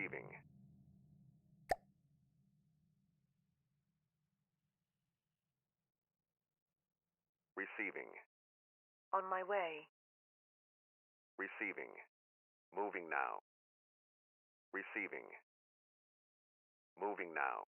Receiving. Receiving. On my way. Receiving. Moving now. Receiving. Moving now.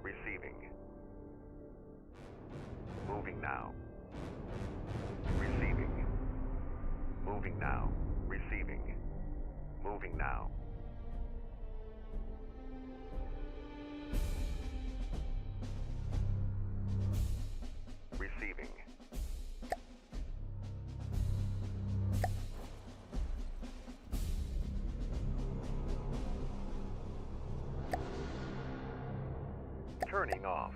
Receiving. Moving now. Receiving. Moving now. Receiving. Moving now. Receiving. Turning off.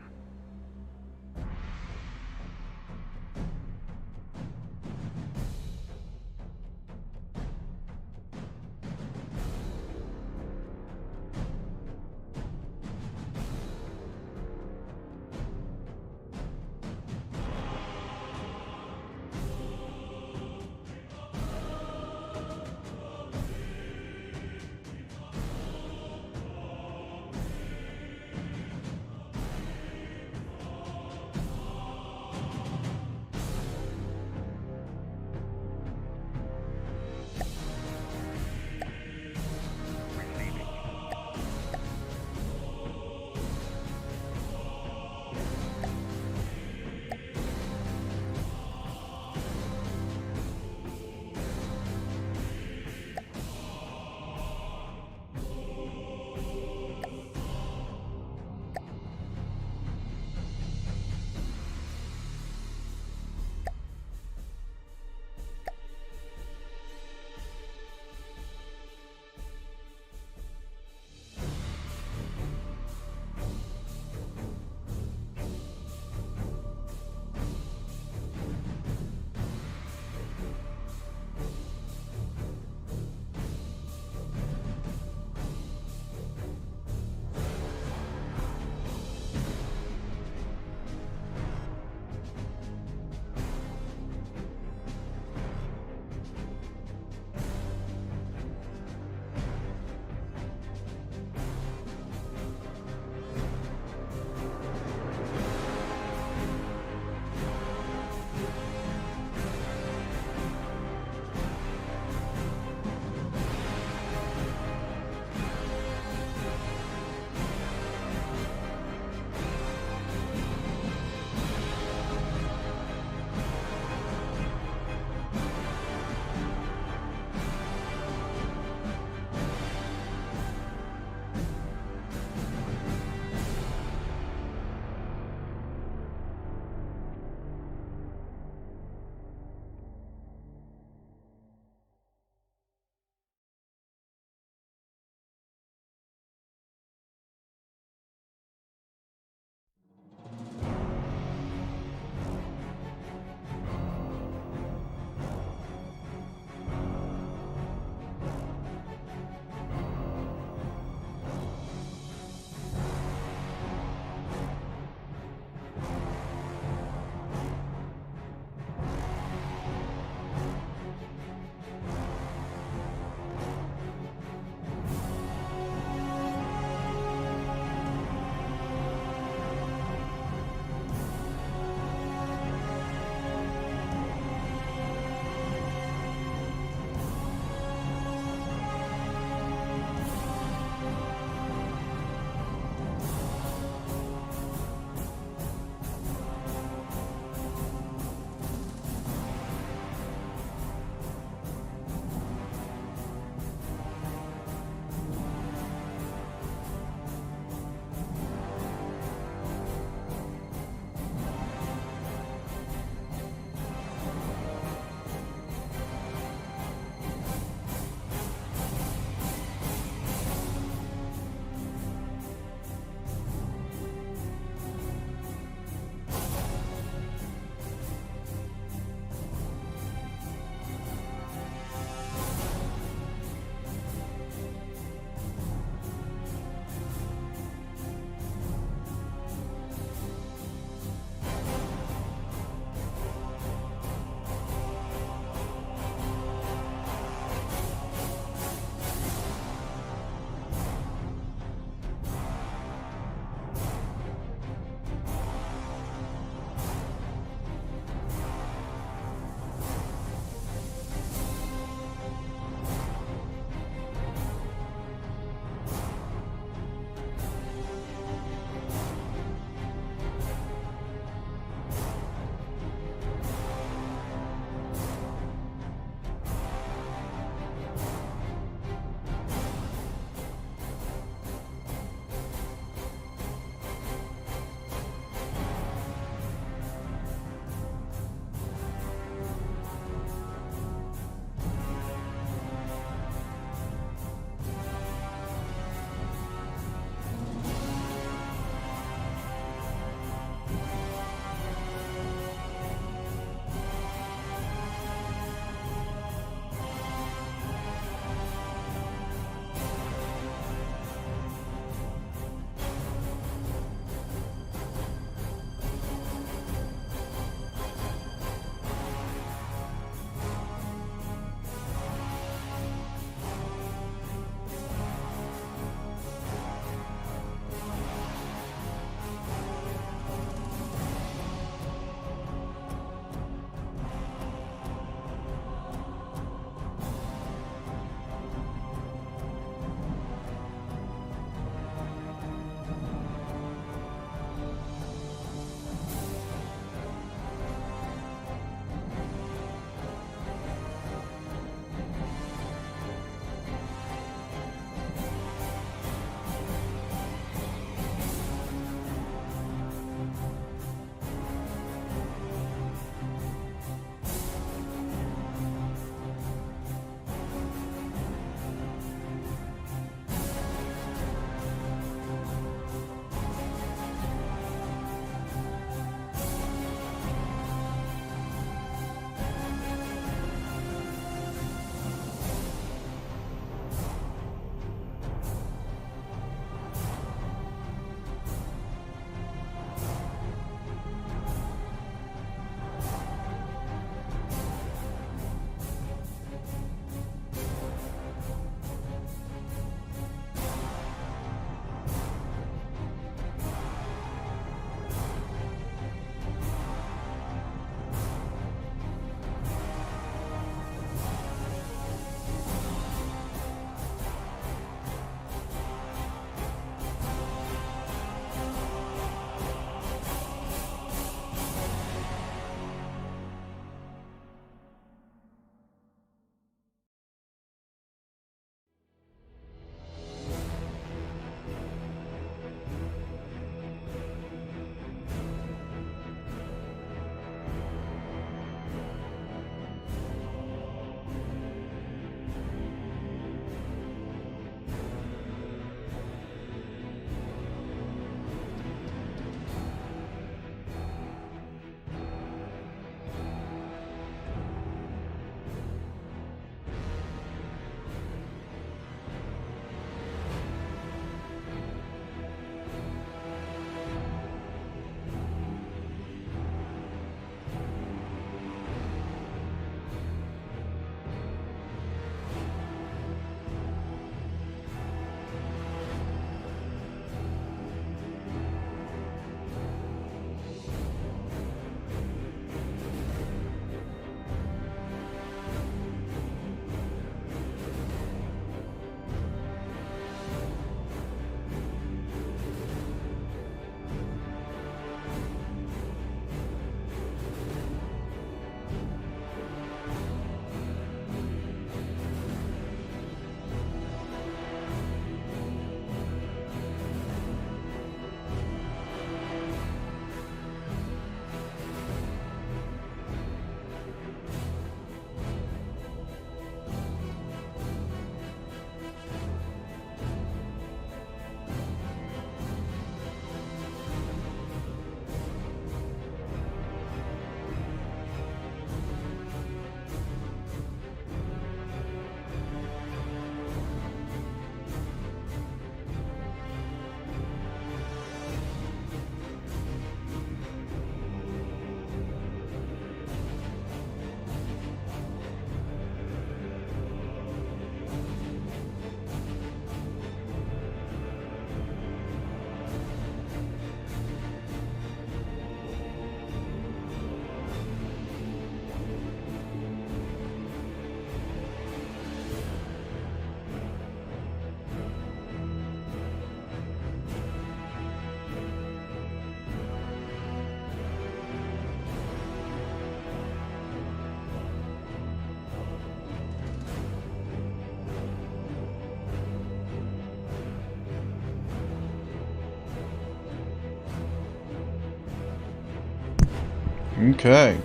Okay.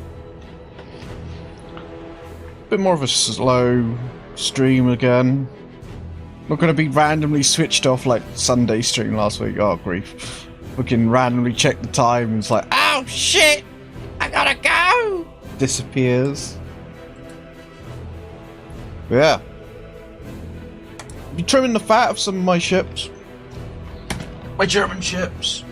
Bit more of a slow stream again. Not going to be randomly switched off like Sunday stream last week. Oh, grief. Fucking randomly check the time and it's like, oh shit! I gotta go! Disappears. Yeah. Be trimming the fat of some of my ships. My German ships.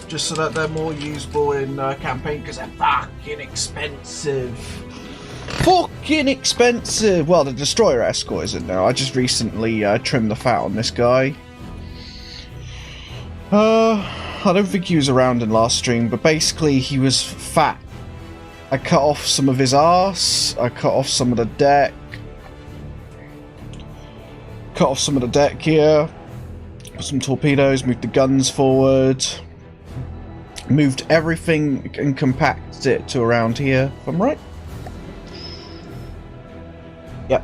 Just so that they're more usable in campaign, because they're fucking expensive. Fucking expensive! Well, the Destroyer Escort isn't now. I just recently trimmed the fat on this guy. I don't think he was around in last stream, but basically he was fat. I cut off some of his arse, I cut off some of the deck. Cut off some of the deck here. Put some torpedoes, moved the guns forward. Moved everything and compacted it to around here, if I'm right. Yep.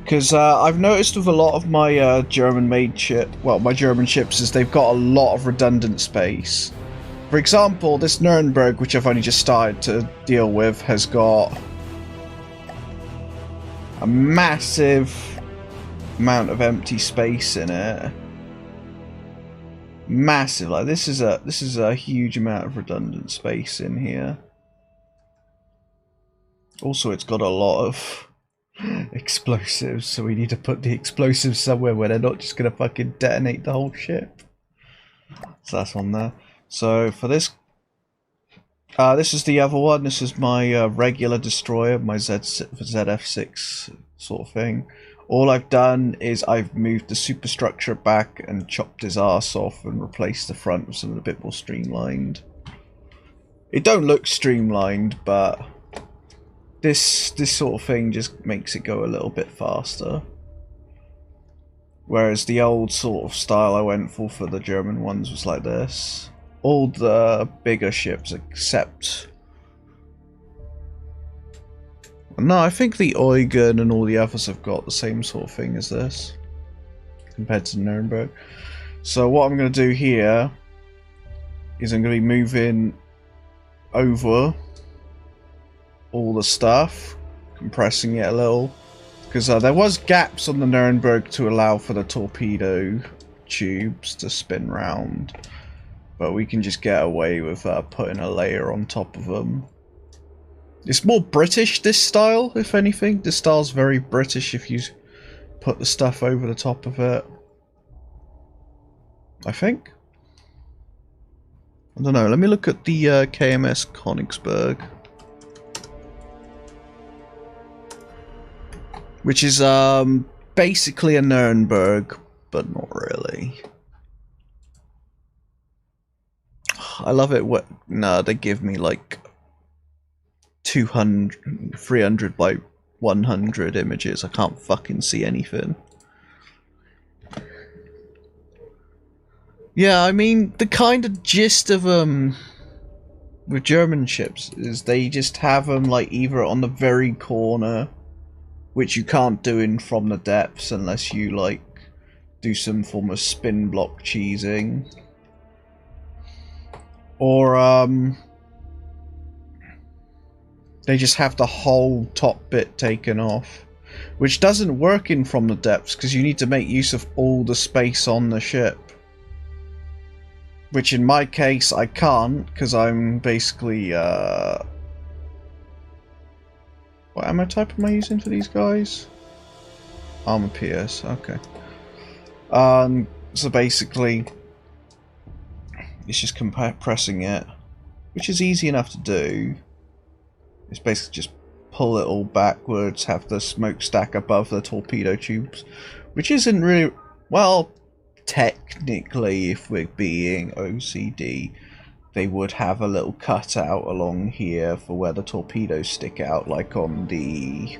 Because I've noticed with a lot of my German-made ship, well, my German ships, is they've got a lot of redundant space. For example, this Nuremberg, which I've only just started to deal with, has got a massive amount of empty space in it. Massive. Like this is a huge amount of redundant space in here. Also, it's got a lot of explosives, so we need to put the explosives somewhere where they're not just gonna fucking detonate the whole ship. So that's on there. So for this, this is the other one. This is my regular destroyer, my ZF6 sort of thing. All I've done is I've moved the superstructure back and chopped his arse off and replaced the front with something a bit more streamlined. It don't look streamlined, but this sort of thing just makes it go a little bit faster. Whereas the old sort of style I went for the German ones was like this. All the bigger ships except... No, I think the Eugen and all the others have got the same sort of thing as this. Compared to Nuremberg. So what I'm going to do here is I'm going to be moving over all the stuff. Compressing it a little. Because there was gaps on the Nuremberg to allow for the torpedo tubes to spin round. But we can just get away with putting a layer on top of them. It's more British, this style, if anything. This style's very British if you put the stuff over the top of it. I think. I don't know, let me look at the KMS Königsberg. Which is basically a Nuremberg, but not really. I love it. No, they give me like 200, 300 by 100 images. I can't fucking see anything. Yeah, I mean, the kind of gist of with German ships is they just have them like either on the very corner, which you can't do in from the depths unless you like do some form of spin block cheesing, or they just have the whole top bit taken off, which doesn't work in from the depths because you need to make use of all the space on the ship. Which in my case I can't, because I'm basically what ammo type am I using for these guys? Armor pierce, okay. So basically it's just compressing it, which is easy enough to do. It's basically just pull it all backwards, have the smokestack above the torpedo tubes, which isn't really, well, technically, if we're being OCD, they would have a little cutout along here for where the torpedoes stick out, like on the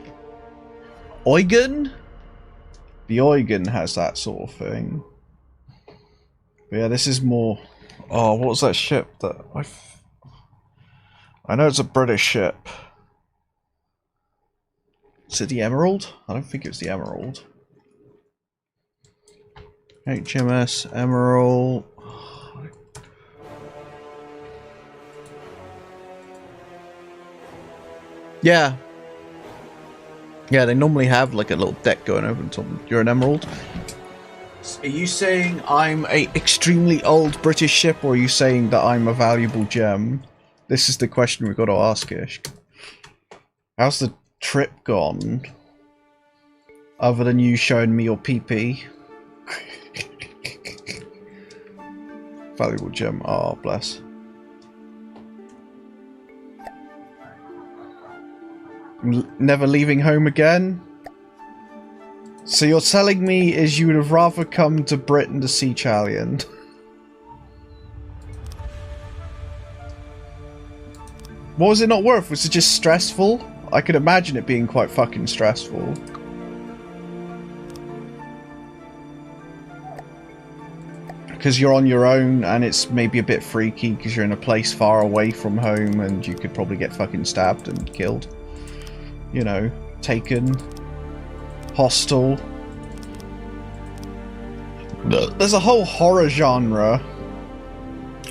Eugen? The Eugen has that sort of thing. But yeah, this is more... Oh, what was that ship that... I know it's a British ship. Is it the Emerald? I don't think it was the Emerald. HMS Emerald. Yeah. Yeah, they normally have like a little deck going over the top. You're an emerald. Are you saying I'm a extremely old British ship, or are you saying that I'm a valuable gem? This is the question we've got to ask, Ish. How's the trip gone? Other than you showing me your PP. Valuable gem. Oh, bless. Never leaving home again? So you're telling me is you would have rather come to Britain to see Chalian? What was it not worth? Was it just stressful? I could imagine it being quite fucking stressful. Because you're on your own and it's maybe a bit freaky because you're in a place far away from home and you could probably get fucking stabbed and killed. You know, taken. Hostile. There's a whole horror genre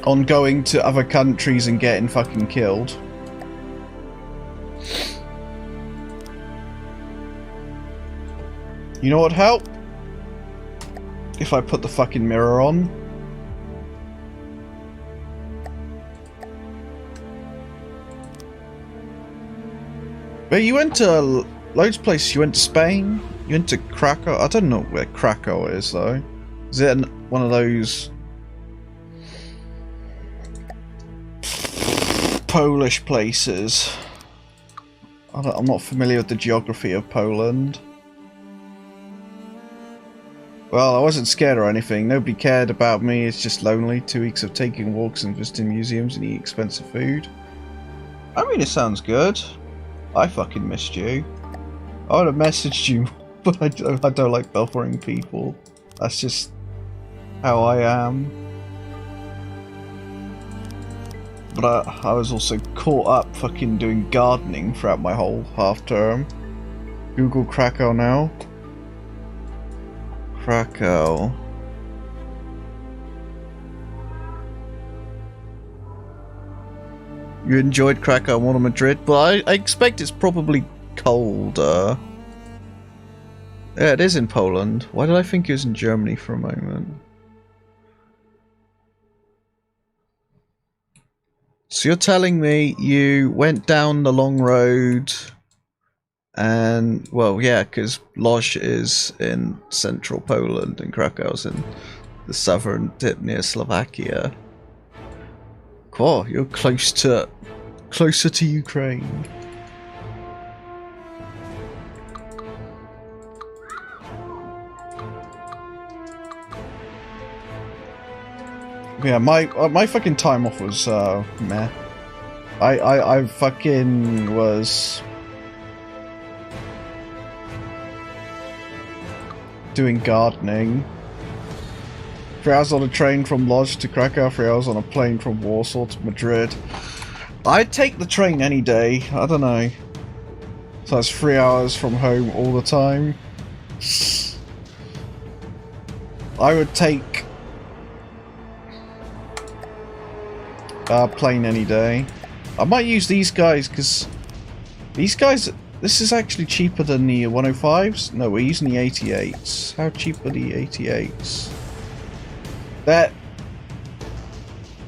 on going to other countries and getting fucking killed. You know what would help? If I put the fucking mirror on. But you went to loads of places. You went to Spain. You went to Krakow. I don't know where Krakow is though. Is it one of those Polish places? I'm not familiar with the geography of Poland. Well, I wasn't scared or anything. Nobody cared about me. It's just lonely. 2 weeks of taking walks and visiting museums and eating expensive food. I mean, it sounds good. I fucking missed you. I would have messaged you, but I don't like bothering people. That's just how I am. But I was also caught up fucking doing gardening throughout my whole half term. Google Krakow now. Krakow. You enjoyed Krakow more than Madrid, but I expect it's probably colder. Yeah, it is in Poland. Why did I think it was in Germany for a moment? So you're telling me you went down the long road and, well, yeah, because Lodz is in central Poland and Krakow's in the southern tip near Slovakia. Cool, you're closer to Ukraine. Yeah, my fucking time off was meh. I fucking was doing gardening. 3 hours on a train from Lodz to Krakow, 3 hours on a plane from Warsaw to Madrid. I'd take the train any day, I don't know. So that's 3 hours from home all the time. I would take a plane any day. I might use these guys because these guys, this is actually cheaper than the 105s. No, we're using the 88s. How cheap are the 88s? That,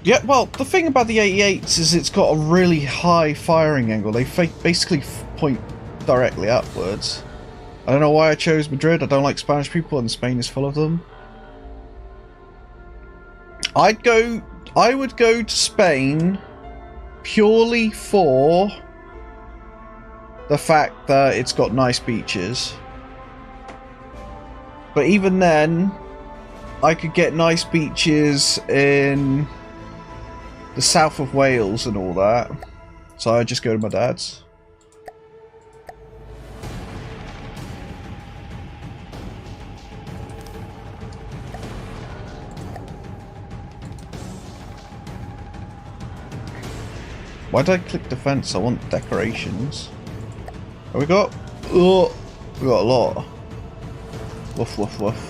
yeah, well, the thing about the 88s is it's got a really high firing angle. They basically point directly upwards. I don't know why I chose Madrid. I don't like Spanish people and Spain is full of them. I would go to Spain purely for the fact that it's got nice beaches. But even then, I could get nice beaches in the south of Wales and all that. So I'd just go to my dad's. Why did I click defense? I want decorations. Oh, we got a lot. Woof woof woof.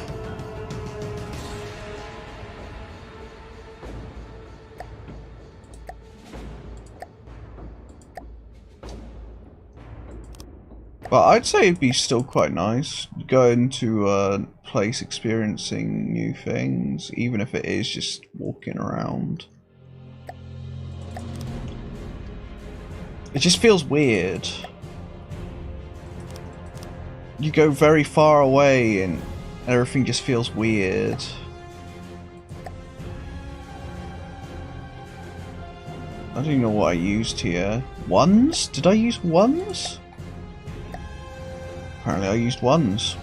But I'd say it'd be still quite nice going to a place experiencing new things, even if it is just walking around. It just feels weird. You go very far away and everything just feels weird. I don't even know what I used here. Ones? Did I use ones? Apparently I used ones.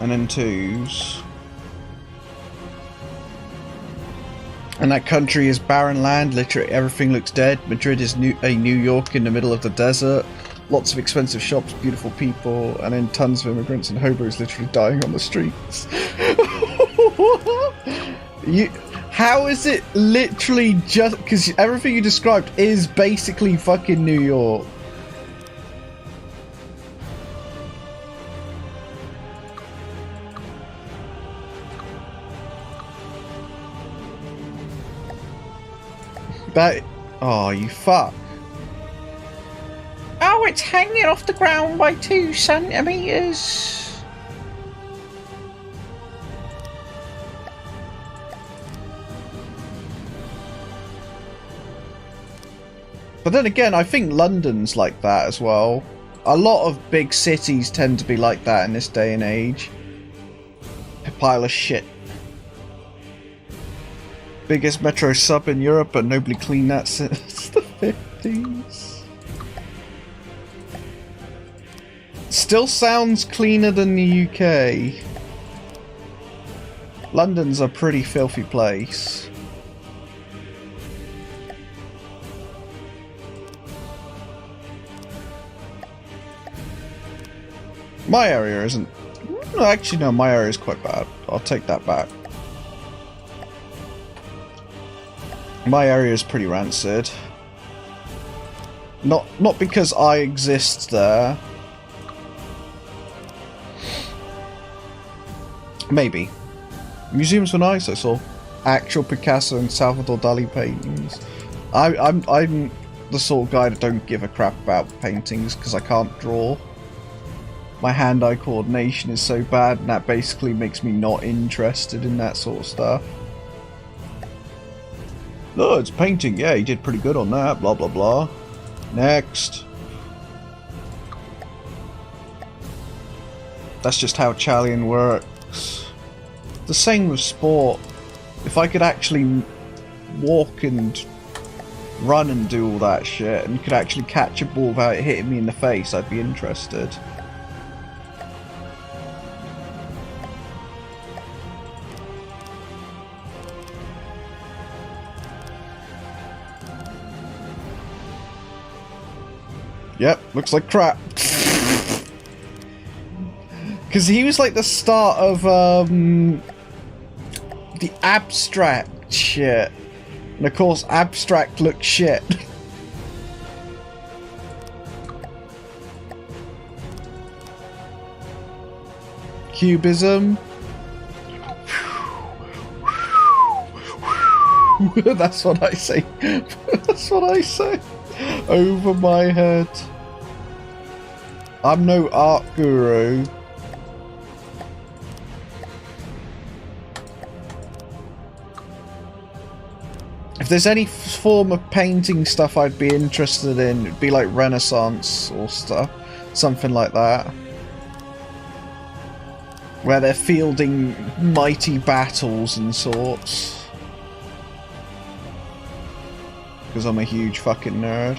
And then twos. And that country is barren land, literally everything looks dead. Madrid is a New York in the middle of the desert. Lots of expensive shops, beautiful people, and then tons of immigrants and hobos literally dying on the streets. How is it literally just... because everything you described is basically fucking New York. That... oh, you fuck. Oh, it's hanging off the ground by 2 centimeters. But then again, I think London's like that as well. A lot of big cities tend to be like that in this day and age. A pile of shit. Biggest metro sub in Europe, but nobody cleaned that since the 50s. Still sounds cleaner than the UK. London's a pretty filthy place. My area isn't... no, actually no, my area is quite bad. I'll take that back. My area is pretty rancid. Not because I exist there. Maybe. Museums were nice, I saw. Actual Picasso and Salvador Dali paintings. I'm the sort of guy that don't give a crap about paintings because I can't draw. My hand-eye coordination is so bad, and that basically makes me not interested in that sort of stuff. Oh, it's painting. Yeah, he did pretty good on that. Blah, blah, blah. Next. That's just how Chalian works. The same with sport. If I could actually walk and run and do all that shit, and could actually catch a ball without it hitting me in the face, I'd be interested. Yep, looks like crap. Because he was like the start of the abstract shit. And of course, abstract looks shit. Cubism. That's what I say. That's what I say. Over my head. I'm no art guru. If there's any form of painting stuff I'd be interested in, it'd be like Renaissance or stuff. Something like that. Where they're fielding mighty battles and sorts. Because I'm a huge fucking nerd.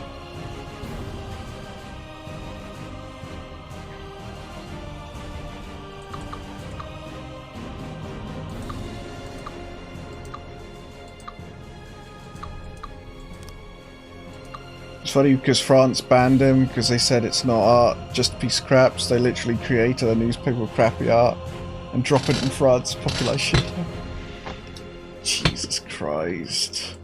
It's funny because France banned him because they said it's not art, just a piece of crap. So they literally created a newspaper with crappy art and drop it in France, popular shit. Jesus Christ.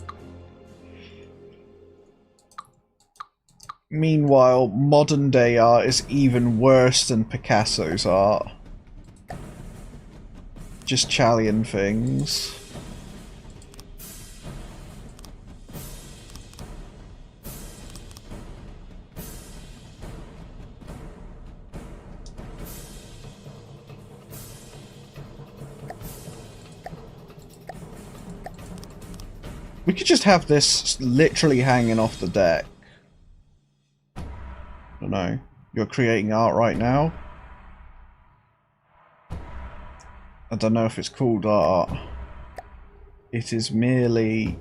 Meanwhile, modern day art is even worse than Picasso's art. Just Chalian things. We could just have this literally hanging off the deck. I don't know. You're creating art right now? I don't know if it's called art. It is merely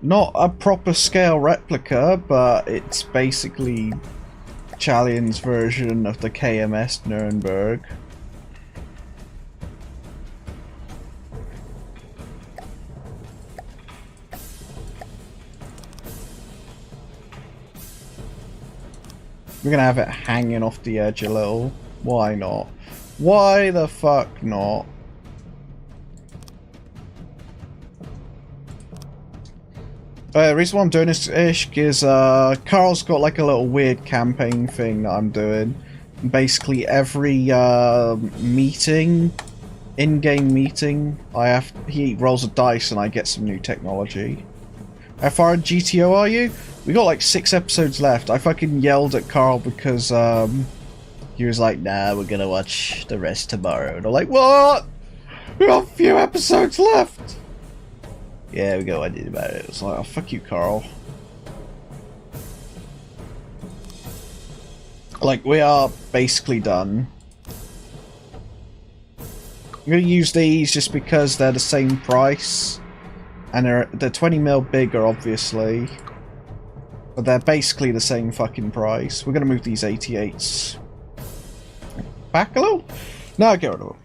not a proper scale replica, but it's basically Chalion's version of the KMS Nuremberg. We're gonna have it hanging off the edge a little. Why not? Why the fuck not? The reason why I'm doing this, Ishk, is Carl's got like a little weird campaign thing that I'm doing. Basically every meeting, in-game meeting, he rolls a dice and I get some new technology. How far in GTO are you? We got like 6 episodes left. I fucking yelled at Carl because he was like, nah, we're gonna watch the rest tomorrow. And I'm like, what? We got a few episodes left. Yeah, we got what I did about it. It's like, oh, fuck you, Carl. Like, we are basically done. I'm gonna use these just because they're the same price. And they're 20 mil bigger, obviously. But they're basically the same fucking price. We're gonna move these 88s back a little? No, get rid of them.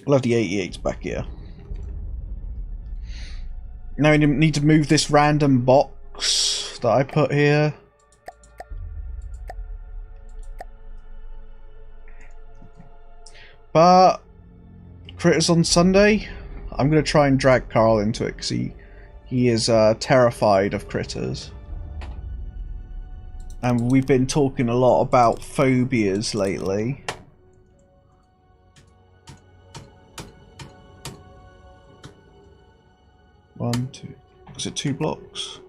I'll have the 88s back here. Now we need to move this random box that I put here. But Critters on Sunday, I'm going to try and drag Carl into it because he is terrified of critters. And we've been talking a lot about phobias lately. One, two. Is it 2 blocks?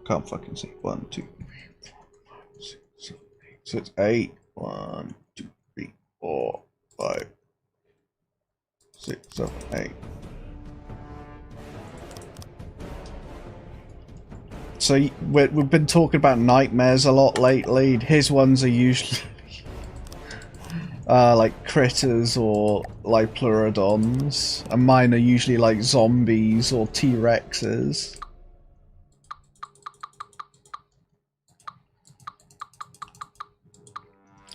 Can't fucking see. 1, 2, 3, 4, 5, 6, 7, 8. So it's 8. 1, 2, 3, 4, 5, 6, 7, 8. So we've been talking about nightmares a lot lately. His ones are usually like critters or like pleurodons, and mine are usually like zombies or T-Rexes.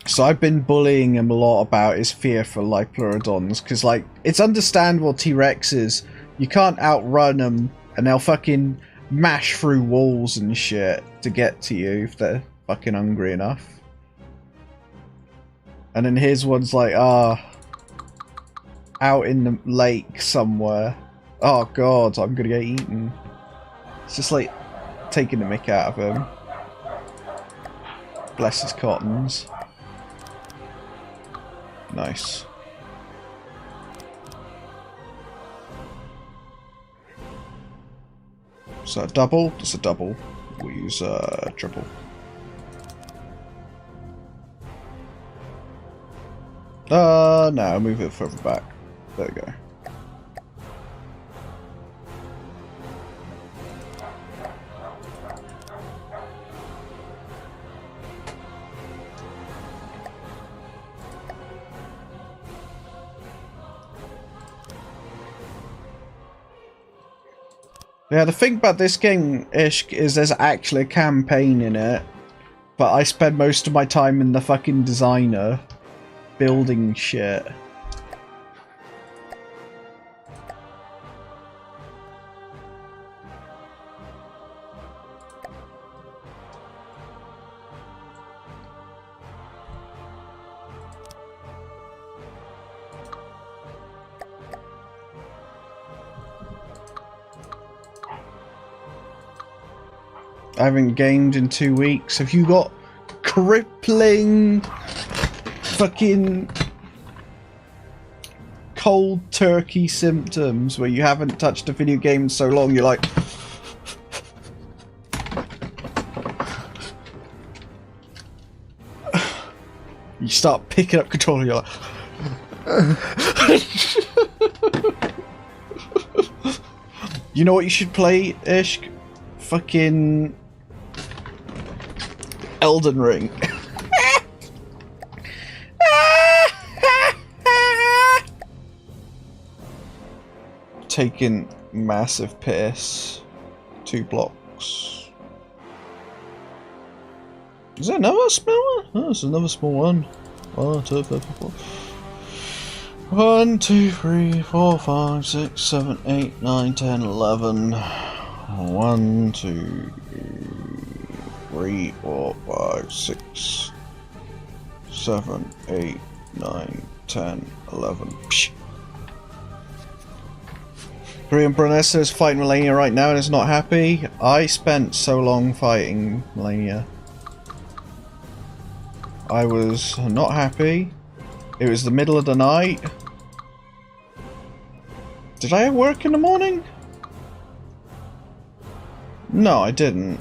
So I've been bullying him a lot about his fear for like pleurodons, because like it's understandable. T-Rexes, you can't outrun them, and they'll fucking mash through walls and shit to get to you if they're fucking hungry enough. And then his one's like, out in the lake somewhere. Oh god, I'm gonna get eaten. It's just like taking the mick out of him. Bless his cottons. Nice. So a double? Just a double. We'll use triple. No, move it further back. There we go. Yeah, the thing about this game, Ishk, is there's actually a campaign in it, but I spend most of my time in the fucking designer, building shit. I haven't gamed in 2 weeks. Have you got crippling fucking cold turkey symptoms where you haven't touched a video game in so long you're like you start picking up controller, you're like You know what you should play, Ishk? Fucking Elden Ring. Taking massive piss. 2 blocks. Is there another small one? Oh, there's another small one. 1, 2, 3, 4. 1, 2, 3, 4, 5, 6, 7, 8, 9, 10, 11. 1, 2, 3, 4, 5, 6, 7, 8, 9, 10, 11. Psh. Korean Brunessa is fighting Melania right now and is not happy. I spent so long fighting Melania. I was not happy. It was the middle of the night. Did I have work in the morning? No, I didn't.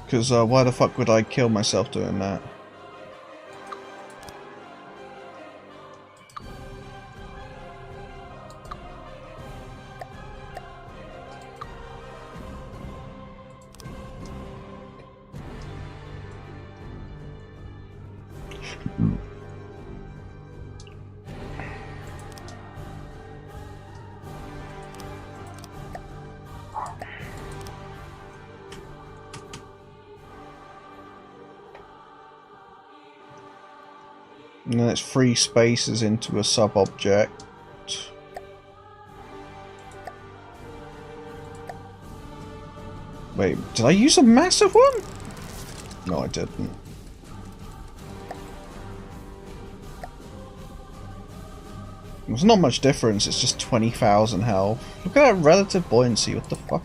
Because why the fuck would I kill myself doing that? And then it's 3 spaces into a sub-object. Wait, did I use a massive one? No, I didn't. There's not much difference, it's just 20,000 health. Look at that relative buoyancy, what the fuck?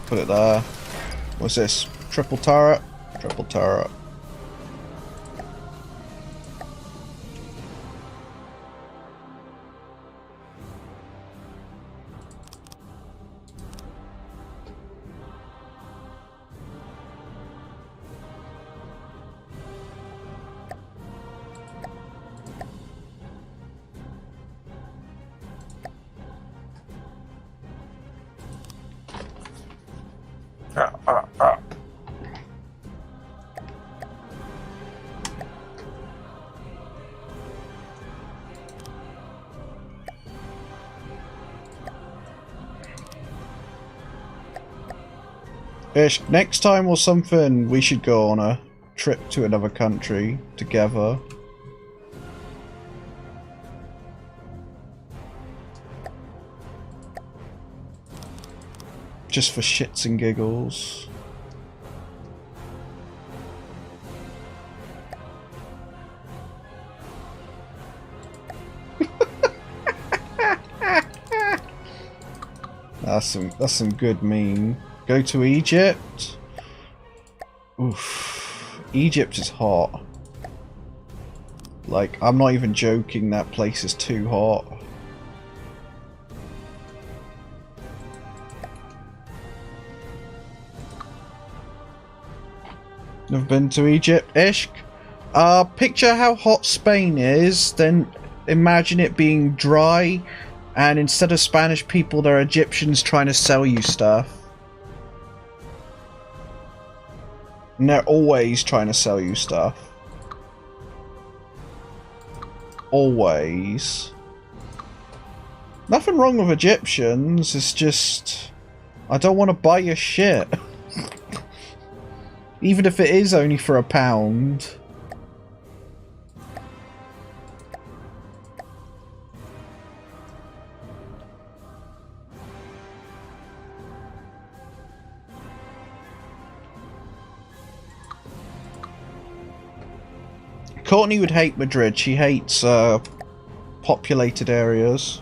Put it there. What's this? Triple turret? Triple turret. Ish, next time or something, we should go on a trip to another country together. Just for shits and giggles. That's some good meme. Go to Egypt. Oof. Egypt is hot. Like, I'm not even joking, that place is too hot. Never been to Egypt? Ishk? Picture how hot Spain is, then imagine it being dry, and instead of Spanish people, there are Egyptians trying to sell you stuff. And they're always trying to sell you stuff. Always. Nothing wrong with Egyptians, it's just... I don't want to buy your shit. Even if it is only for £1. Courtney would hate Madrid. She hates populated areas.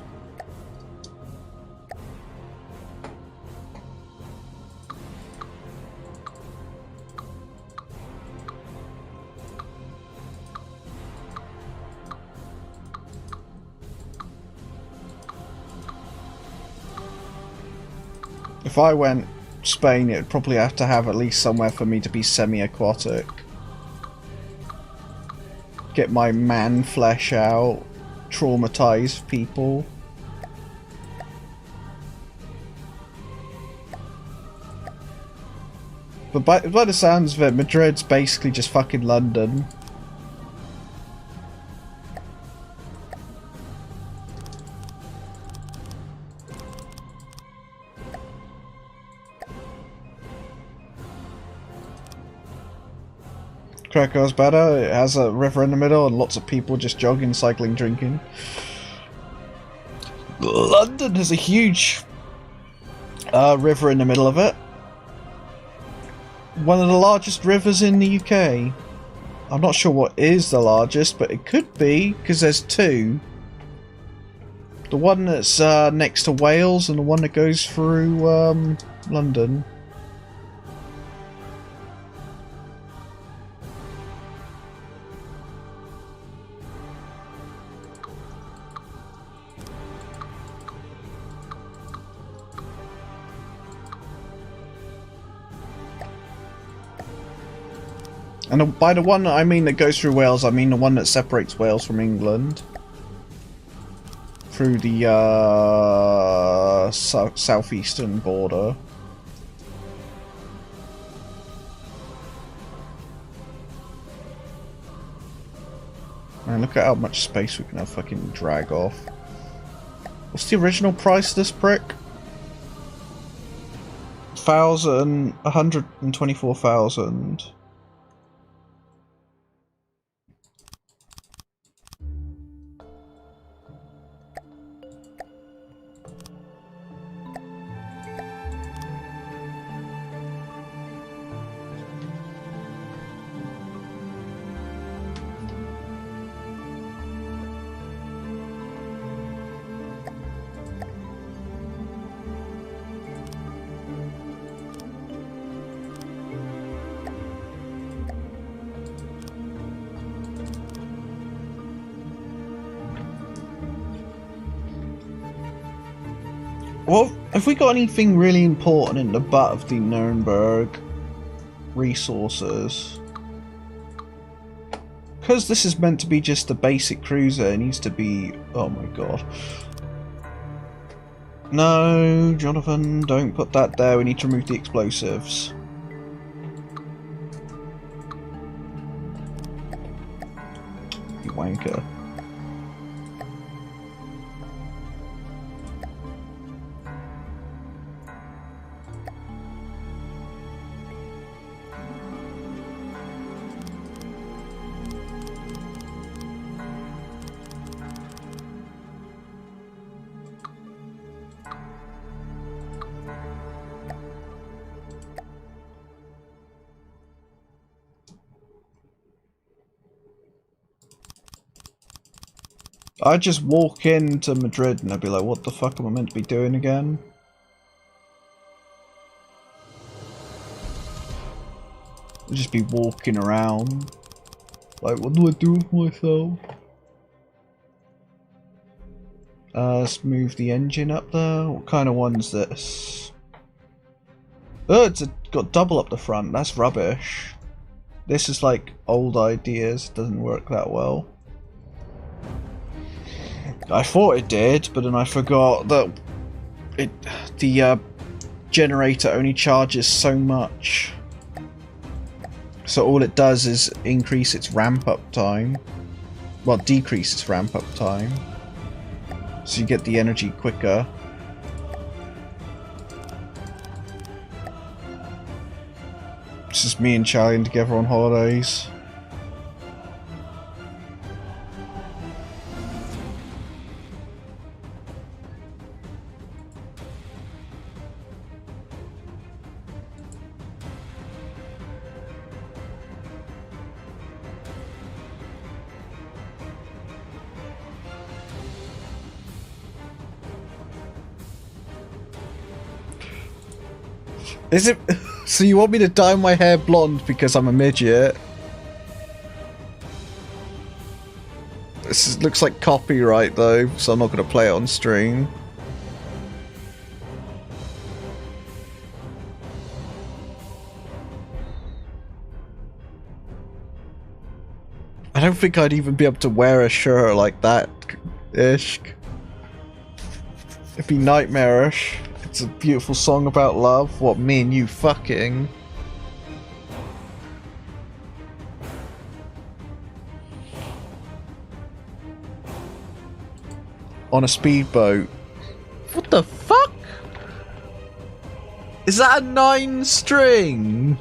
If I went Spain, it would probably have to have at least somewhere for me to be semi-aquatic. Get my man flesh out, traumatize people. But by the sounds of it, Madrid's basically just fucking London. Krakow's better. It has a river in the middle and lots of people just jogging, cycling, drinking. London has a huge river in the middle of it. One of the largest rivers in the UK. I'm not sure what is the largest, but it could be, because there's two. The one that's next to Wales and the one that goes through London. And by the one I mean that goes through Wales, I mean the one that separates Wales from England. Through the southeastern border. Man, look at how much space we can have fucking drag off. What's the original price of this brick? 124,000. Well, have we got anything really important in the butt of the Nuremberg resources? Because this is meant to be just a basic cruiser, it needs to be... Oh my god. No, Jonathan, don't put that there, we need to remove the explosives. You wanker. I'd just walk into Madrid and I'd be like, what the fuck am I meant to be doing again? I'd just be walking around. Like, what do I do with myself? Let's move the engine up there. What kind of one's this? Oh, it's got double up the front. That's rubbish. This is like old ideas. It doesn't work that well. I thought it did, but then I forgot that the generator only charges so much. So all it does is increase its ramp up time. Well, decrease its ramp up time. So you get the energy quicker. This is me and Charlie together on holidays. Is it? So you want me to dye my hair blonde because I'm a midget? Looks like copyright though, so I'm not going to play it on stream. I don't think I'd even be able to wear a shirt like that-ish. It'd be nightmarish. It's a beautiful song about love. What, me and you fucking? on a speedboat. What the fuck? Is that a 9 string?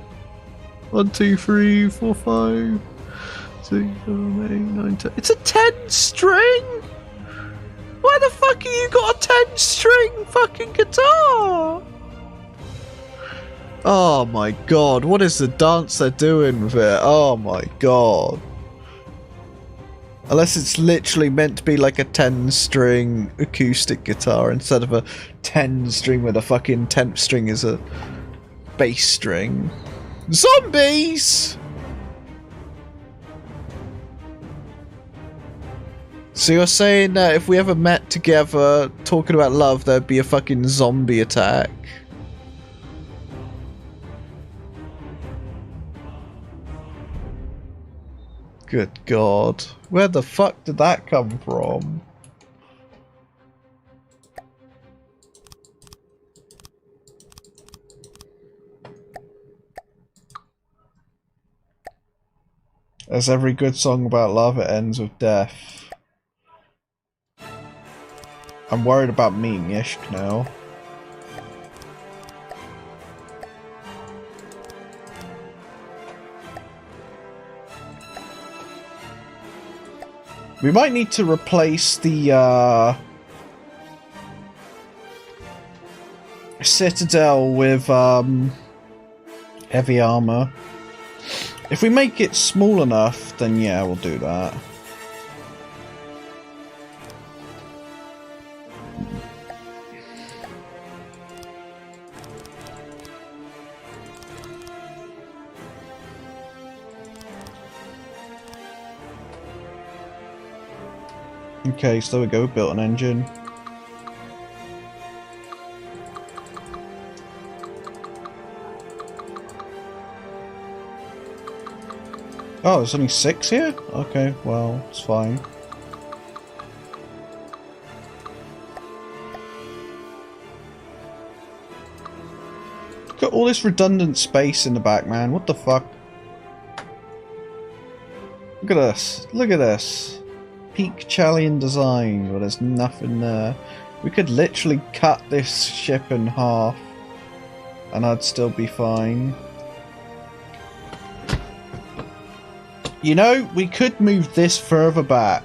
1, 2, 3, 4, 5, 6, 7, 8, 9, 10. It's a 10 string? Why the fuck have you got a 10 string fucking guitar? Oh my god, what is the dance they're doing with it? Oh my god. Unless it's literally meant to be like a 10 string acoustic guitar instead of a 10 string where the fucking 10th string is a bass string. Zombies! So you're saying that if we ever met together talking about love, there'd be a fucking zombie attack? Good god. Where the fuck did that come from? As every good song about love, it ends with death. I'm worried about meeting Ishk now. We might need to replace the Citadel with heavy armor. If we make it small enough, then yeah, we'll do that. Okay, so there we go, built an engine. Oh, there's only 6 here? Okay, well, it's fine. Got all this redundant space in the back, man. What the fuck? Look at this. Look at this. Peak Chalian design, but there's nothing there. We could literally cut this ship in half and I'd still be fine. You know, we could move this further back.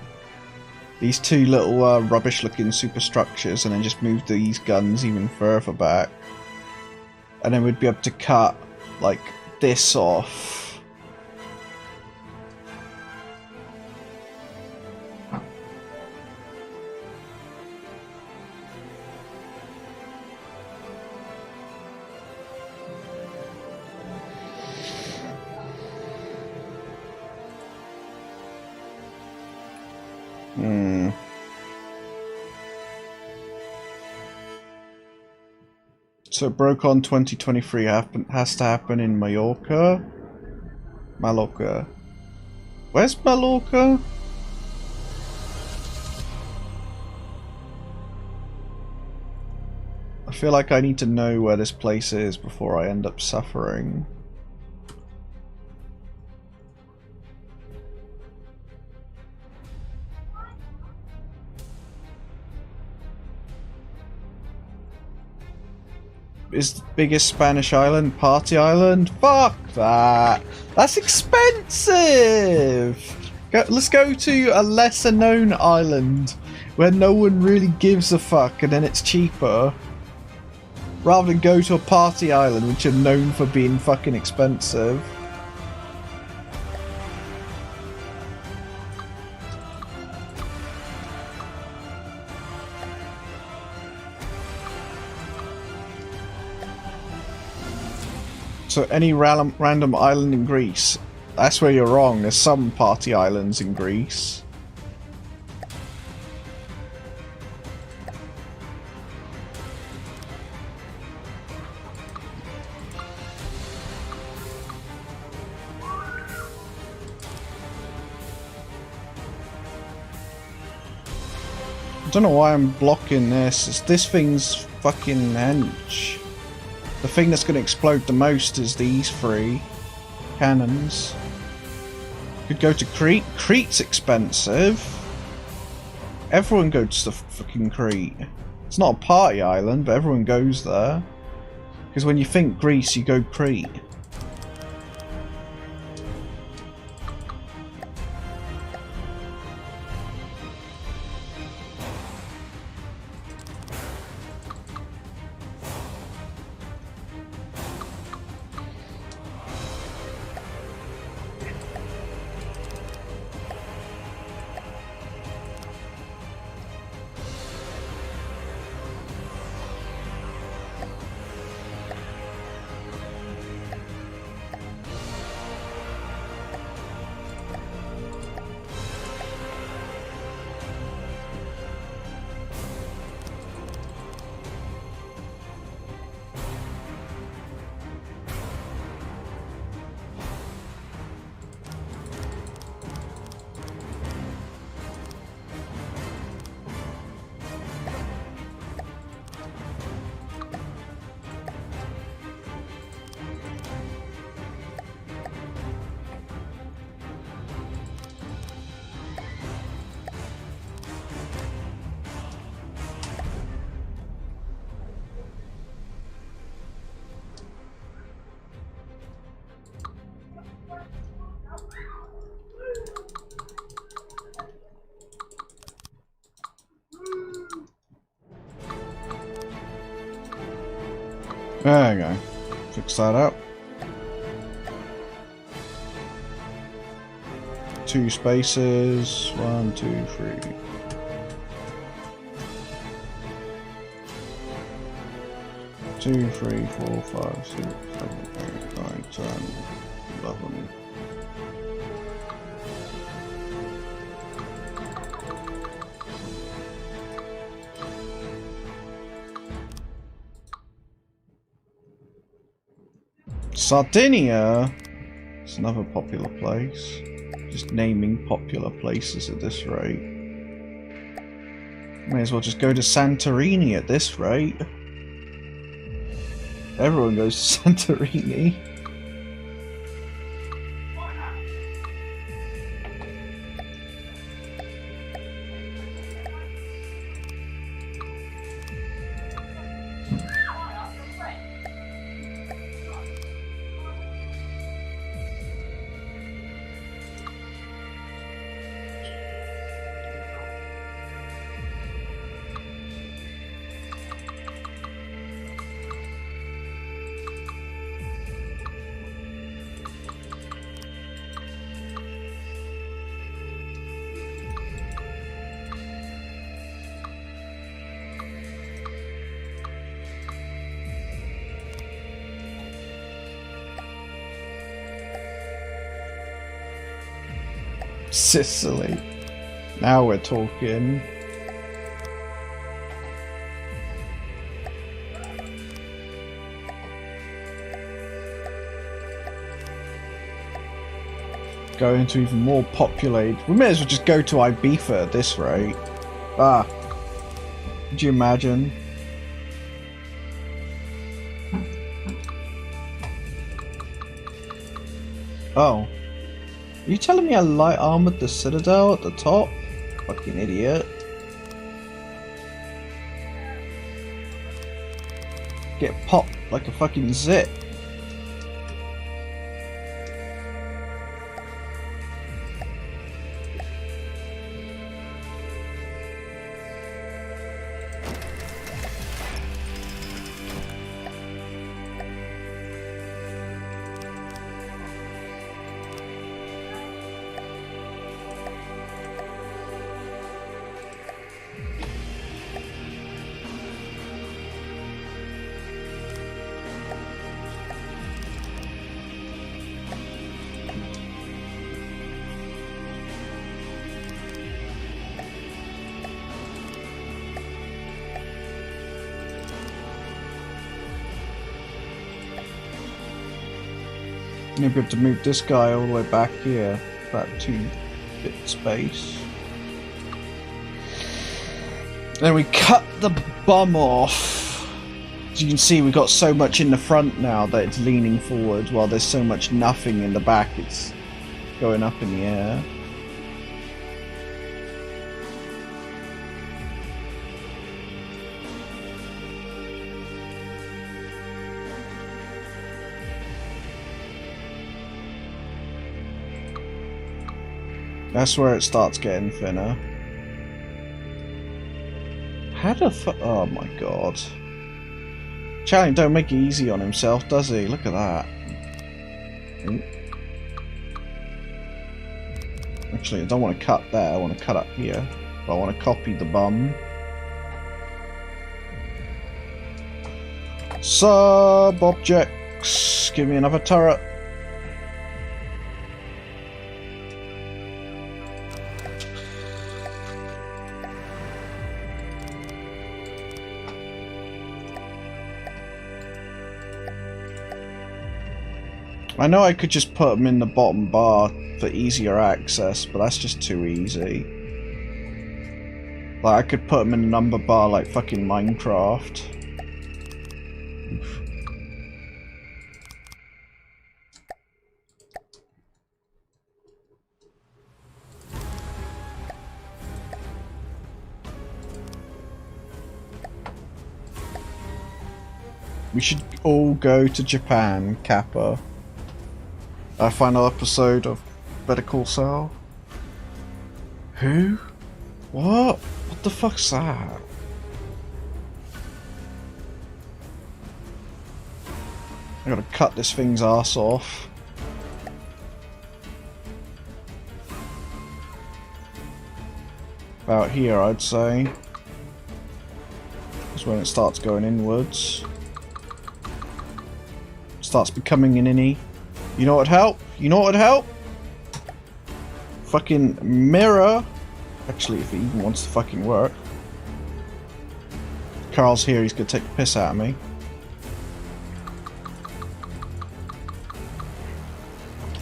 These two little rubbish looking superstructures, and then just move these guns even further back. And then we'd be able to cut, like, this off. So BroCon 2023 has to happen in Mallorca? Mallorca. Where's Mallorca? I feel like I need to know where this place is before I end up suffering. Is the biggest Spanish island Party Island? Fuck that! That's expensive! Let's go to a lesser known island where no one really gives a fuck and then it's cheaper. Rather than go to a party island which are known for being fucking expensive. So any random island in Greece, that's where you're wrong. There's some party islands in Greece. I don't know why I'm blocking this. This thing's fucking hench. The thing that's going to explode the most is these 3 cannons. Could go to Crete. Crete's expensive. Everyone goes to fucking Crete. It's not a party island, but everyone goes there. Because when you think Greece, you go Crete. There you go. Fix that up. 2 spaces. 1, 2, 3. Two, 3, 4, 5, 6, 7, 8, 9, 10, 11. Sardinia! It's another popular place. Just naming popular places at this rate. May as well just go to Santorini at this rate. Everyone goes to Santorini. Sicily. Now we're talking. Go into even more populated. We may as well just go to Ibiza at this rate. Ah. Could you imagine? Oh. Are you telling me I light armored the Citadel at the top? Fucking idiot. Get popped like a fucking zip. Maybe we have to move this guy all the way back here, about 2-bit space. Then we cut the bum off. As you can see, we've got so much in the front now that it's leaning forward, while there's so much nothing in the back, it's going up in the air. That's where it starts getting thinner. How the fuck? Oh my god. Charlie don't make it easy on himself, does he? Look at that. Ooh. Actually, I don't want to cut there. I want to cut up here. But I want to copy the bum. Sub objects. Give me another turret. I know I could just put them in the bottom bar for easier access, but that's just too easy. Like, I could put them in the number bar like fucking Minecraft. Oof. We should all go to Japan, Kappa. Our final episode of Better Call Saul. Who? What? What the fuck's that? I gotta cut this thing's ass off. About here, I'd say. That's when it starts going inwards. Starts becoming an innie. You know what'd help? You know what'd help? Fucking mirror. Actually, if it even wants to fucking work. Carl's here, he's gonna take the piss out of me.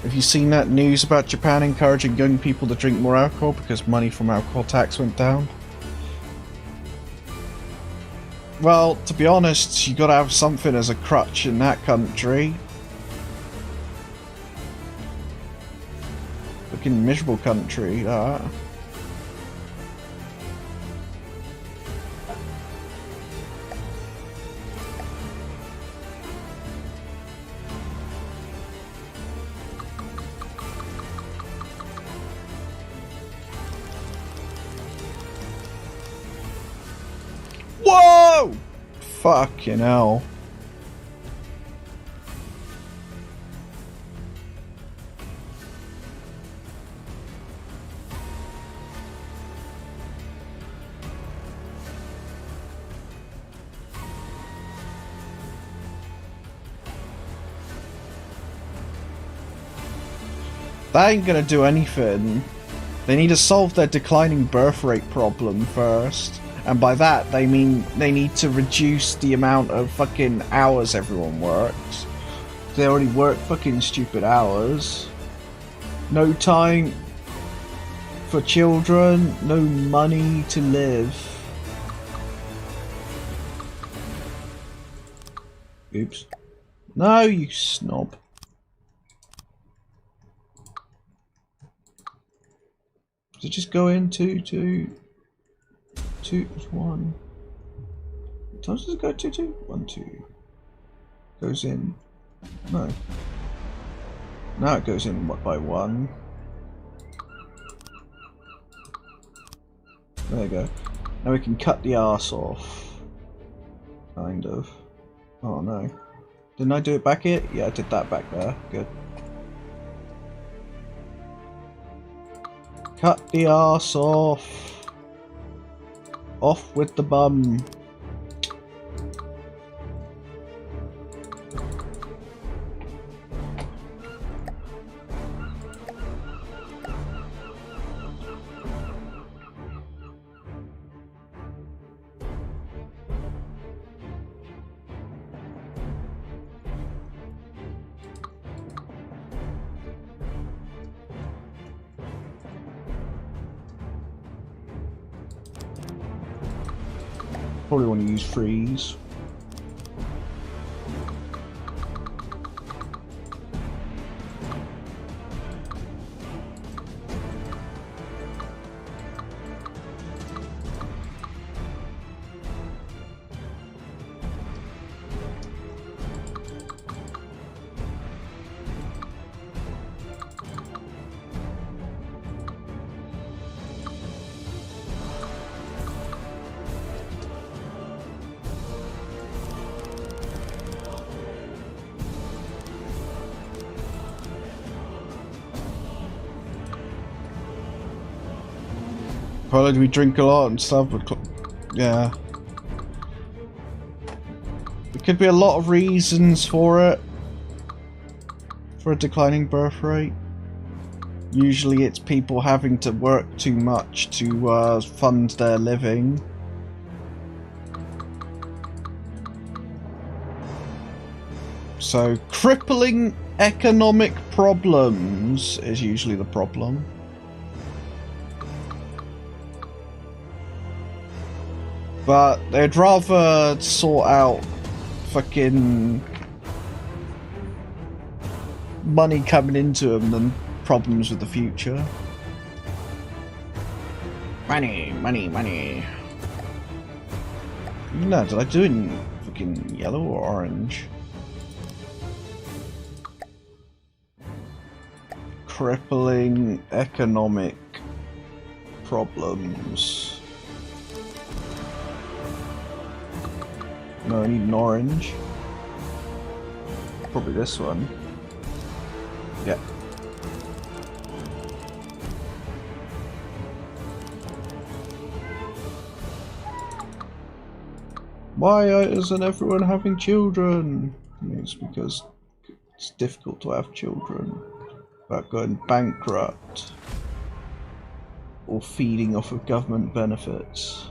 Have you seen that news about Japan encouraging young people to drink more alcohol because money from alcohol tax went down? Well, to be honest, you gotta have something as a crutch in that country. Fucking miserable country, that. Whoa! Fucking hell. That ain't gonna do anything. They need to solve their declining birth rate problem first. And by that, they mean they need to reduce the amount of fucking hours everyone works. They already work fucking stupid hours. No time for children, no money to live. Oops. No, you snob. Does it just go in 2, 2, 2, 1? What times does it go 2, 2? 1, 2. Goes in. No. Now it goes in by 1. There you go. Now we can cut the arse off. Kind of. Oh no. Didn't I do it back here? Yeah, I did that back there. Good. Cut the arse off. Off with the bum. Probably want to use freeze. Probably we drink a lot and stuff, but yeah. There could be a lot of reasons for it. For a declining birth rate. Usually it's people having to work too much to fund their living. So, crippling economic problems is usually the problem. But they'd rather sort out fucking money coming into them than problems with the future. Money, money, money. No, did I do it in fucking yellow or orange? Crippling economic problems. No, I need an orange. Probably this one. Yeah. Why isn't everyone having children? I mean, it's because it's difficult to have children. About going bankrupt or feeding off of government benefits.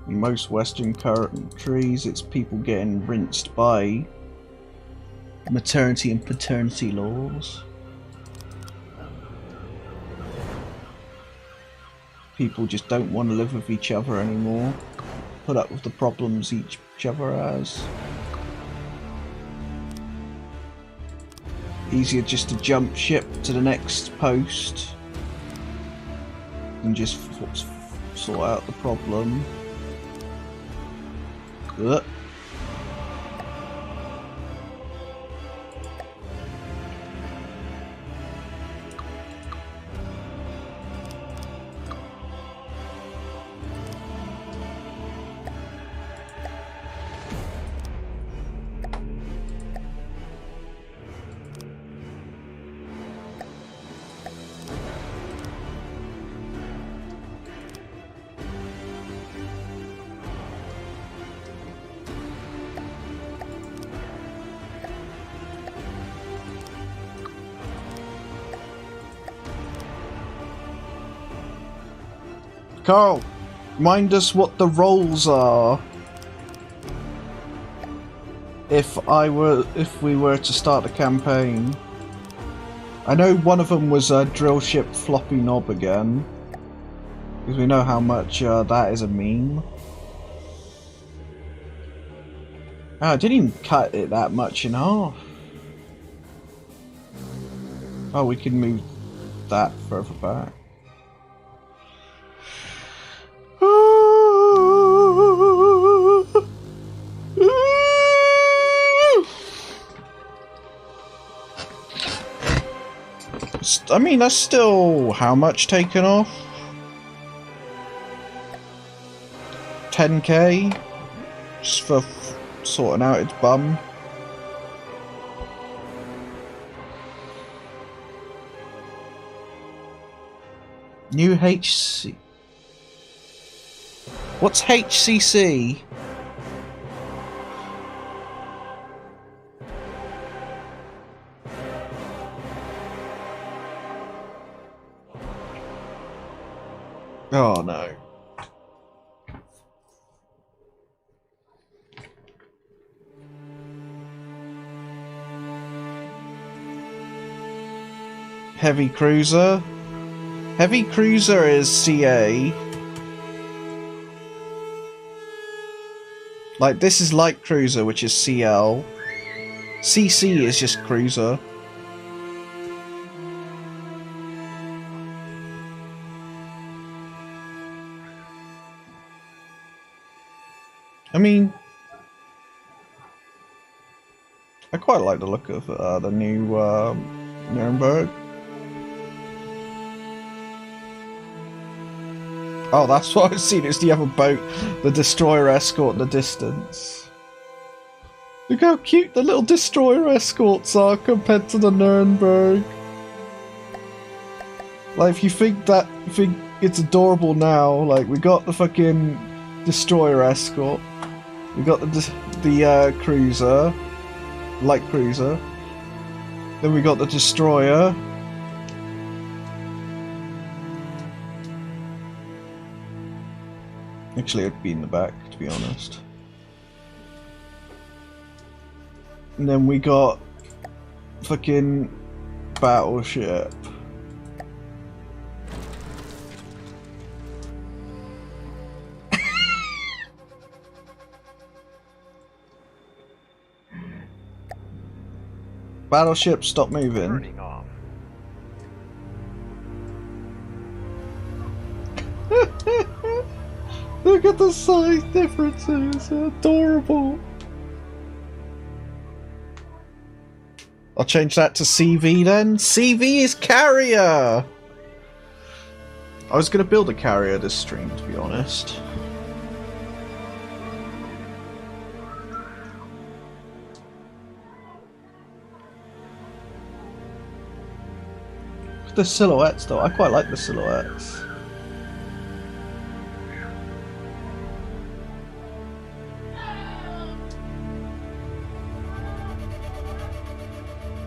In most Western countries, it's people getting rinsed by maternity and paternity laws. People just don't want to live with each other anymore. Put up with the problems each other has. Easier just to jump ship to the next post and just sort out the problem. Ugh. Carl, remind us what the roles are. If we were to start a campaign. I know one of them was a drill ship floppy knob again, because we know how much that is a meme. Oh, I didn't even cut it that much in half. Oh, we can move that further back. I mean, that's still how much taken off? 10k? Just for sorting out its bum. New HC. What's HCC? Oh no. Heavy cruiser. Heavy cruiser is CA. Like, this is light cruiser, which is CL. CC is just cruiser. I mean, I quite like the look of the new Nuremberg. Oh, that's what I've seen. It's the other boat, the destroyer escort in the distance. Look how cute the little destroyer escorts are compared to the Nuremberg. Like, if you think it's adorable now, like, we got the fucking destroyer escort, we got the cruiser, light cruiser, then we got the destroyer. Actually, it'd be in the back, to be honest. And then we got fucking battleship. Battleship, stop moving. Turning off. Look at the size differences, they're adorable. I'll change that to CV then. CV is carrier! I was going to build a carrier this stream, to be honest. The silhouettes though, I quite like the silhouettes.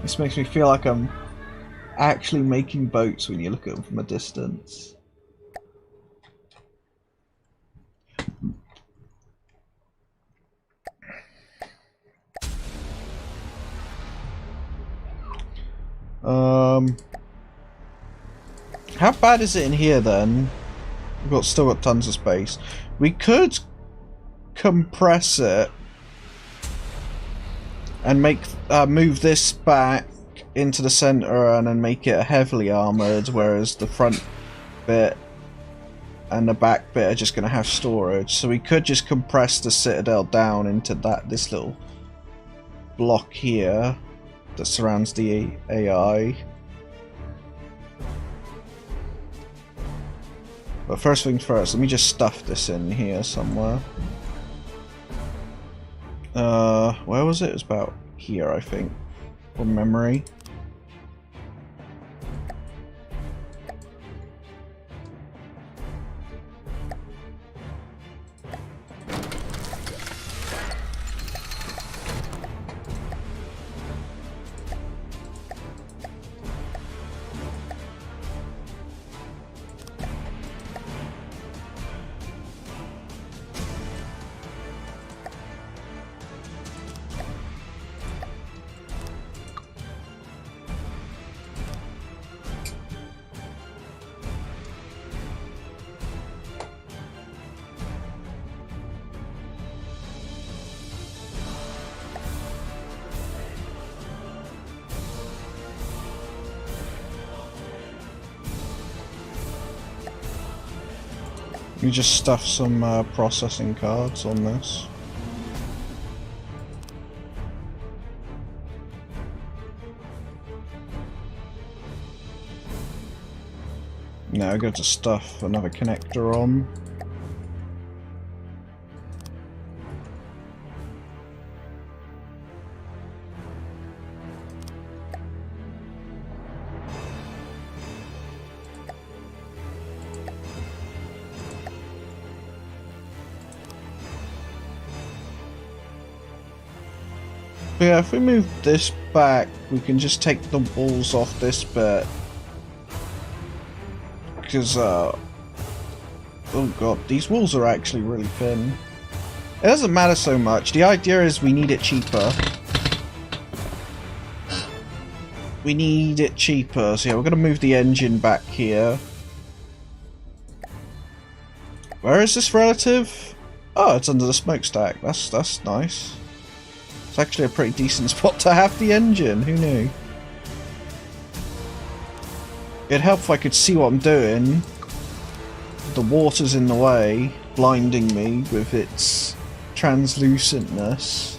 This makes me feel like I'm actually making boats when you look at them from a distance. How bad is it in here then? We've still got tons of space. We could compress it and move this back into the center and then make it heavily armored, whereas the front bit and the back bit are just going to have storage. So we could just compress the Citadel down into this little block here that surrounds the AI. But first things first, let me just stuff this in here somewhere. Where was it? It was about here, I think, from memory. You just stuff some processing cards on this. Now I go to stuff another connector on. Yeah, if we move this back, we can just take the walls off this bit. Because, oh god, these walls are actually really thin. It doesn't matter so much. The idea is we need it cheaper. We need it cheaper, so yeah, we're going to move the engine back here. Where is this relative? Oh, it's under the smokestack. That's nice. It's actually a pretty decent spot to have the engine, who knew? It'd help if I could see what I'm doing. The water's in the way, blinding me with its translucentness.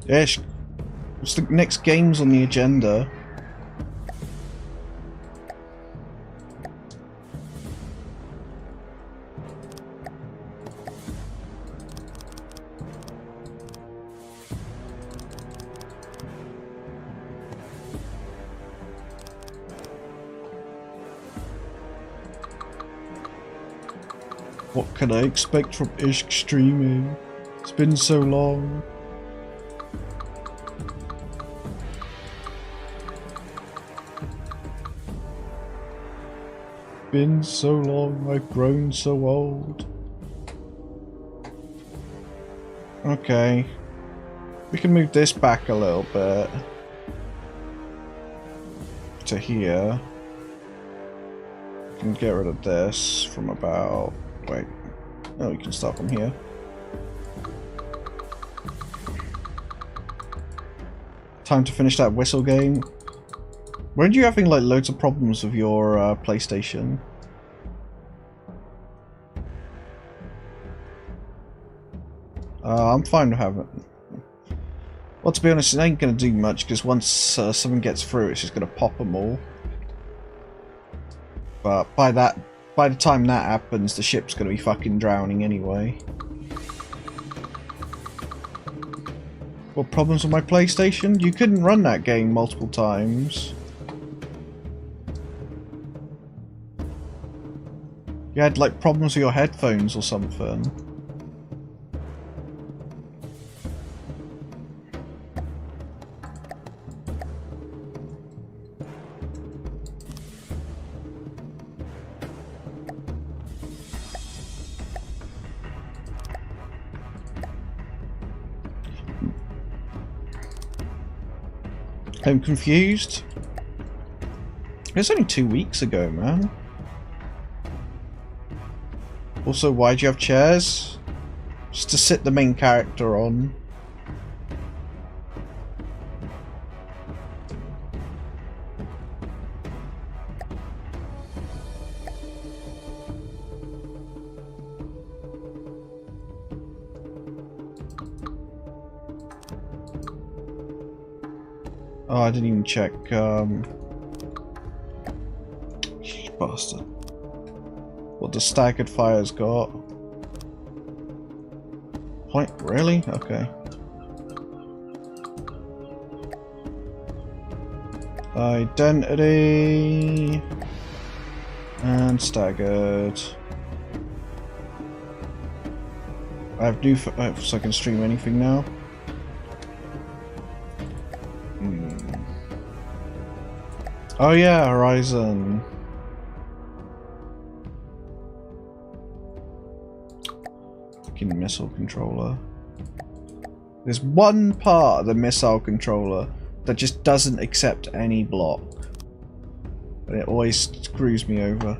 Ish. What's the next games on the agenda? What can I expect from Ishk streaming? It's been so long. Been so long, I've grown so old. Okay. We can move this back a little bit. To here. We can get rid of this from about... Wait. No, we can start from here. Time to finish that whistle game. Weren't you having like loads of problems with your PlayStation? I'm fine with having... Well, to be honest, it ain't gonna do much because once someone gets through, it's just gonna pop them all. But by the time that happens, the ship's gonna be fucking drowning anyway. What problems with my PlayStation? You couldn't run that game multiple times. You had like problems with your headphones or something. I'm confused. It was only 2 weeks ago, man. Also, why'd you have chairs? Just to sit the main character on. Oh, I didn't even check, bastard. What the staggered fire's got. Point? Really? Okay. Identity. And staggered. I have new... so I can stream anything now. Oh yeah, Horizon. Fucking missile controller. There's one part of the missile controller that just doesn't accept any block. And it always screws me over.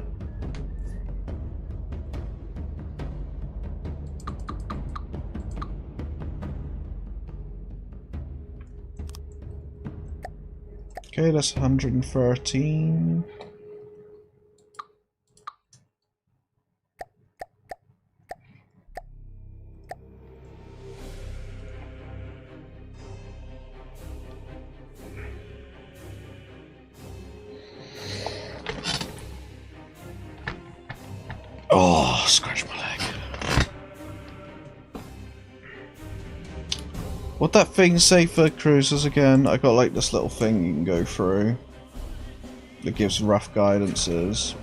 Okay, that's 113. Oh, scratch my leg. What that thing say for cruisers again? I got like this little thing you can go through that gives rough guidances.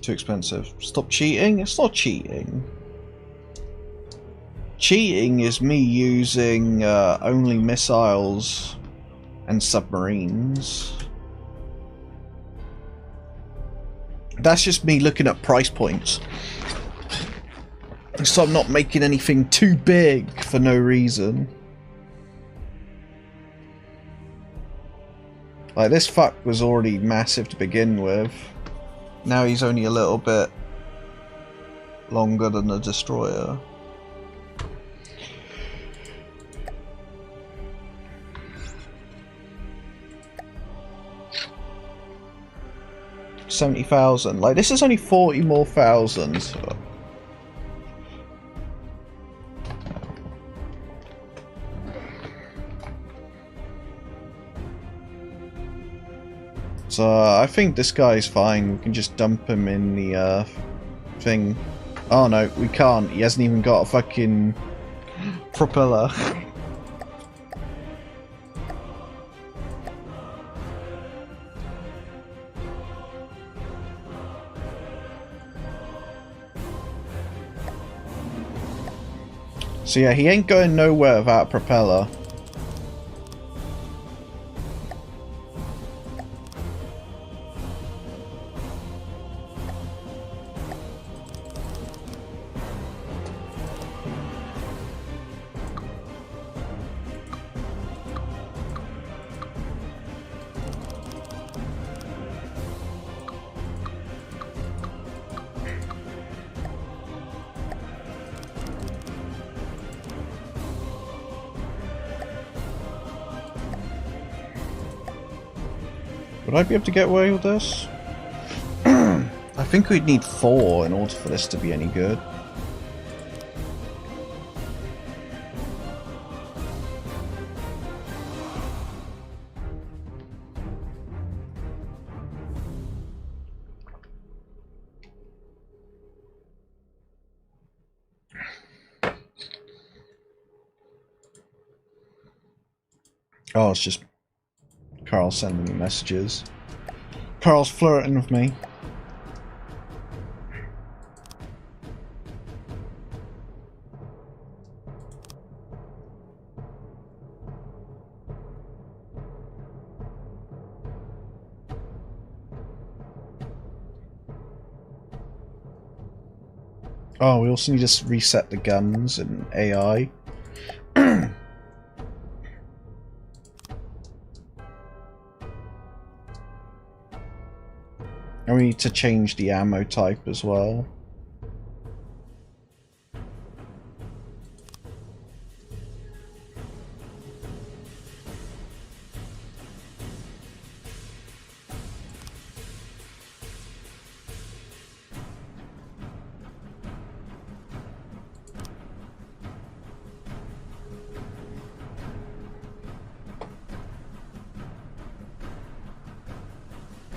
Too expensive. Stop cheating? It's not cheating. Cheating is me using only missiles and submarines. That's just me looking at price points. So I'm not making anything too big for no reason. Like, this fuck was already massive to begin with. Now he's only a little bit longer than the destroyer. $70,000. Like, this is only 40 more thousand. So I think this guy's fine. We can just dump him in the thing. Oh no, we can't. He hasn't even got a fucking propeller. So yeah, he ain't going nowhere without a propeller. Would I be able to get away with this? I think we'd need 4 in order for this to be any good. Oh, it's just Carl sending me messages. Carl's flirting with me. Oh, we also need to reset the guns and AI. And we need to change the ammo type as well.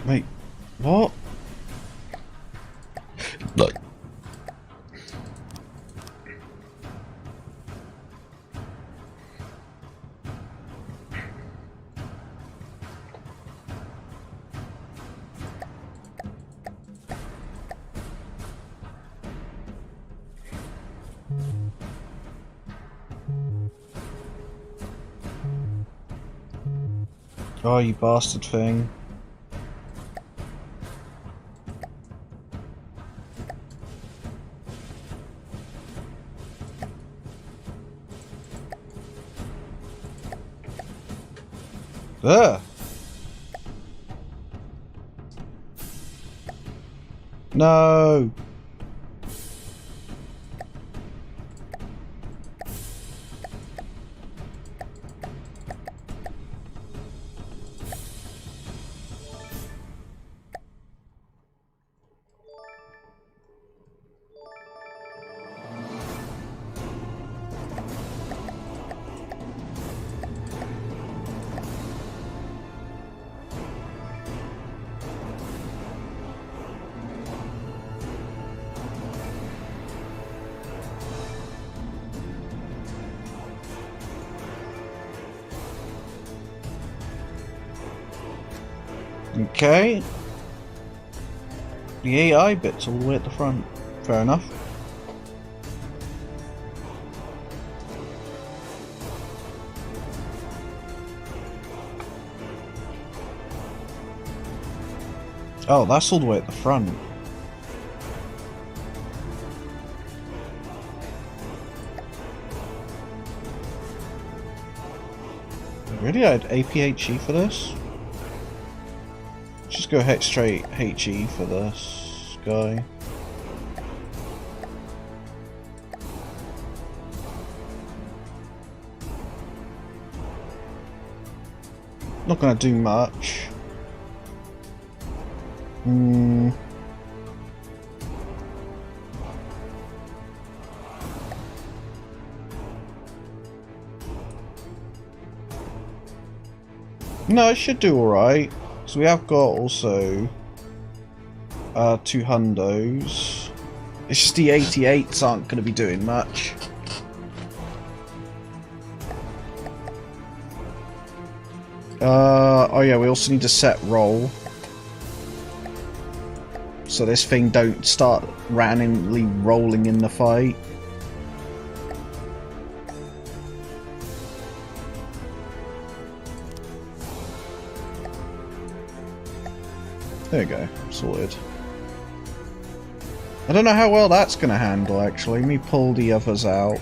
Wait, what? Look. Oh, you bastard thing. Ugh. No. Okay. The AI bit's all the way at the front. Fair enough. Oh, that's all the way at the front. Really? I had APHE for this? Just go straight HE for this guy. Not gonna do much. No, it should do alright. So we have got also 2 hundos. It's just the 88s aren't going to be doing much. Oh yeah, we also need to set roll. So this thing don't start randomly rolling in the fight. There you go, sorted. I don't know how well that's going to handle actually. Let me pull the others out.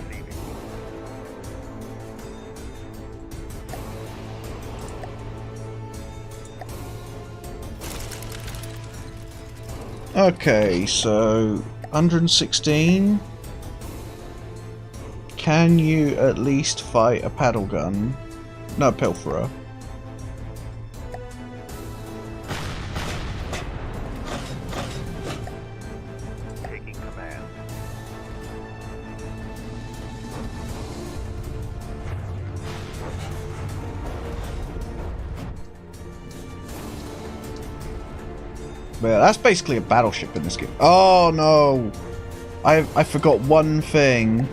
Okay, so 116. Can you at least fight a paddle gun? No, pilferer. Taking command. But yeah, that's basically a battleship in this game. Oh no! I forgot one thing.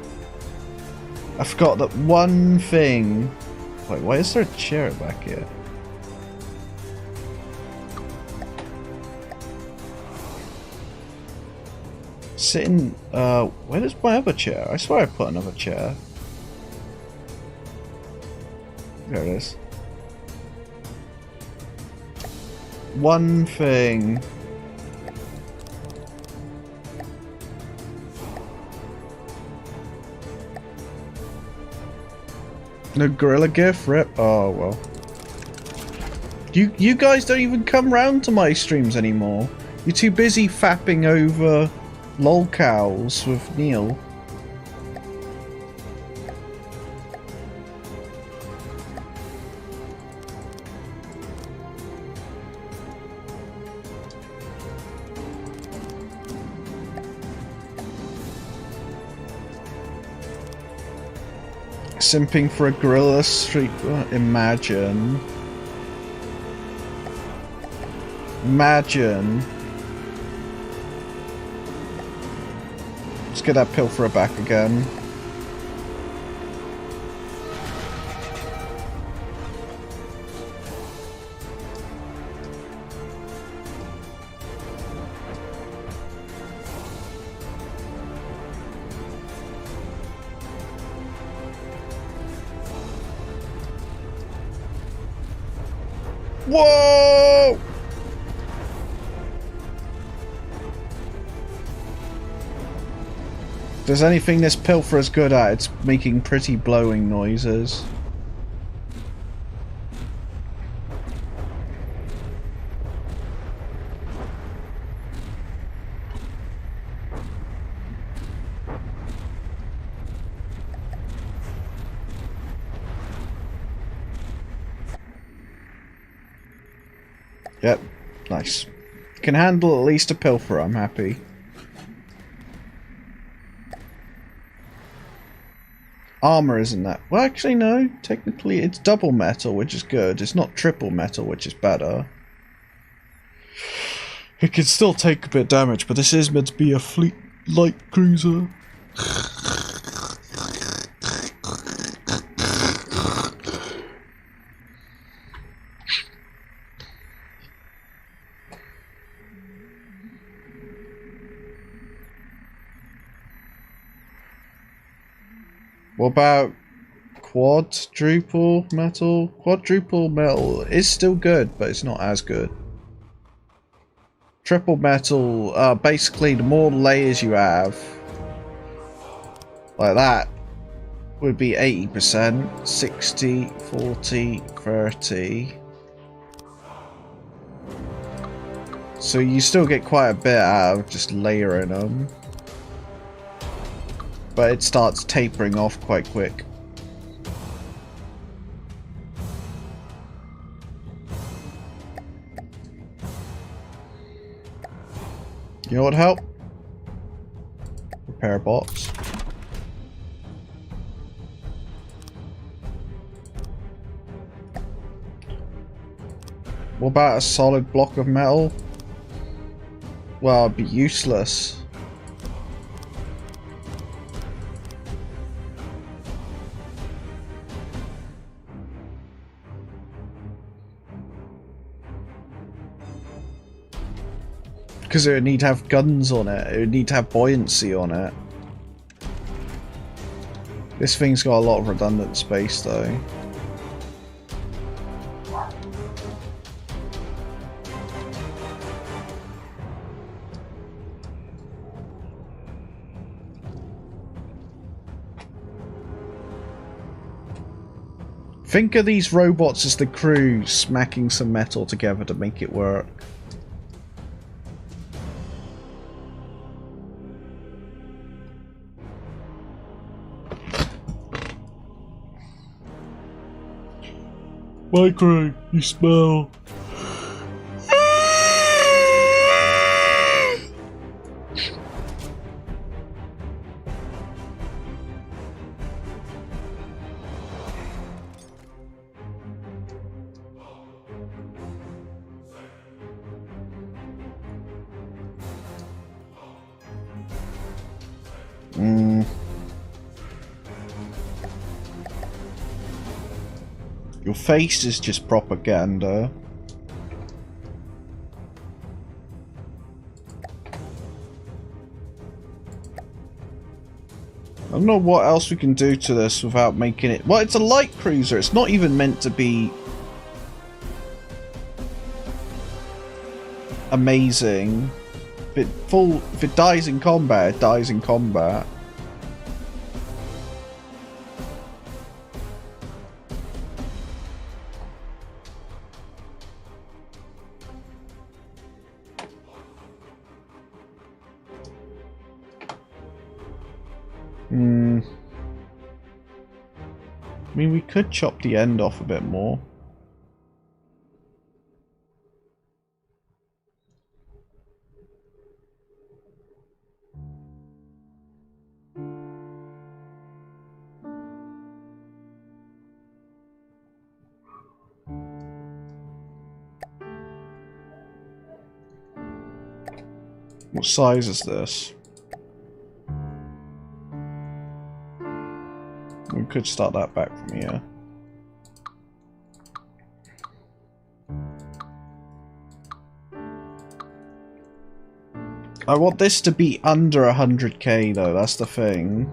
I forgot that one thing. Wait, why is there a chair back here? Sitting, where is my other chair? I swear I put another chair. There it is. One thing. No gorilla gif? Rip. Oh well. You guys don't even come round to my streams anymore. You're too busy fapping over lolcows with Neil. Simping for a gorilla street. Imagine. Imagine. Let's get that pilferer back again. Whoa! If there's anything this pilfer is good at, it's making pretty blowing noises. Yep, nice. Can handle at least a pilfer, I'm happy. Armor isn't that... Well, actually, no. Technically, it's double metal, which is good. It's not triple metal, which is better. It can still take a bit of damage, but this is meant to be a fleet light cruiser. What about quadruple metal? Quadruple metal is still good, but it's not as good. Triple metal, basically the more layers you have, like that, would be 80%, 60, 40, 30. So you still get quite a bit out of just layering them. But it starts tapering off quite quick. You know what help? Repair box. What about a solid block of metal? Well, it'd be useless. Because it would need to have guns on it. It would need to have buoyancy on it. This thing's got a lot of redundant space though. Think of these robots as the crew smacking some metal together to make it work. Micro, you smell. Your face is just propaganda. I don't know what else we can do to this without making it... Well, it's a light cruiser. It's not even meant to be amazing. If it dies in combat, it dies in combat. I mean, we could chop the end off a bit more. What size is this? We could start that back from here. I want this to be under 100k though, that's the thing.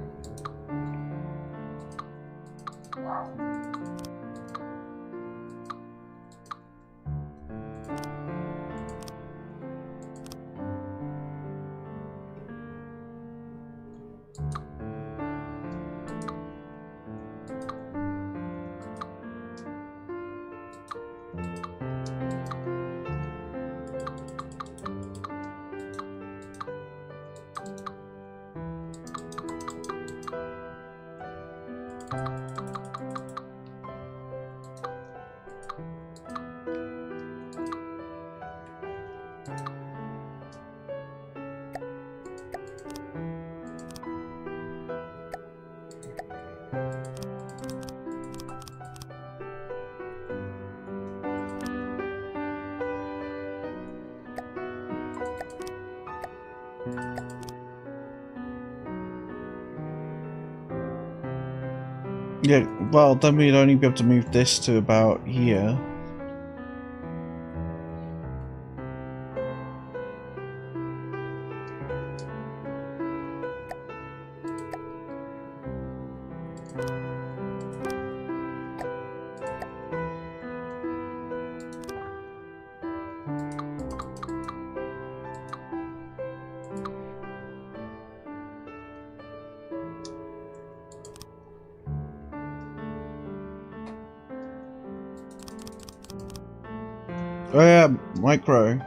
Yeah, well, then we'd only be able to move this to about here. Oh yeah, Micro.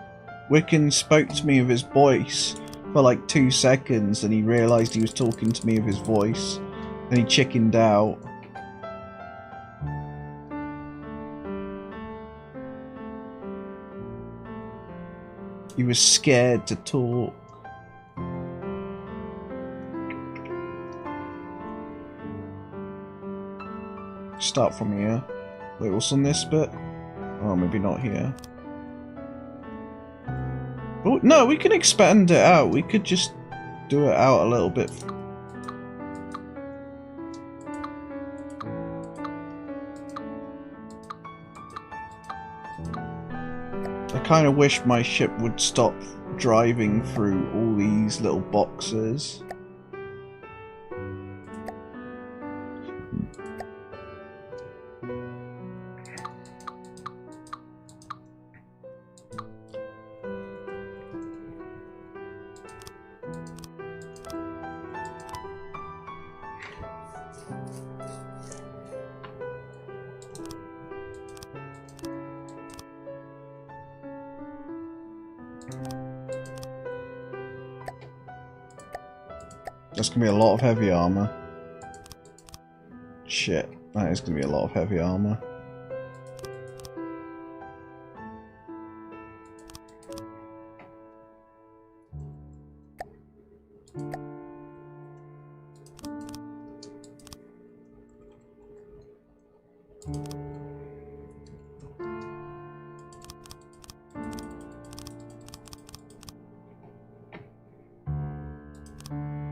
Wiccan spoke to me with his voice for like 2 seconds and he realised he was talking to me with his voice and he chickened out. He was scared to talk. Start from here. Wait, what's on this bit? Oh, maybe not here. Oh, no, we can expand it out. We could just do it out a little bit. I kind of wish my ship would stop driving through all these little boxes. That's gonna be a lot of heavy armor. Shit, that is gonna be a lot of heavy armor.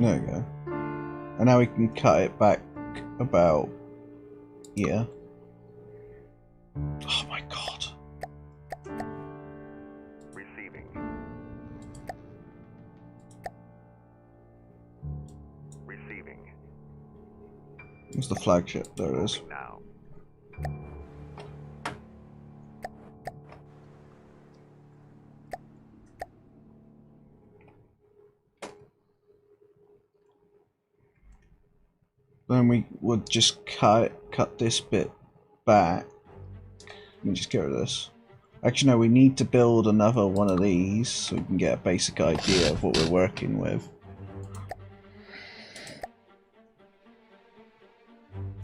There we go. And now we can cut it back about here. Oh my god. Receiving. Receiving. Where's the flagship? There it is. Now. Then we would just cut this bit back. Let me just get rid of this. Actually, no, we need to build another one of these so we can get a basic idea of what we're working with.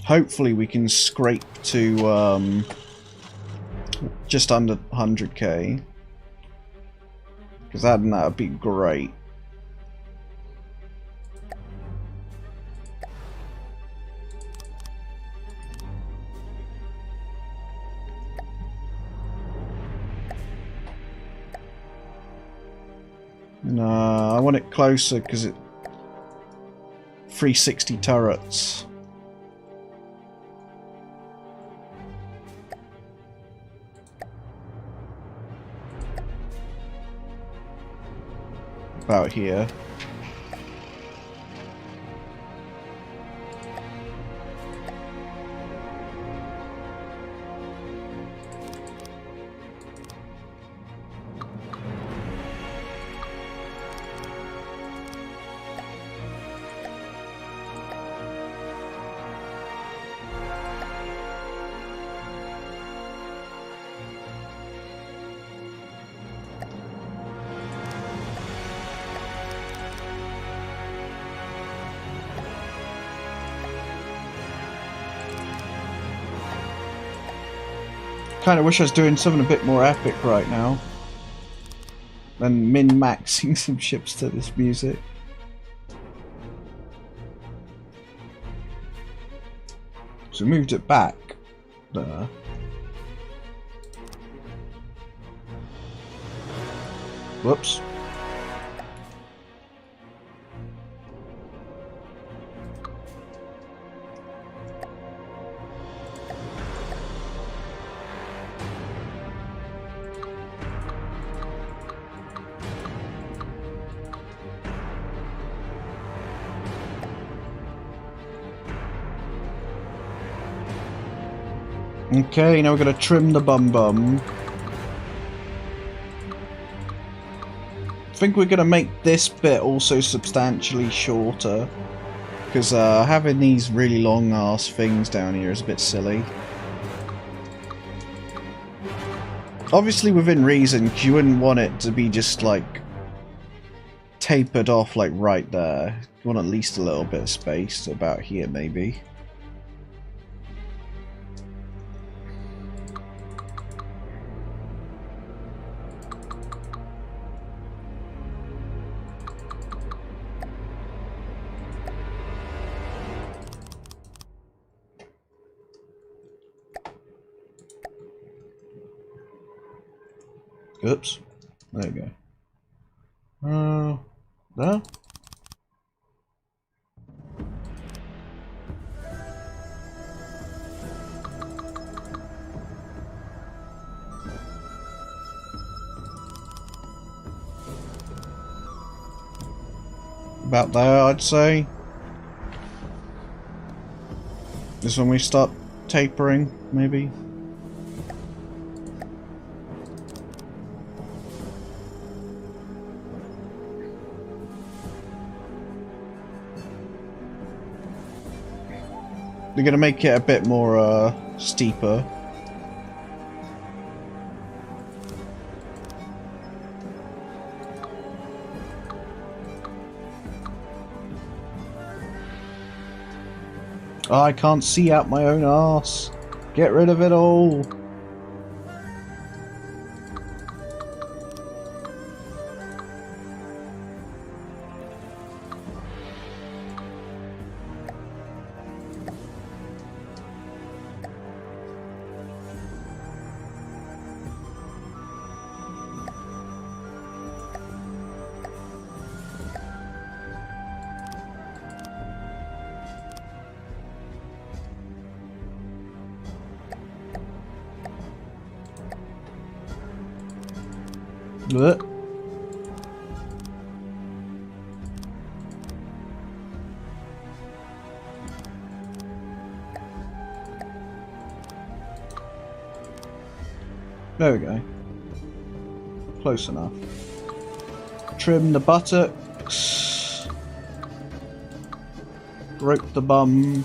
Hopefully we can scrape to just under 100k. Because that would be great. No, I want it closer because it 360 turrets. About here. Kind of wish I was doing something a bit more epic right now than min-maxing some ships to this music. So we moved it back there. Whoops. Okay, now we're going to trim the bum. I think we're going to make this bit also substantially shorter. Because having these really long ass things down here is a bit silly. Obviously within reason, 'cause you wouldn't want it to be just like tapered off like right there. You want at least a little bit of space about here maybe. Oops. There you go. There? About there, I'd say. This is when we start tapering, maybe. They're gonna make it a bit more steeper. Oh, I can't see out my own arse. Get rid of it all. Blech. There we go. Close enough. Trim the buttocks. Rope the bum.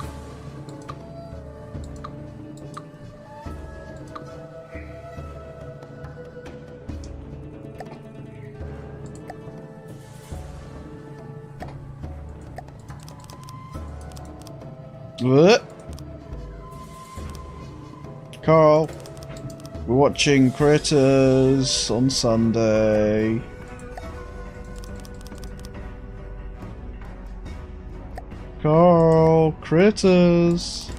Blech. Carl, we're watching Critters on Sunday. Carl, Critters.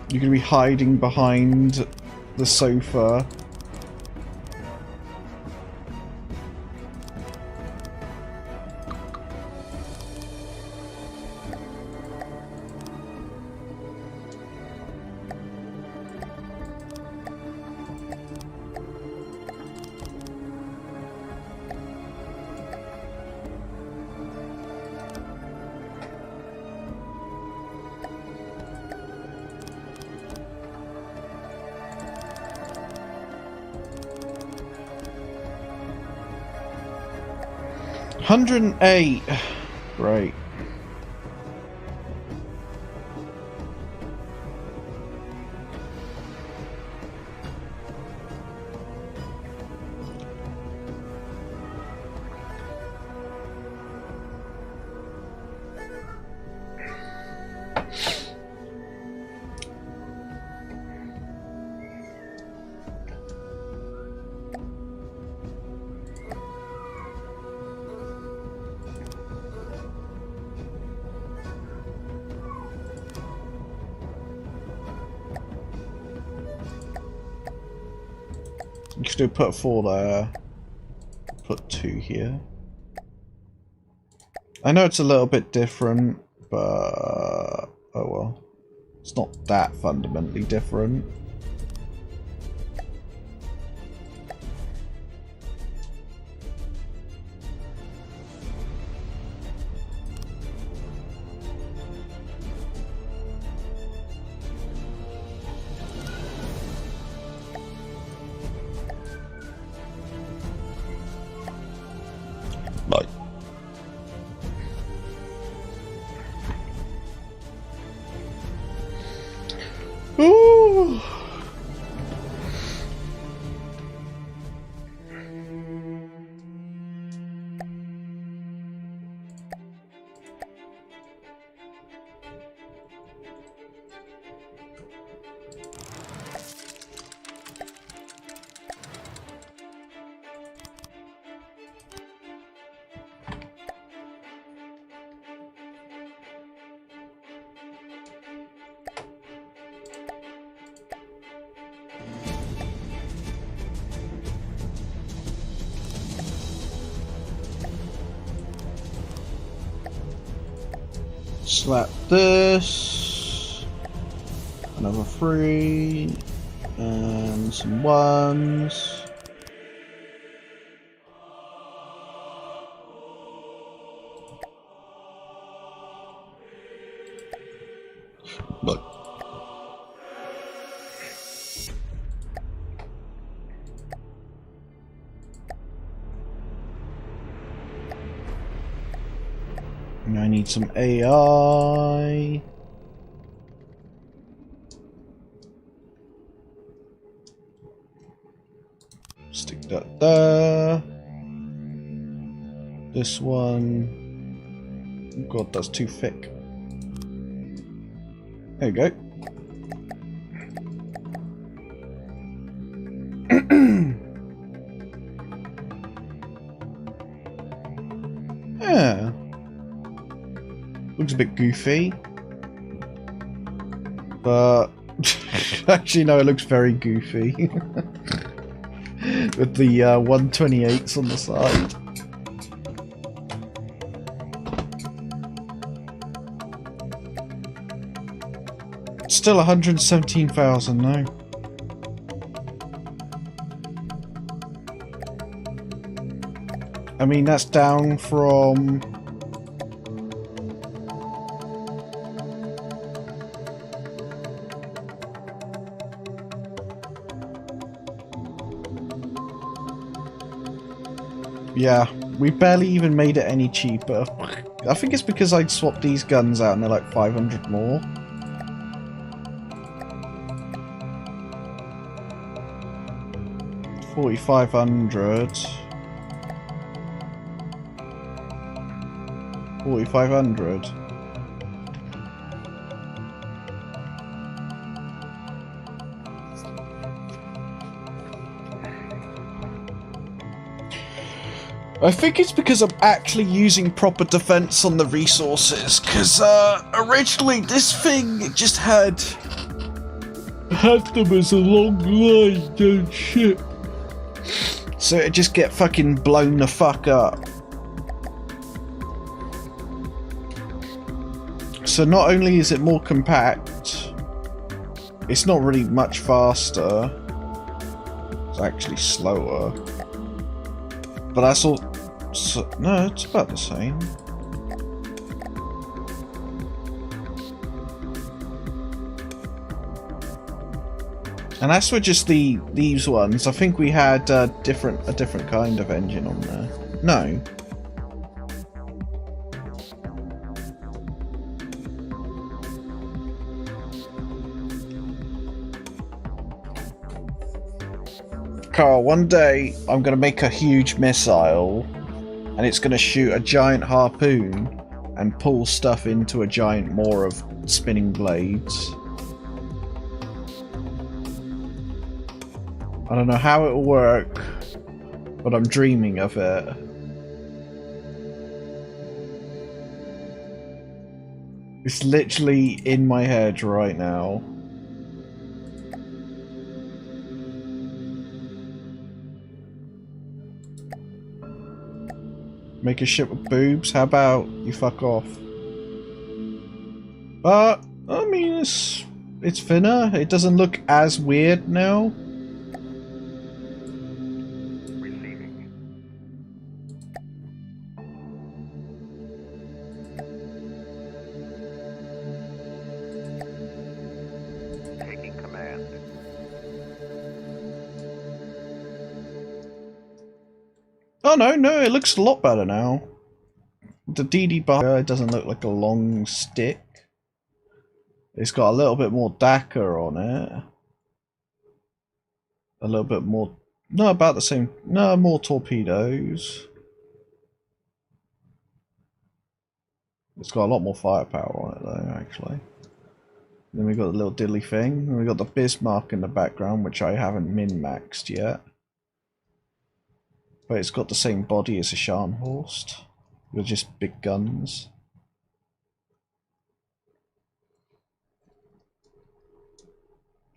You're gonna be hiding behind the sofa. $108. Great. You could do put 4 there, put 2 here. I know it's a little bit different, but oh well. It's not that fundamentally different. Bye. Ooh. Slap this, another 3, and some 1s. Look. I need some AI. Stick that there. This one. Oh God, that's too thick. There you go. Yeah. Looks a bit goofy. But actually no, it looks very goofy. With the 128s on the side. Still 117,000 though. I mean, that's down from... Yeah, we barely even made it any cheaper. I think it's because I'd swapped these guns out and they're like 500 more. $4,500. $4,500. I think it's because I'm actually using proper defense on the resources, because originally this thing just had them as a long line, don't shit. So it just get fucking blown the fuck up. So not only is it more compact, it's not really much faster. It's actually slower. But that's all. So, no, it's about the same. And that's for just these ones. I think we had a different kind of engine on there. No. Carl, one day I'm gonna make a huge missile and it's gonna shoot a giant harpoon and pull stuff into a giant maw of spinning blades. I don't know how it'll work, but I'm dreaming of it. It's literally in my head right now. Make a ship with boobs? How about you fuck off? But, I mean, it's thinner. It doesn't look as weird now. Receiving. Taking command. Oh no, no, it looks a lot better now. The DD bar, it doesn't look like a long stick. It's got a little bit more DACA on it. A little bit more, no, about the same, no, more torpedoes. It's got a lot more firepower on it though, actually. Then we got the little diddly thing. And we got the Bismarck in the background, which I haven't min-maxed yet. But it's got the same body as a Scharnhorst, with just big guns.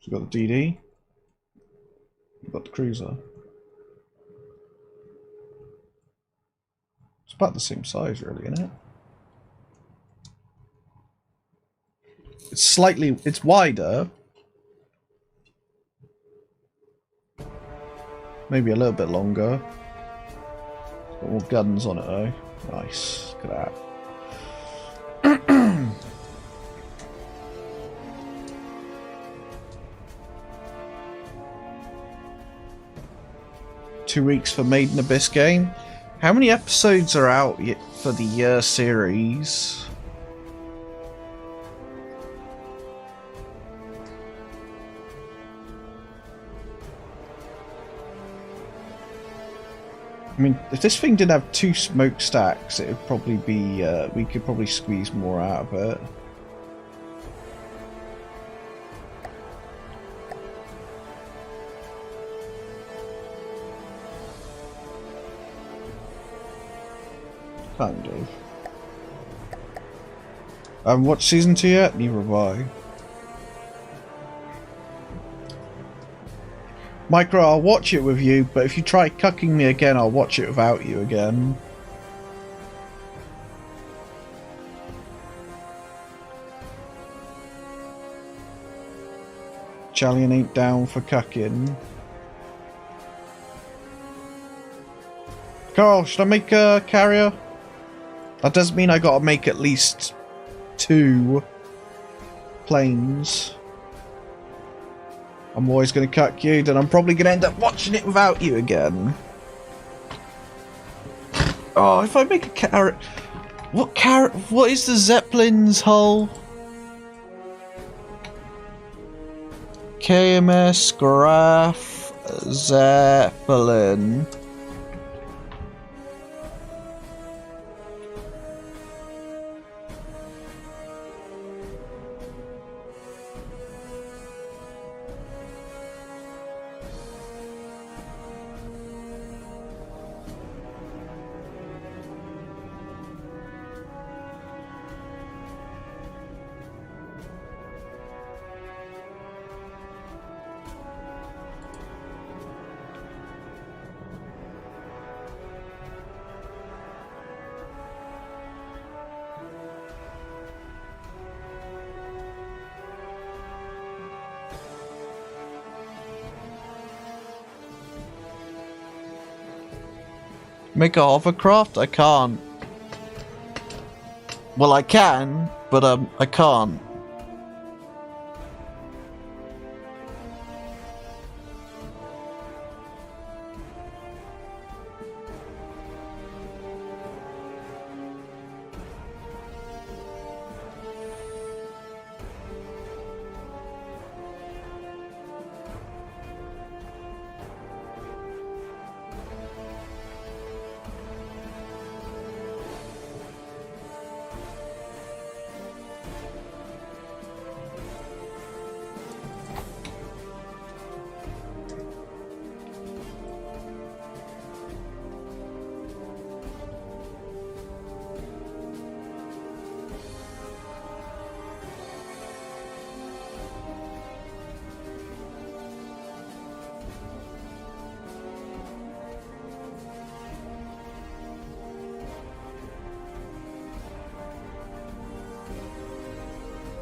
So we've got the DD. We've got the cruiser. It's about the same size, really, isn't it? It's slightly, it's wider. Maybe a little bit longer. Got more guns on it though. Nice. Look at that. 2 weeks for Made in Abyss game. How many episodes are out yet for the series? I mean, if this thing didn't have 2 smokestacks, it would probably be, we could probably squeeze more out of it. Kind of. I haven't watched season 2 yet, neither have I. Micro, I'll watch it with you, but if you try cucking me again, I'll watch it without you again. Chalian ain't down for cucking. Carl, should I make a carrier? That doesn't mean I gotta make at least 2 planes. I'm always going to cuck you, then I'm probably going to end up watching it without you again. Oh, if I make a carrot... What is the Zeppelin's hull? KMS Graf Zeppelin. Make a hovercraft? I can't. Well, I can, but I can't.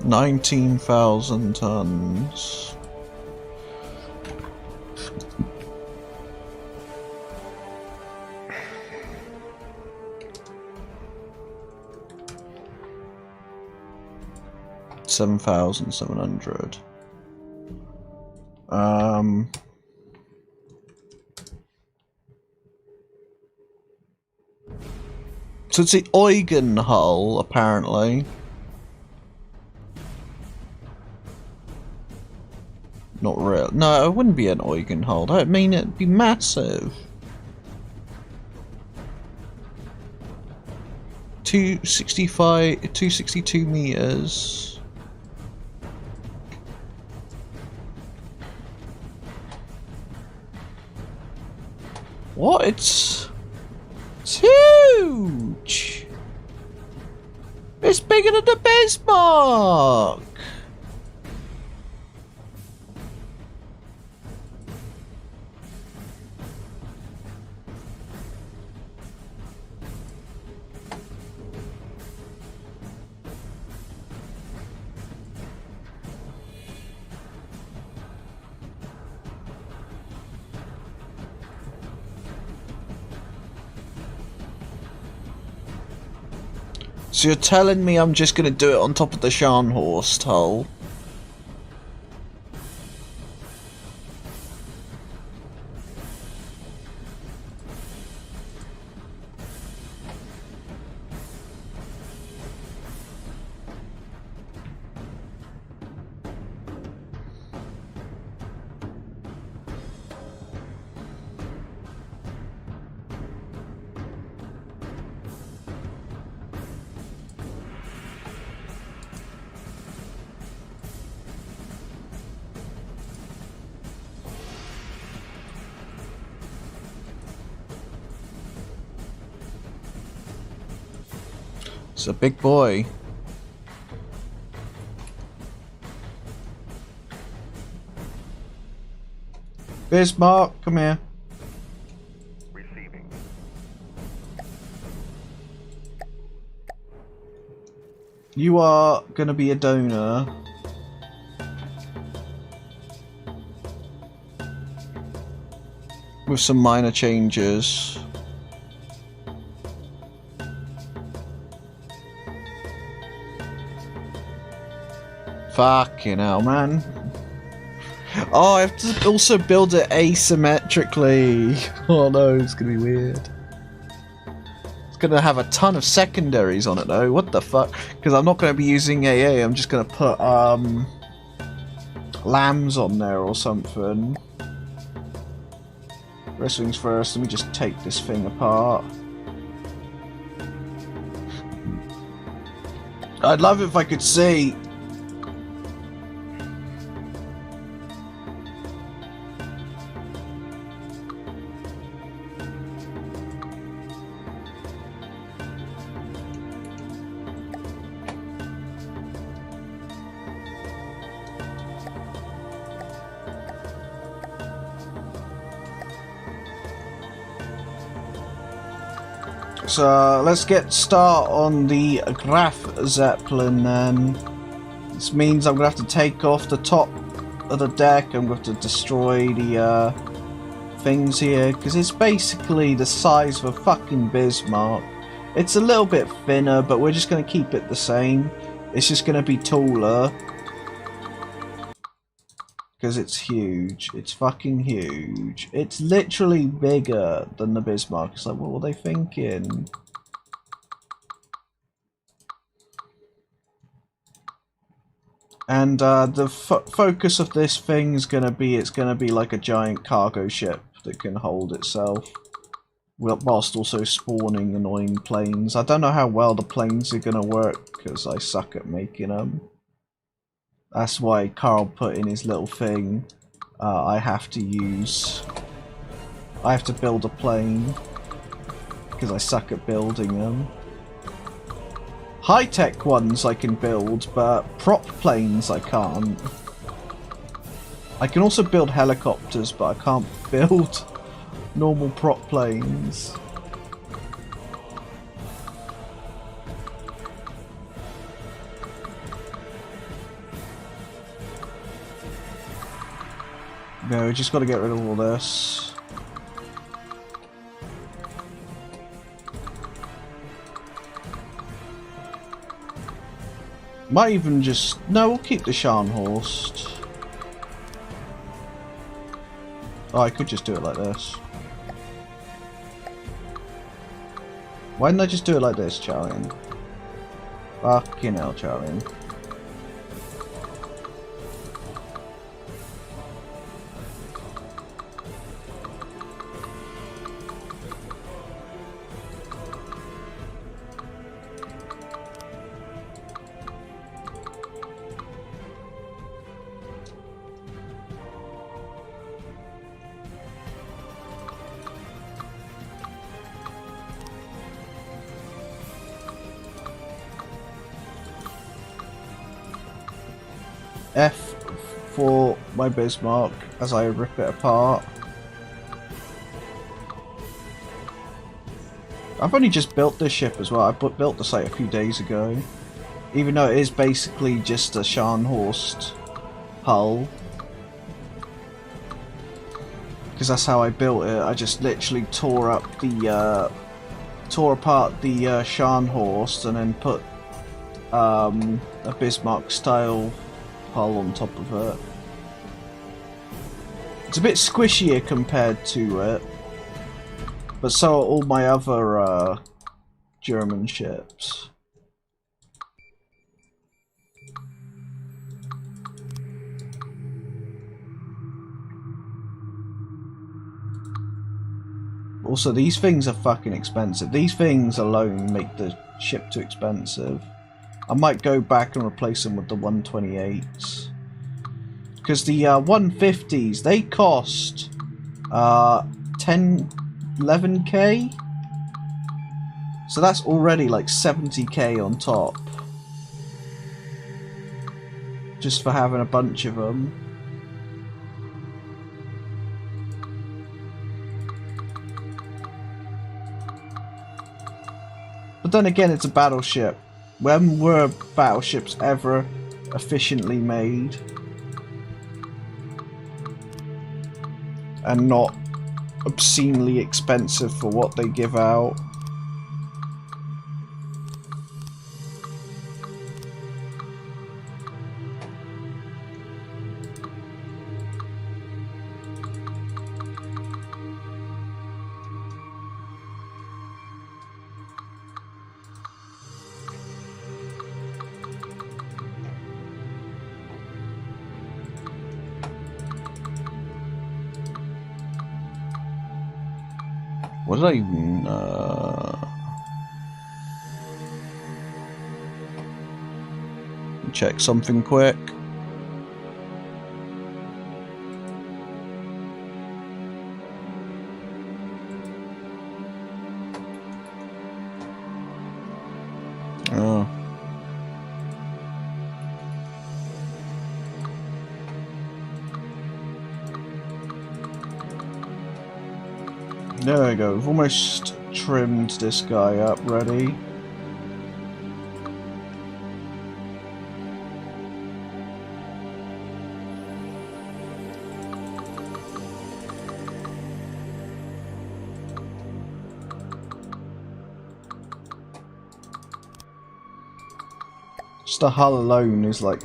$19,000 tons. $7,700. So it's the Eugen hull, apparently. Not real. No, it wouldn't be an Eugen hull. I mean, it'd be massive. 262 meters. What? It's huge! It's bigger than the Bismarck! So you're telling me I'm just gonna do it on top of the Scharnhorst hull? It's a big boy. Bismarck, come here. Receiving. You are gonna be a donor. With some minor changes. Fucking hell, man. Oh, I have to also build it asymmetrically. Oh no, it's gonna be weird. It's gonna have a ton of secondaries on it though. What the fuck? Because I'm not gonna be using AA, I'm just gonna put lambs on there or something. First things first, let me just take this thing apart. I'd love it if I could see. So let's get start on the Graf Zeppelin then. This means I'm going to have to take off the top of the deck. I'm going to have to destroy the things here because it's basically the size of a fucking Bismarck. It's a little bit thinner, but we're just going to keep it the same. It's just going to be taller because it's huge. It's fucking huge. It's literally bigger than the Bismarck. It's like, what were they thinking? And the focus of this thing is gonna be, it's gonna be like a giant cargo ship that can hold itself, whilst also spawning annoying planes. I don't know how well the planes are gonna work because I suck at making them. That's why Carl put in his little thing. I have to build a plane because I suck at building them. High-tech ones I can build, but prop planes I can't. I can also build helicopters, but I can't build normal prop planes. No, we just got to get rid of all this. Might even just... No, we'll keep the Scharnhorst. Oh, I could just do it like this. Why didn't I just do it like this, Charlie? Fucking hell, Charlie. F for my Bismarck as I rip it apart. I've only just built this ship as well. I built the site a few days ago. Even though it is basically just a Scharnhorst hull. Because that's how I built it. I just literally tore apart the Scharnhorst and then put a Bismarck style hull on top of it. It's a bit squishier compared to it, but so are all my other German ships. Also, these things are fucking expensive. These things alone make the ship too expensive. I might go back and replace them with the 128s. Because the 150s, they cost 11k? So that's already like 70k on top. Just for having a bunch of them. But then again, it's a battleship. When were battleships ever efficiently made? And not obscenely expensive for what they give out? What did I even, check something quick. Oh. There we go, we've almost trimmed this guy up, ready. Just the hull alone is like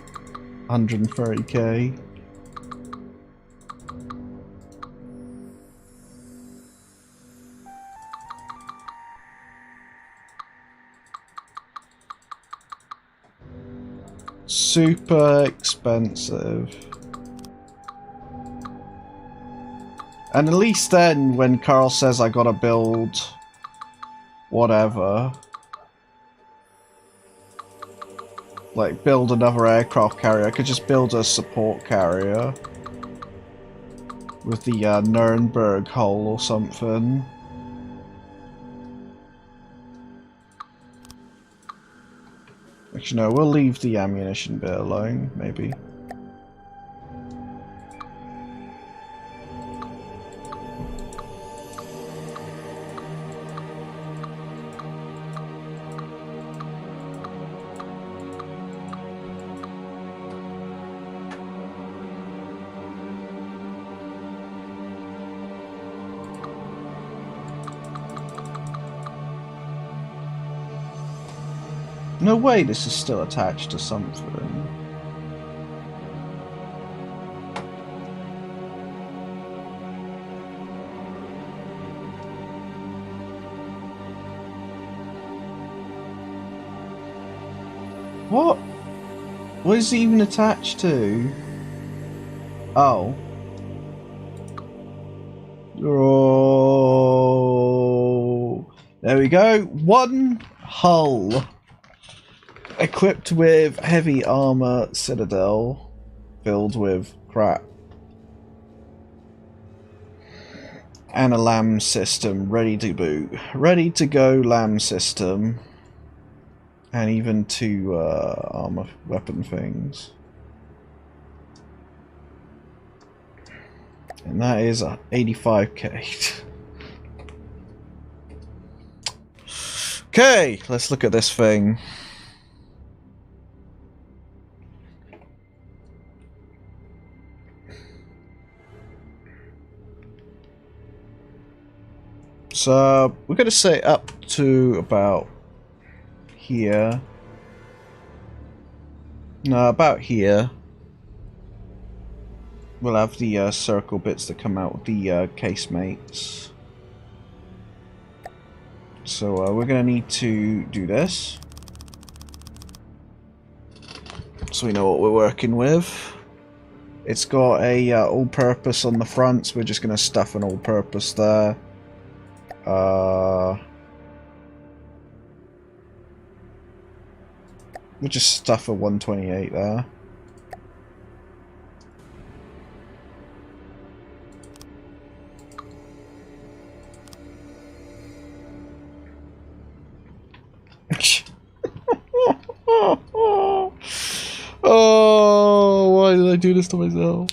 130k. Super expensive. And at least then, when Carl says I gotta build whatever, like build another aircraft carrier, I could just build a support carrier with the Nuremberg hull or something. Actually, no, we'll leave the ammunition bit alone, maybe. No way this is still attached to something. What? What is it even attached to? Oh. Oh. There we go. One hull. Equipped with heavy armor citadel. Filled with crap. And a LAM system ready to boot. Ready to go LAM system. And even 2 armor weapon things. And that is 85k. Okay, let's look at this thing. So we're going to say up to about here. No, about here. We'll have the circle bits that come out with the casemates. So we're going to need to do this. So we know what we're working with. It's got a all-purpose on the front, so we're just going to stuff an all-purpose there. We'll just stuff a 128 there. Oh, why did I do this to myself?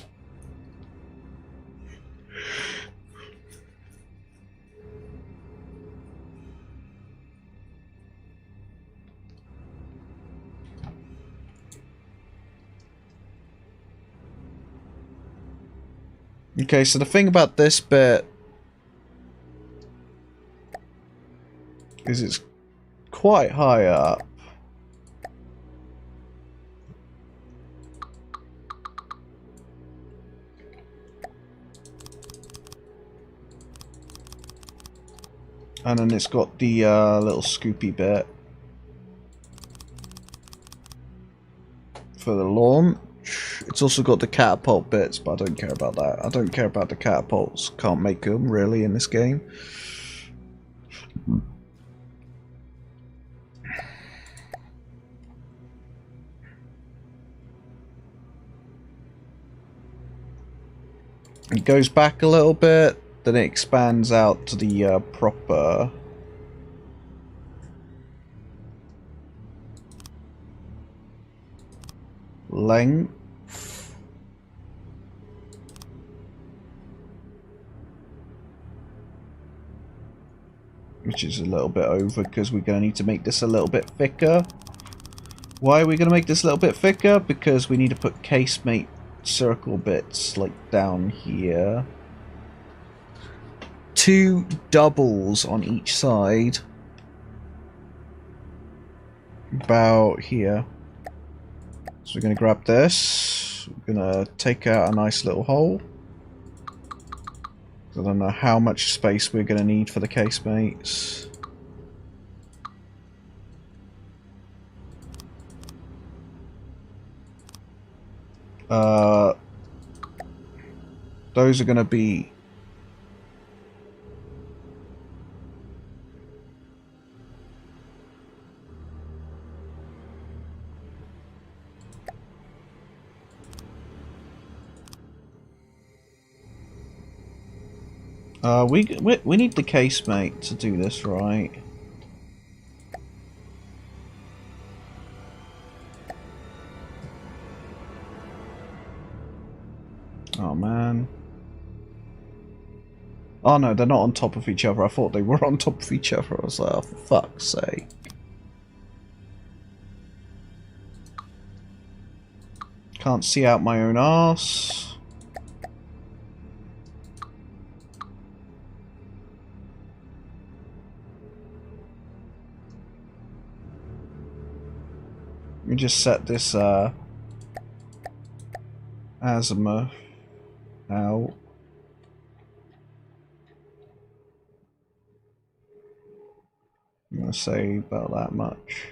Okay, so the thing about this bit is it's quite high up. And then it's got the little scoopy bit for the launch. It's also got the catapult bits, but I don't care about that. I don't care about the catapults. Can't make them, really, in this game. It goes back a little bit, then it expands out to the proper length. Which is a little bit over because we're going to need to make this a little bit thicker. Why are we going to make this a little bit thicker? Because we need to put casemate circle bits like down here. 2 doubles on each side. About here. So we're going to grab this. We're going to take out a nice little hole. I don't know how much space we're going to need for the casemates. Those are going to be... we need the casemate to do this, right? Oh man. Oh no, they're not on top of each other. I thought they were on top of each other. I was like, oh, for fuck's sake. Can't see out my own arse. Let me just set this azimuth out. I'm gonna say about that much.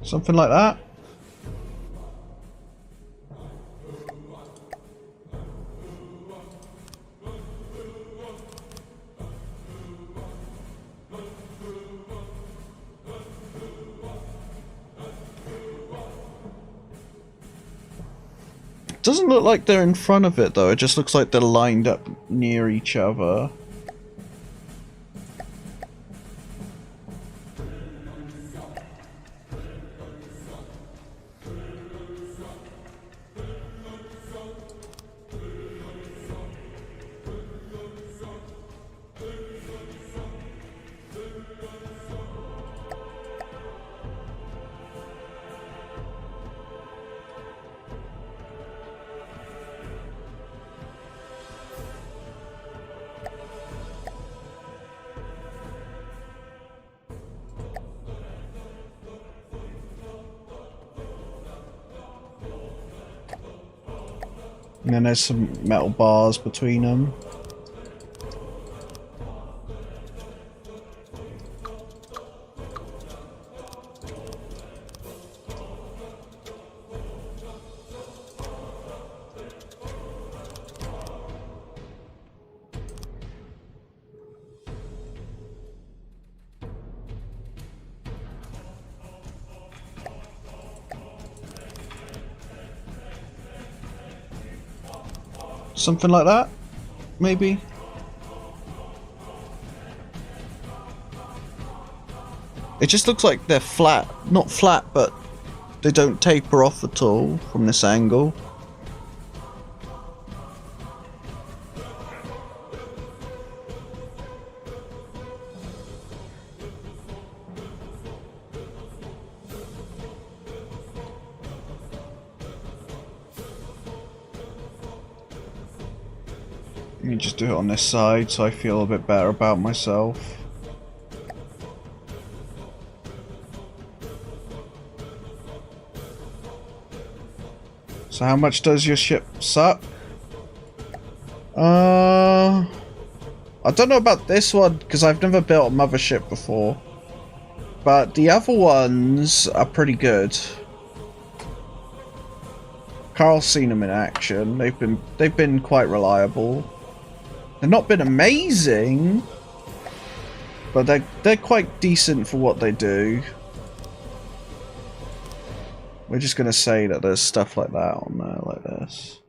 Something like that. Doesn't look like they're in front of it though, it just looks like they're lined up near each other. And then there's some metal bars between them. Something like that, maybe? It just looks like they're flat. Not flat, but they don't taper off at all from this angle. Let me just do it on this side so I feel a bit better about myself. So how much does your ship suck? I don't know about this one because I've never built a mothership before. But the other ones are pretty good. Carl's seen them in action. They've been quite reliable. They've not been amazing, but they're quite decent for what they do. We're just gonna say that there's stuff like that on there, like this.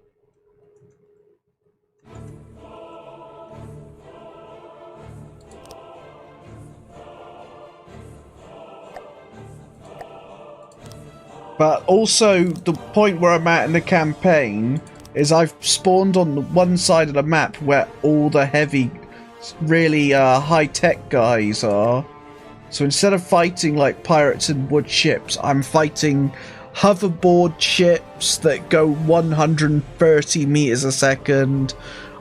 But also, the point where I'm at in the campaign is I've spawned on the one side of the map where all the heavy, really high-tech guys are. So instead of fighting like pirates and wood ships, I'm fighting hoverboard ships that go 130 meters a second.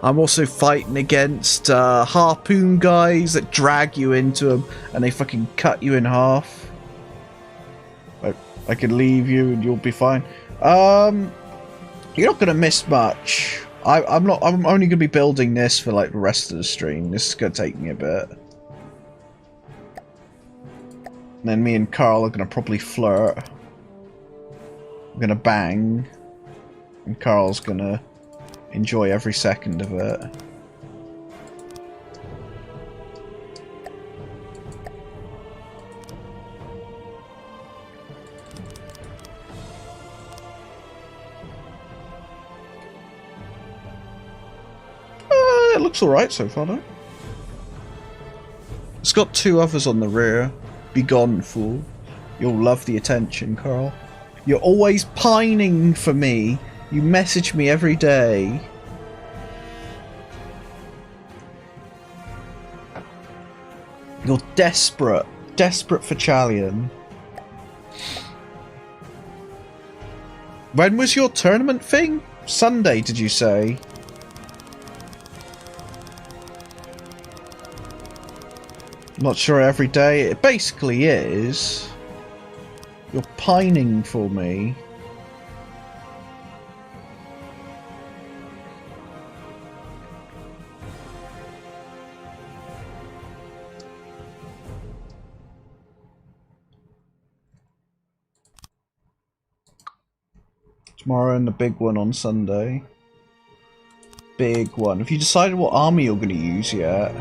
I'm also fighting against harpoon guys that drag you into them and they fucking cut you in half. I can leave you and you'll be fine. You're not gonna miss much. I'm only gonna be building this for like the rest of the stream. This is gonna take me a bit. And then me and Carl are gonna probably flirt. I'm gonna bang. And Carl's gonna enjoy every second of it. It looks alright so far, though. It's got two others on the rear. Be gone, fool. You'll love the attention, Carl. You're always pining for me. You message me every day. You're desperate. Desperate for Chalian. When was your tournament thing? Sunday, did you say? Not sure every day. It basically is. You're pining for me. tomorrow and the big one on Sunday. Big one. Have you decided what army you're going to use yet?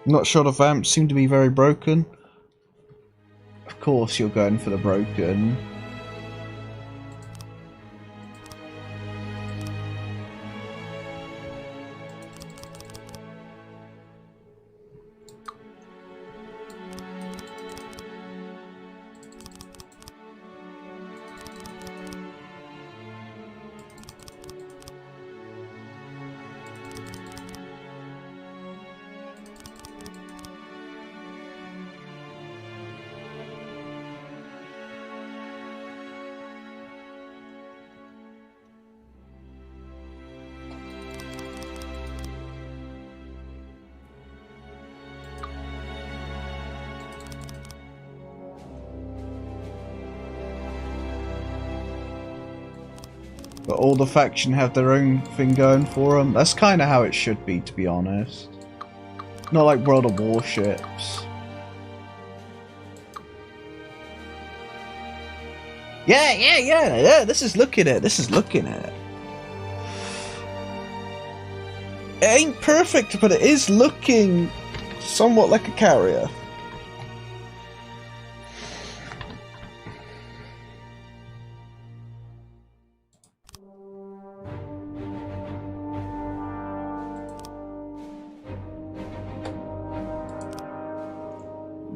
Not sure the vamps seem to be very broken. Of course you're going for the broken. But all the faction have their own thing going for them. That's kind of how it should be, to be honest. Not like World of Warships. Yeah, this is looking at it. This is looking at it. It ain't perfect, but it is looking somewhat like a carrier.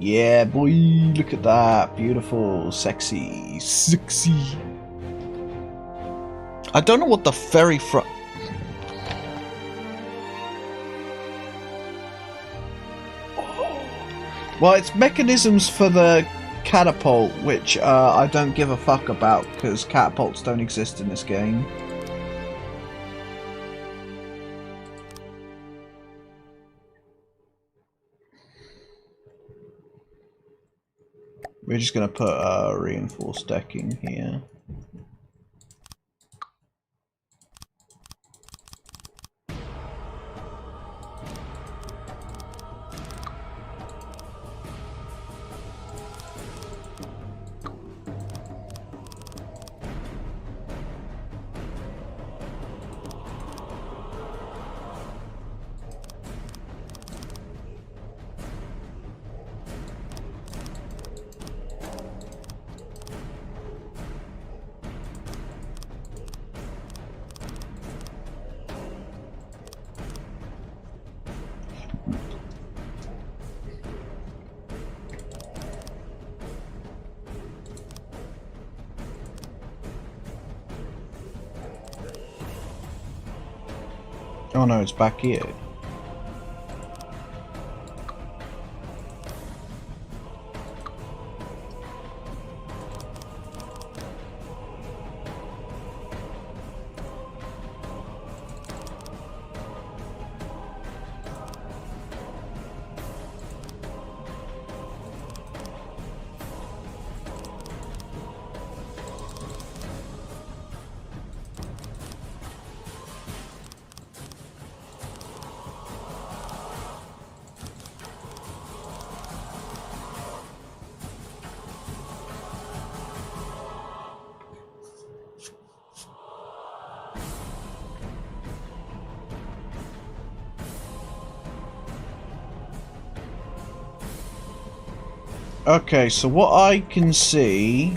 Yeah, boy, look at that. Beautiful, sexy, sexy. I don't know what the very front... Well, it's mechanisms for the catapult, which I don't give a fuck about, because catapults don't exist in this game. We're just going to put reinforced decking here. Oh no, it's back here. Okay, so what I can see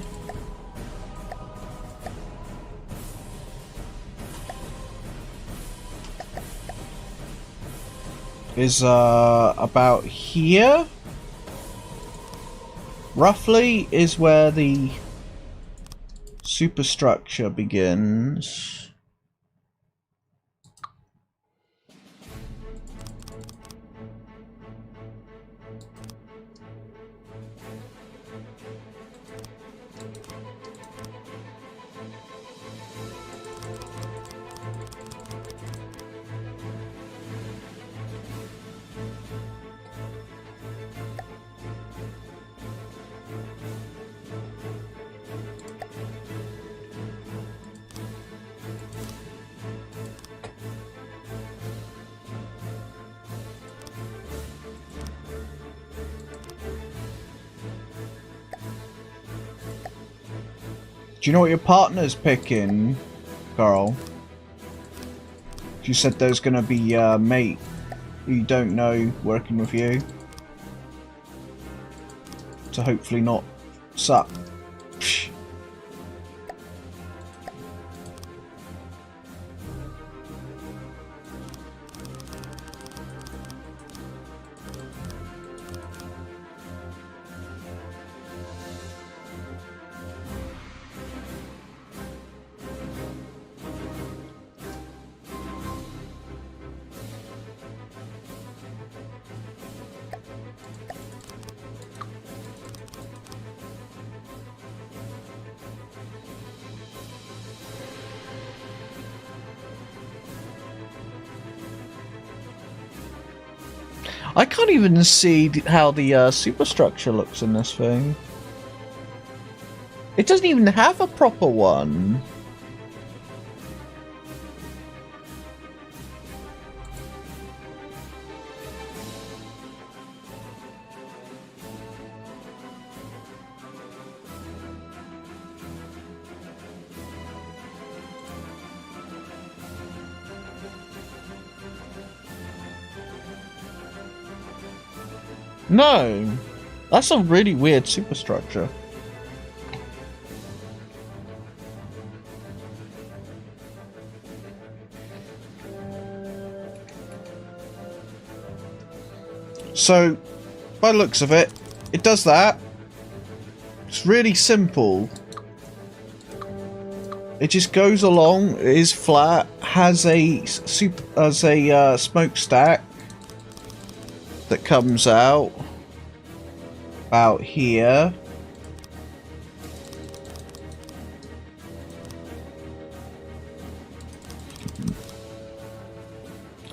is about here, roughly, is where the superstructure begins. Do you know what your partner's picking, Carl? You said there's gonna be a mate who you don't know working with you. To hopefully not suck. Psh. I can't even see how the superstructure looks in this thing. It doesn't even have a proper one. No, that's a really weird superstructure. So, by the looks of it, it does that. It's really simple. It just goes along, it is flat, has a smokestack that comes out about here.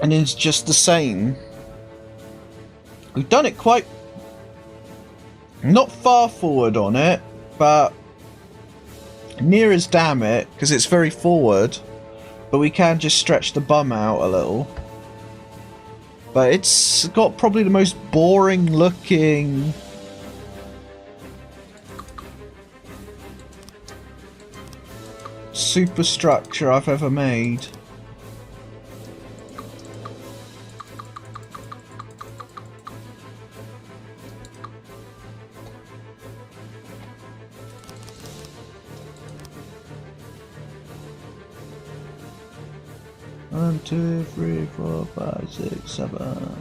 And it's just the same. We've done it quite not far forward on it, but near as damn it, because it's very forward, but we can just stretch the bum out a little. But it's got probably the most boring looking superstructure I've ever made. One, two, three, four, five, six, seven.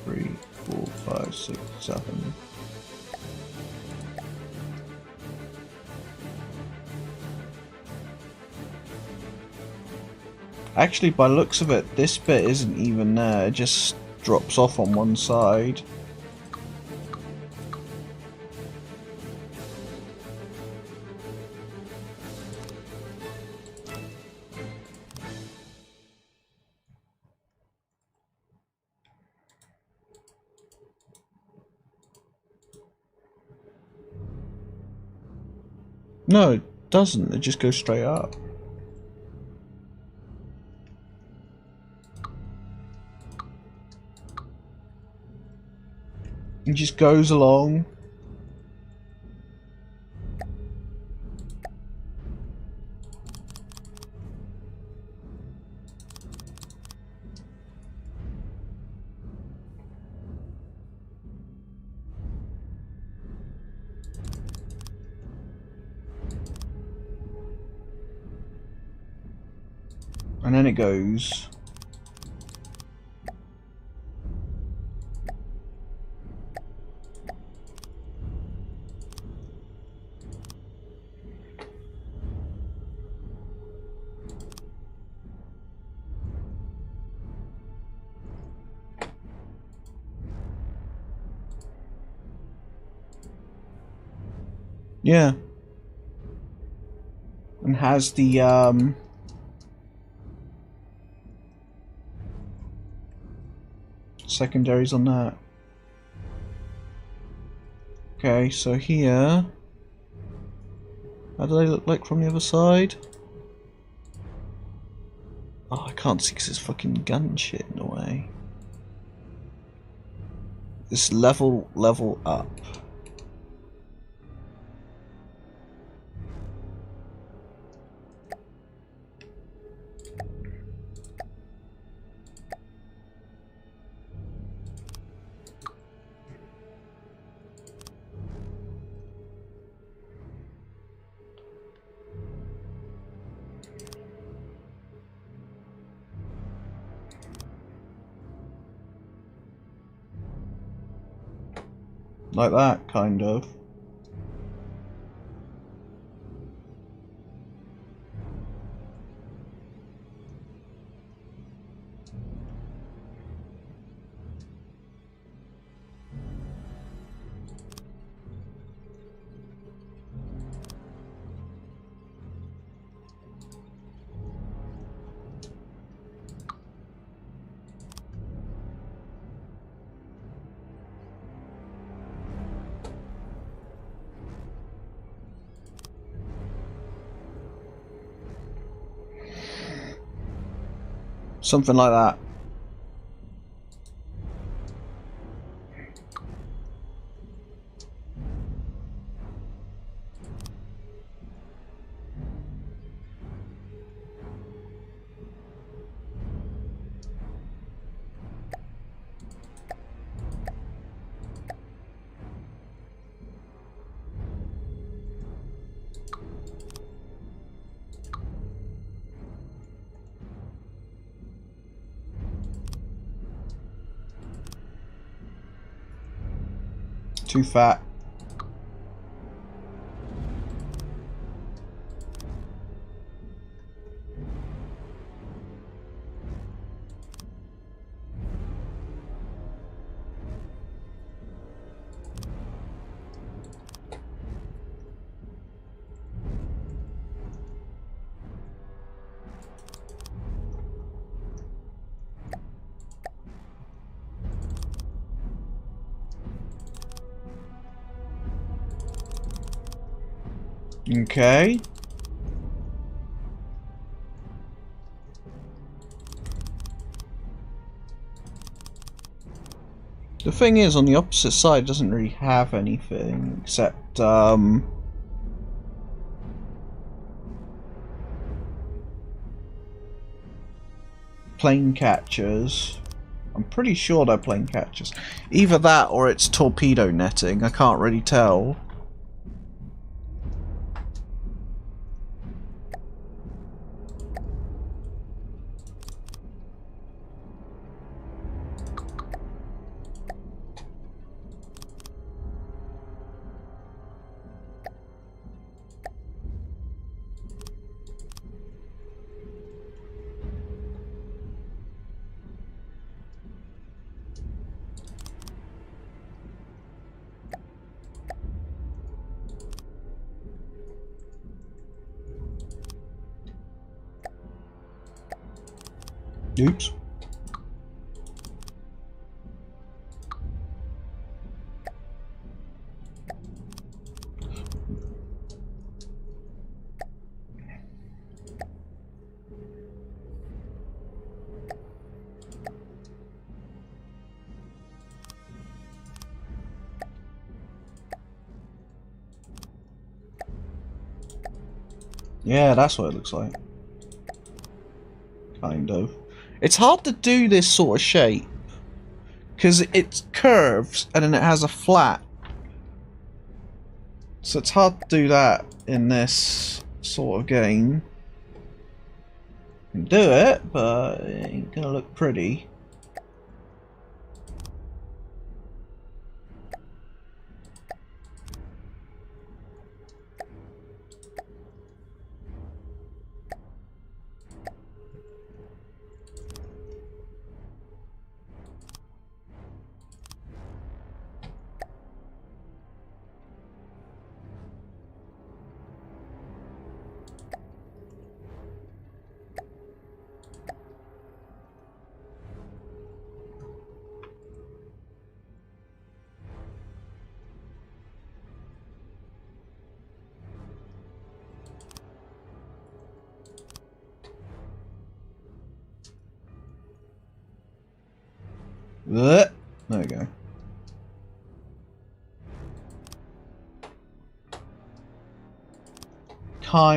3, 4, 5, 6, 7. Actually, by looks of it, this bit isn't even there. It just drops off on one side. No, it doesn't. It just goes straight up. It just goes along. And then it goes. Yeah. And has the secondaries on that. Okay, so here, how do they look like from the other side? Oh, I can't see because it's fucking gun shit in the way. This level up. Like that, kind of. Something like that. Too fat. Okay. The thing is, on the opposite side, it doesn't really have anything except plane catchers. I'm pretty sure they're plane catchers. Either that or it's torpedo netting. I can't really tell. Oops. Yeah, that's what it looks like. Kind of. It's hard to do this sort of shape because it curves and then it has a flat. So it's hard to do that in this sort of game. You can do it, but it ain't gonna look pretty. There we go.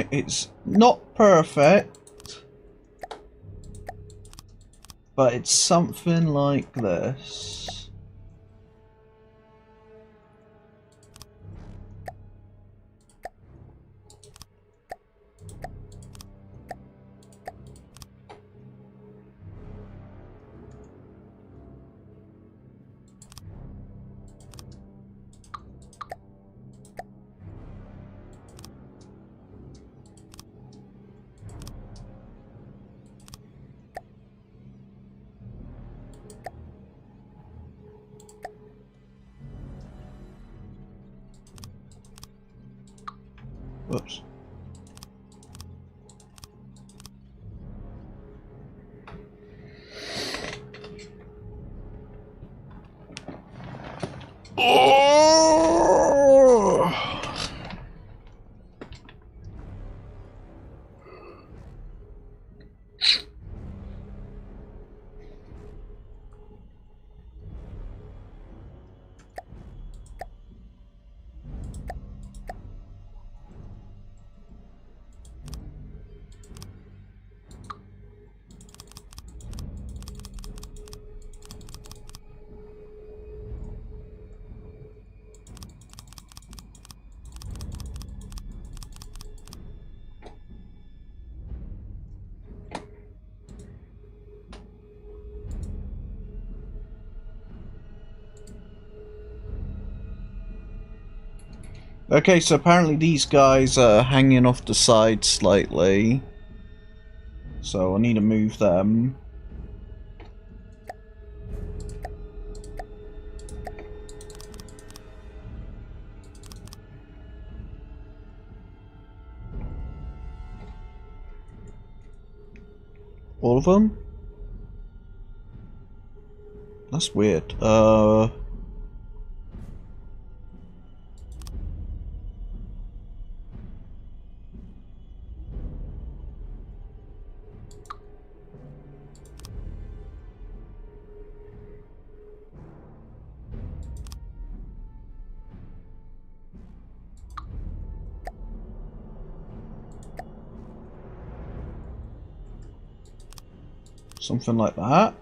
It's not perfect, but it's something like this. Whoops. Oh! Okay, so apparently these guys are hanging off the side slightly. So I need to move them. All of them? That's weird. Something like that.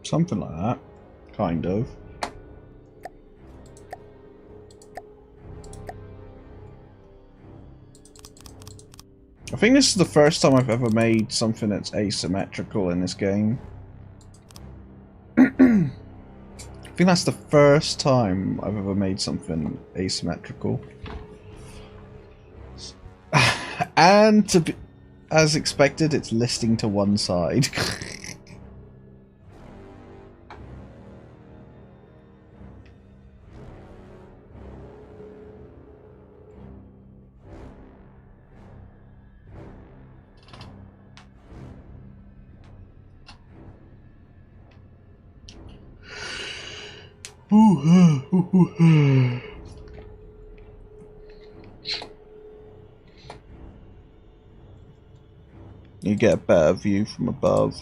Something like that. Kind of. I think this is the first time I've ever made something that's asymmetrical in this game. I think that's the first time I've ever made something asymmetrical. And to be, as expected, it's listing to one side. You get a better view from above.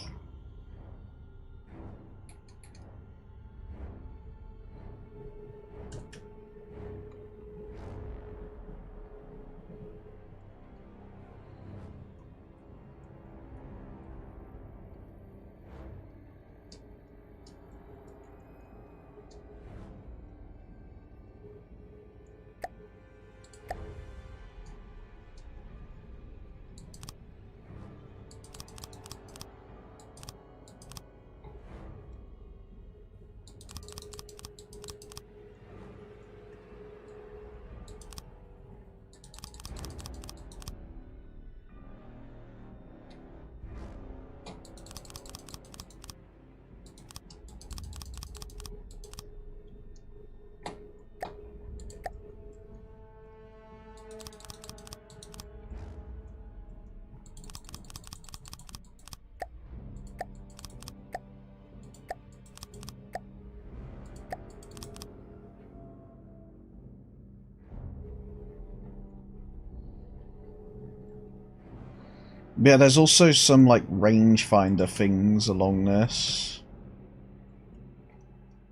Yeah, there's also some like rangefinder things along this.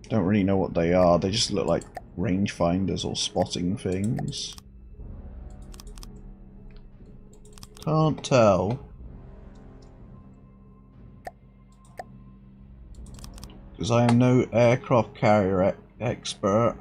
Don't really know what they are. They just look like rangefinders or spotting things. Can't tell. because I am no aircraft carrier expert.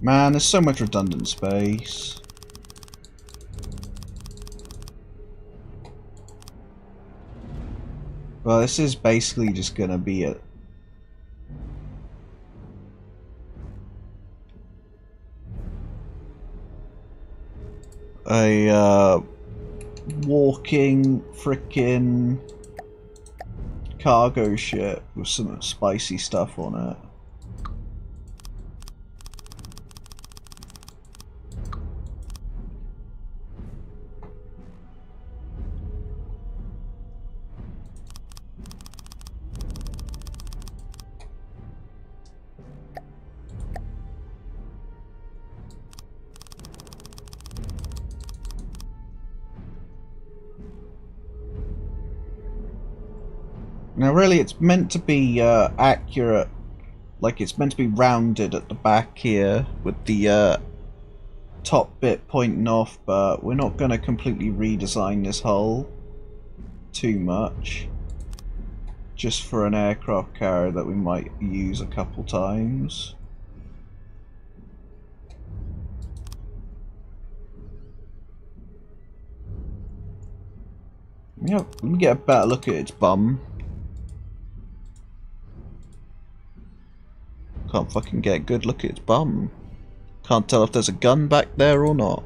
Man, there's so much redundant space. Well, this is basically just gonna be a walking frickin' cargo ship with some spicy stuff on it. Now really it's meant to be accurate, like it's meant to be rounded at the back here with the top bit pointing off, but we're not going to completely redesign this hull too much, just for an aircraft carrier that we might use a couple times. Yeah, let me get a better look at its bum. Can't fucking get a good look at its bum. Can't tell if there's a gun back there or not.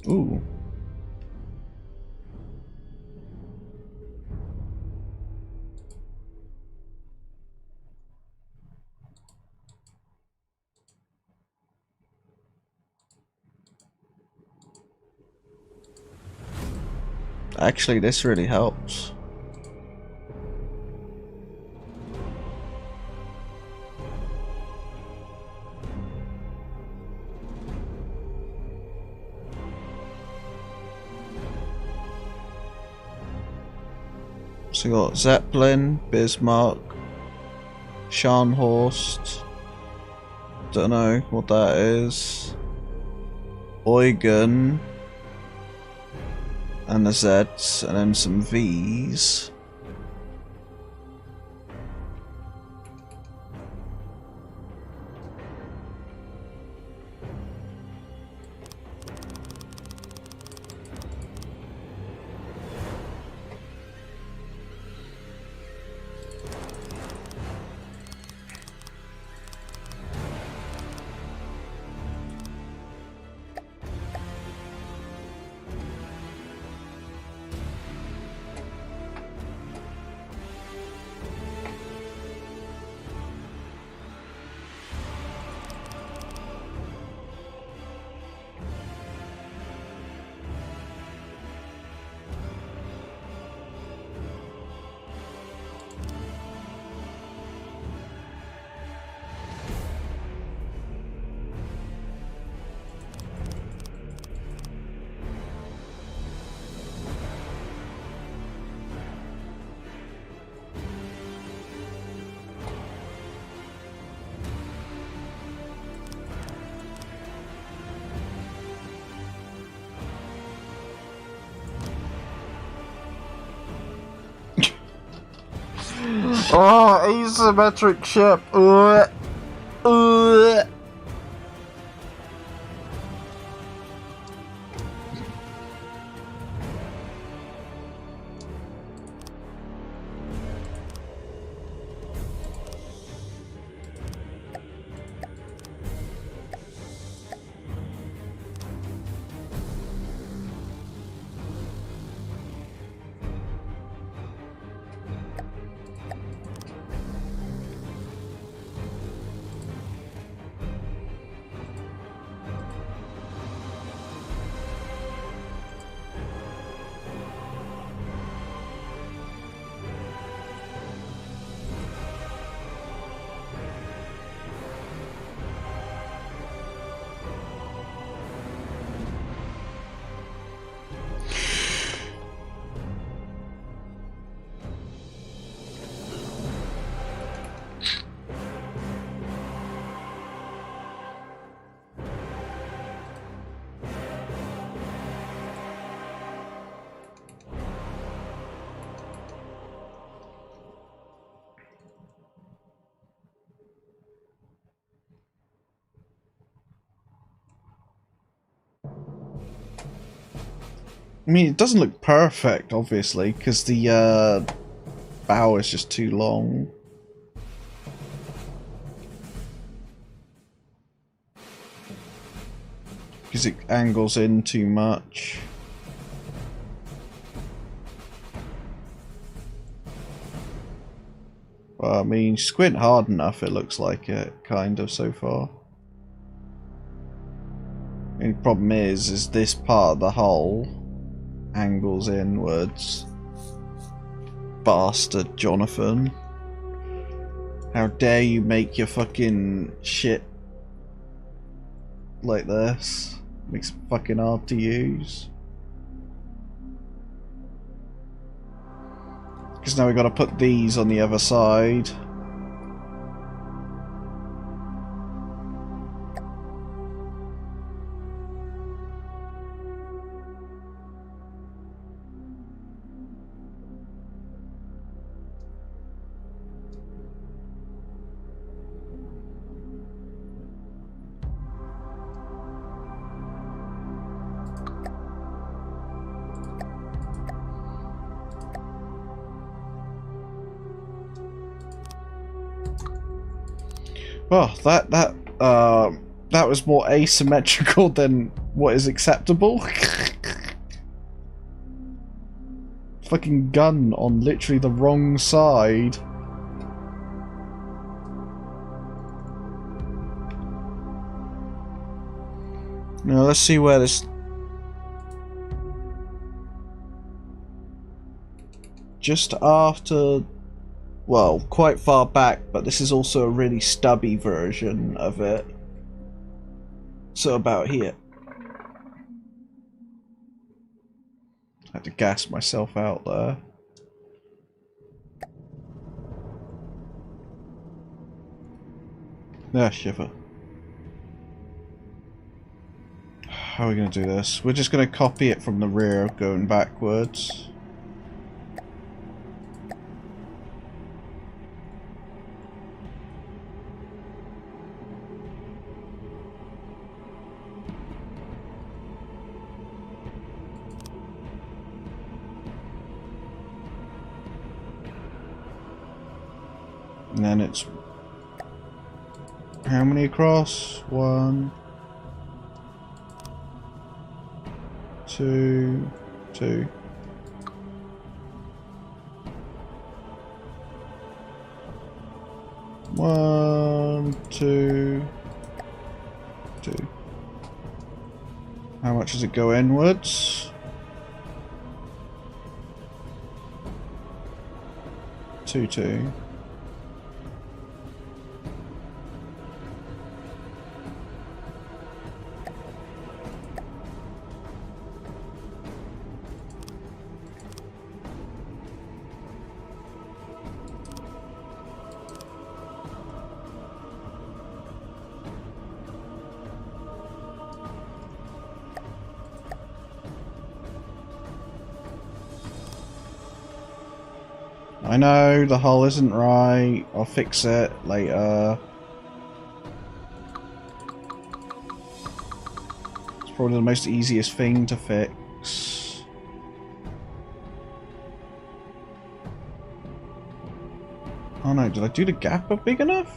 Ooh. Actually, this really helps. So we got Zeppelin, Bismarck, Scharnhorst. Don't know what that is. Eugen. And the Zs, and then some Vs. Oh, asymmetric ship. I mean, it doesn't look perfect, obviously, because the bow is just too long. Because it angles in too much. Well, I mean, squint hard enough, it looks like it, kind of, so far. The only problem is this part of the hull angles inwards. Bastard, Jonathan. How dare you make your fucking shit like this? Makes it fucking hard to use. Because now we got to put these on the other side. Well, that was more asymmetrical than what is acceptable. Fucking gun on literally the wrong side. Now let's see where this... Just after... Well, quite far back, but this is also a really stubby version of it. So about here. I had to gas myself out there. Ah, shiver. How are we going to do this? We're just going to copy it from the rear, going backwards. And then it's... How many across? 1, 2, 2. One, two, two. How much does it go inwards? 2, 2. I know the hull isn't right. I'll fix it later. It's probably the most easiest thing to fix. Oh no, did I do the gap up big enough?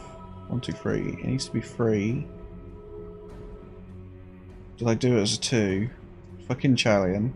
1, 2, 3. It needs to be 3. Did I do it as a 2? Fucking Chalian.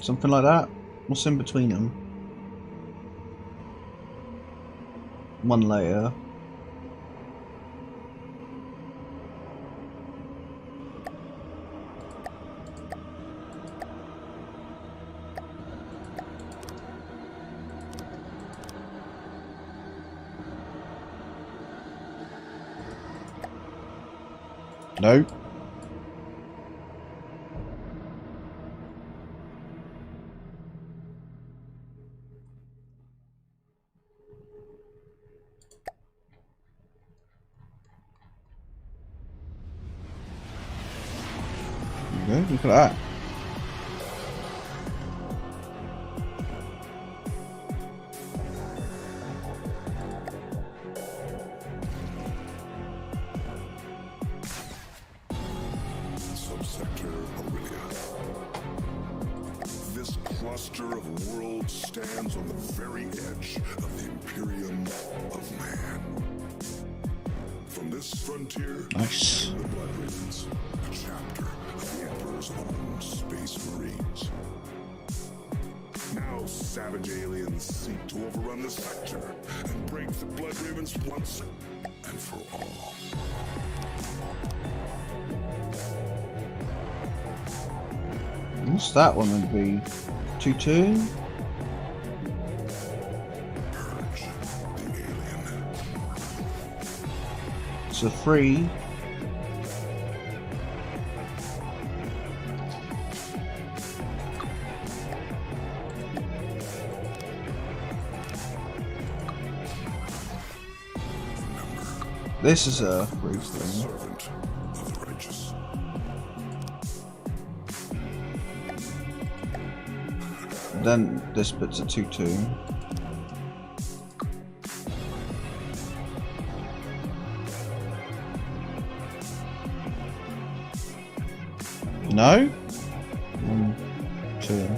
Something like that? What's in between them? One layer. No. There you go, look at that. Subsector Aurelia. This cluster of worlds stands on the very edge of the Imperium of Man. From this frontier, Nice. the Blood Ravens, a chapter of the Emperor's own Space Marines. Now savage aliens seek to overrun the sector and break the Blood Ravens once and for all. What's that one going to be? 2-2? Purge the alien. It's a 3. This is a 3 The thing. servant of the righteous. Then this bit's a 2-2. No? 1, 2.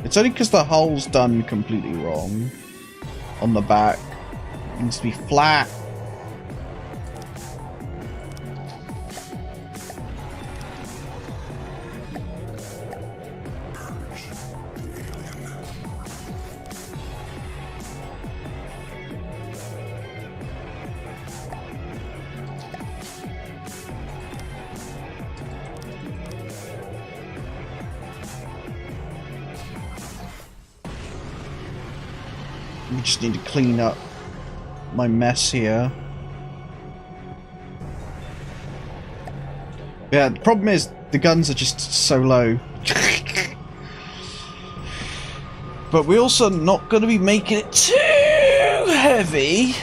It's only because the hole's done completely wrong. On the back. It needs to be flat. Purge the alien. We just need to clean up my mess here. Yeah, the problem is the guns are just so low. But we're also not going to be making it too heavy.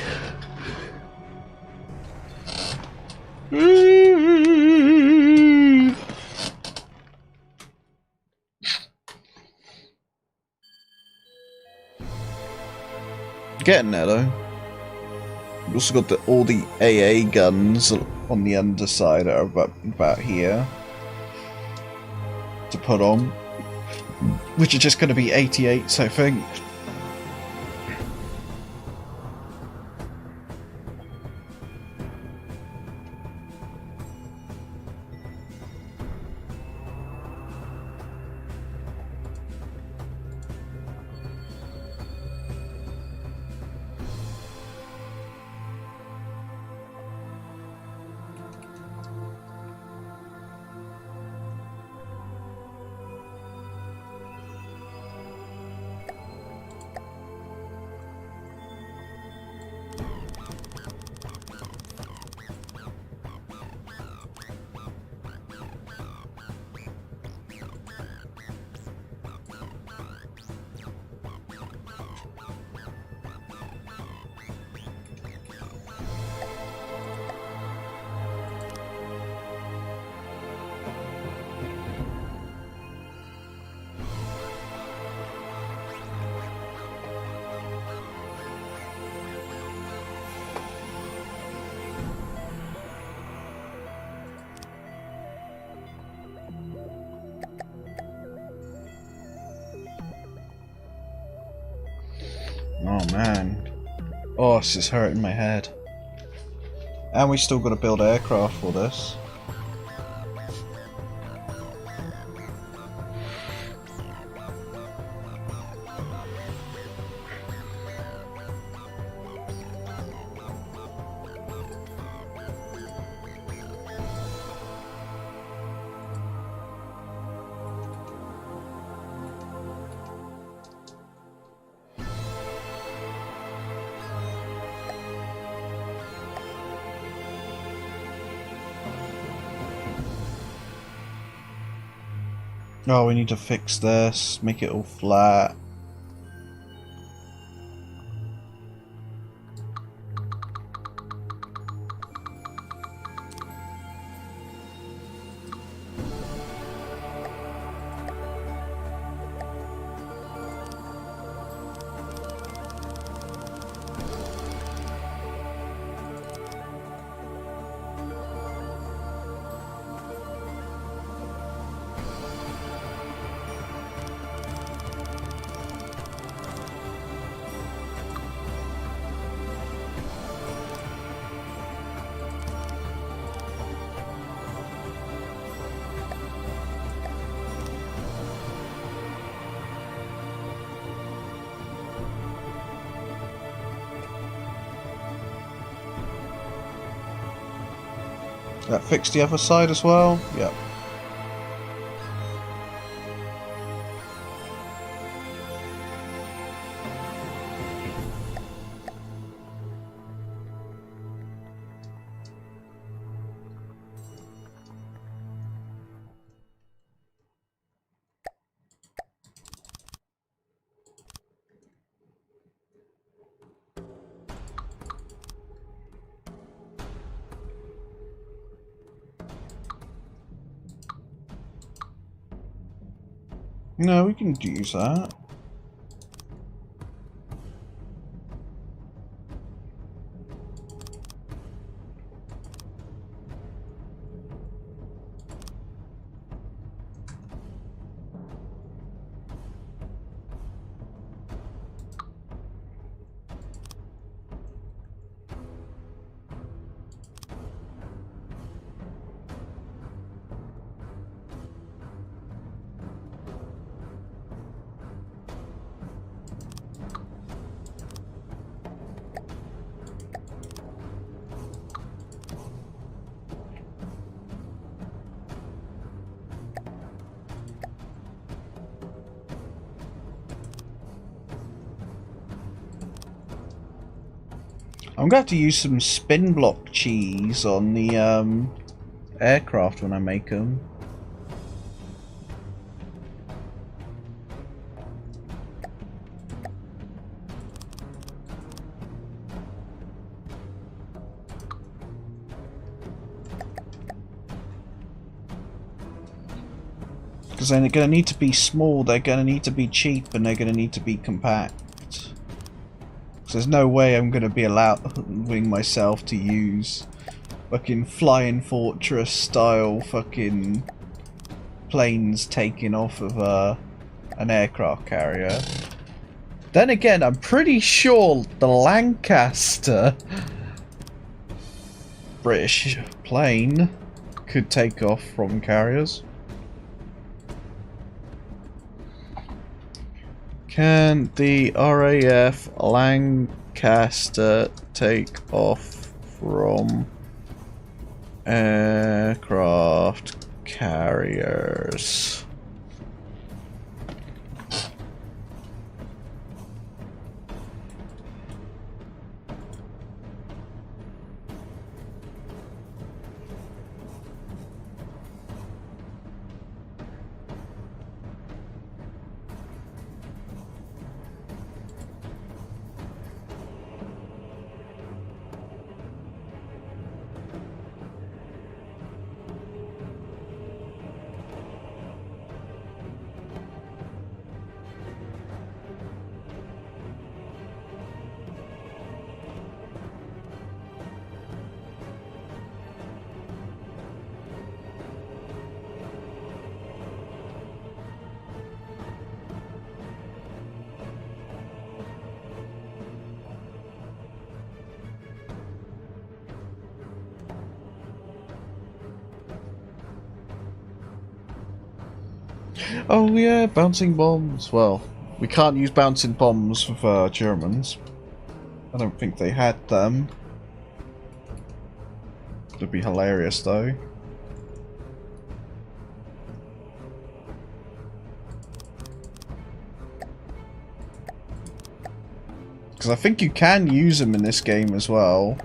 Getting there though. We've also got all the AA guns on the underside that are about here to put on, which are just going to be 88s, I think. Oh man. Oh, this is hurting my head. And we still got to build aircraft for this. Oh, we need to fix this, make it all flat. That fixed the other side as well? Yep. No, we can use that. I'm going to have to use some spin block cheese on the aircraft when I make them. Because they're going to need to be small, they're going to need to be cheap, and they're going to need to be compact. There's no way I'm going to be allowing myself to use fucking Flying Fortress style fucking planes taking off of an aircraft carrier. Then again, I'm pretty sure the Lancaster British plane could take off from carriers. Can the RAF Lancaster take off from aircraft carriers? Oh yeah, bouncing bombs. Well, we can't use bouncing bombs with Germans. I don't think they had them. It'd be hilarious though. Because I think you can use them in this game as well.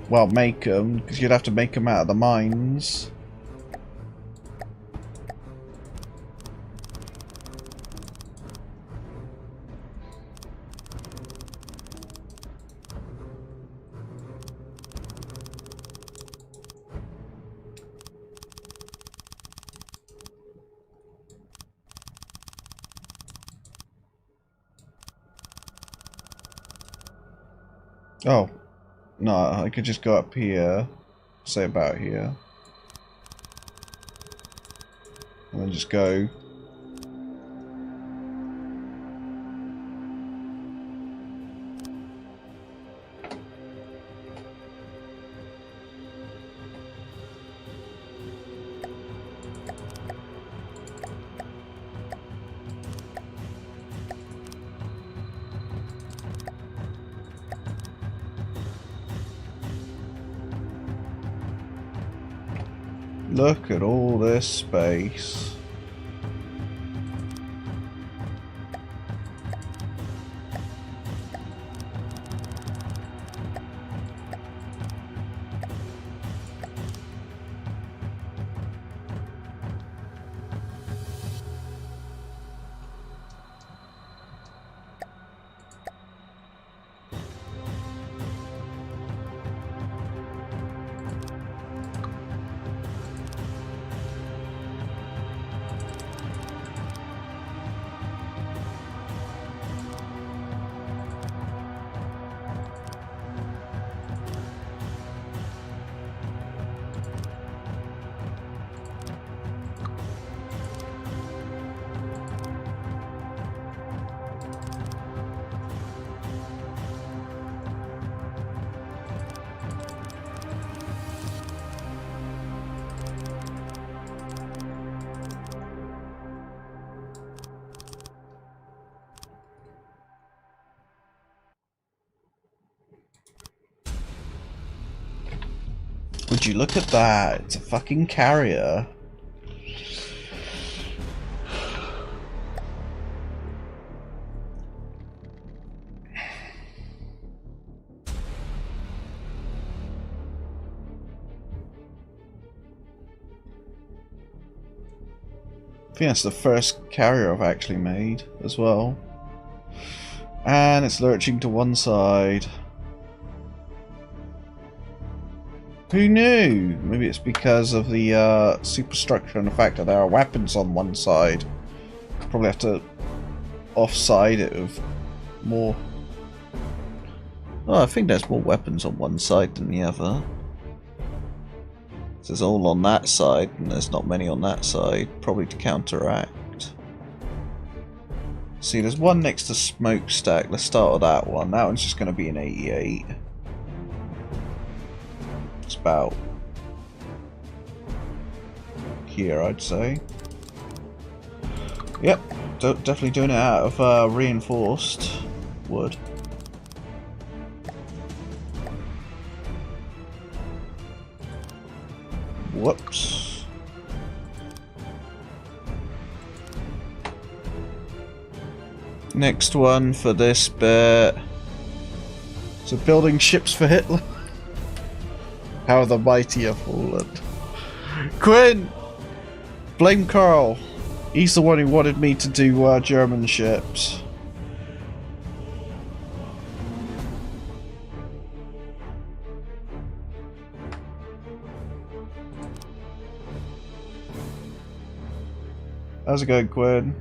Well, make them, because you'd have to make them out of the mines. Oh, no, I could just go up here, say about here, and then just go. Look at all this space. Would you look at that? It's a fucking carrier. I think that's the first carrier I've actually made as well. And it's lurching to one side. Who knew? Maybe it's because of the superstructure and the fact that there are weapons on one side. Probably have to offside it with more. Oh, I think there's more weapons on one side than the other. There's all on that side, and there's not many on that side, probably to counteract. See, there's one next to Smokestack. Let's start with that one. That one's just going to be an 88. It's about here, I'd say. Yep, definitely doing it out of reinforced wood. Whoops. Next one for this bit. So building ships for Hitler. How the mighty have fallen. Quinn! Blame Carl. He's the one who wanted me to do German ships. How's it going, Quinn?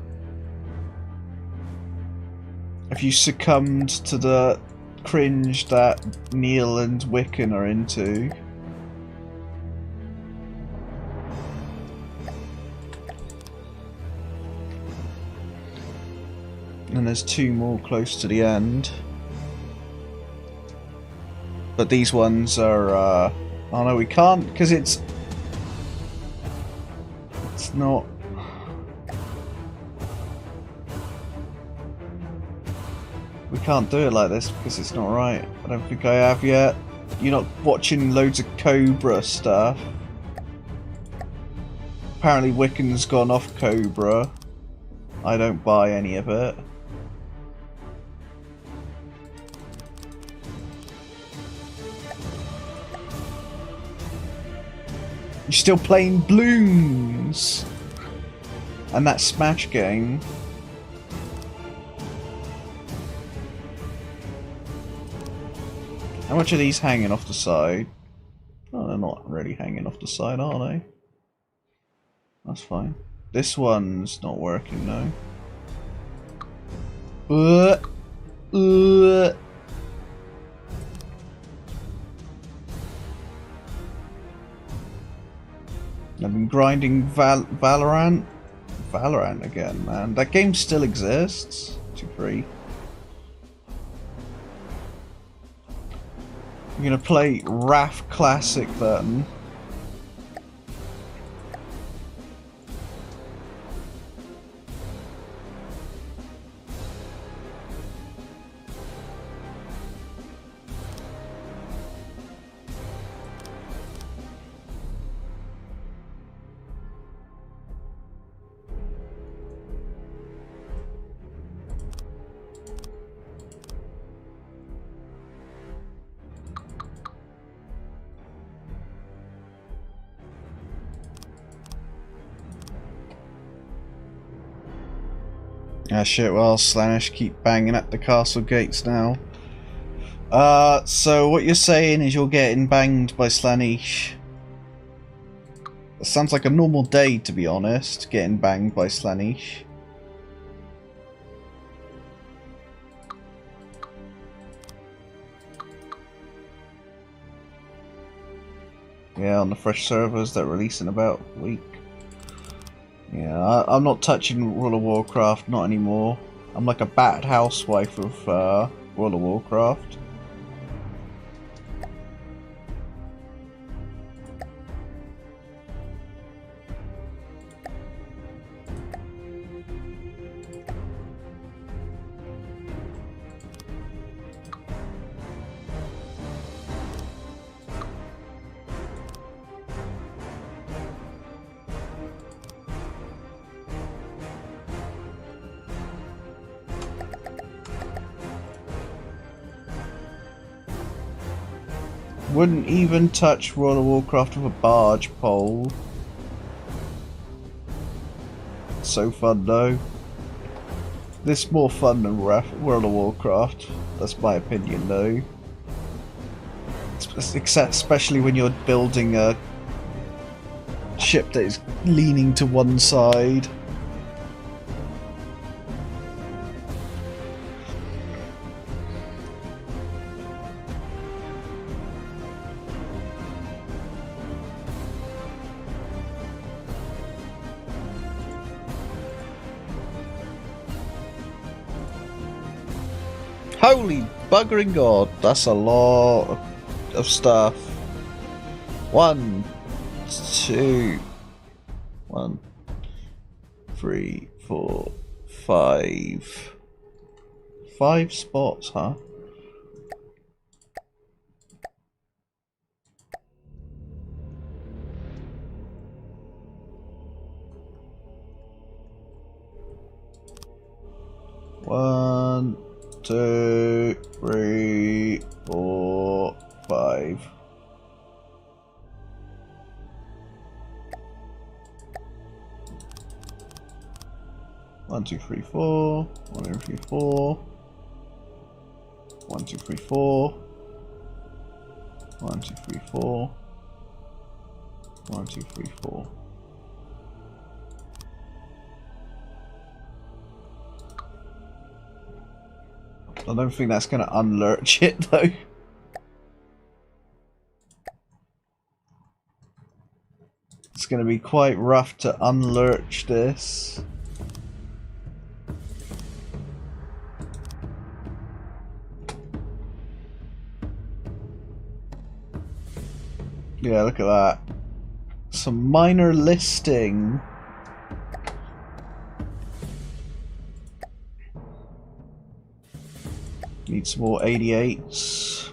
Have you succumbed to the cringe that Neil and Wiccan are into? And there's two more close to the end. But these ones are, oh no, we can't, because it's not. We can't do it like this because it's not right. I don't think I have yet. You're not watching loads of Cobra stuff. Apparently Wiccan's gone off Cobra. I don't buy any of it. You're still playing Bloons and that Smash game. How much are these hanging off the side? Oh, they're not really hanging off the side, are they? That's fine. This one's not working, no. grinding Valorant? Valorant again, man. That game still exists. 2-3. You're gonna play RAF Classic then. Ah shit, well, Slaanesh keep banging at the castle gates now. So what you're saying is you're getting banged by Slaanesh. That sounds like a normal day, to be honest, getting banged by Slaanesh. Yeah, on the fresh servers that release in about a week. Yeah, I'm not touching World of Warcraft, not anymore. I'm like a battered housewife of World of Warcraft. Wouldn't even touch World of Warcraft with a barge pole. So fun though. This more fun than World of Warcraft. That's my opinion though. Especially when you're building a ship that is leaning to one side. Holy buggering god, that's a lot of stuff. 1, 2, 1, 3, 4, 5. 5 spots, huh? One, 2, 3, 4, 5. One, two, three, four. 1, 2, 3, 4. 1, 2, 3, 4. 1, 2, 3, 4. 1, 2, 3, 4. I don't think that's going to unlurch it though. It's going to be quite rough to unlurch this. Yeah, look at that. Some minor listing. Need some more 88s.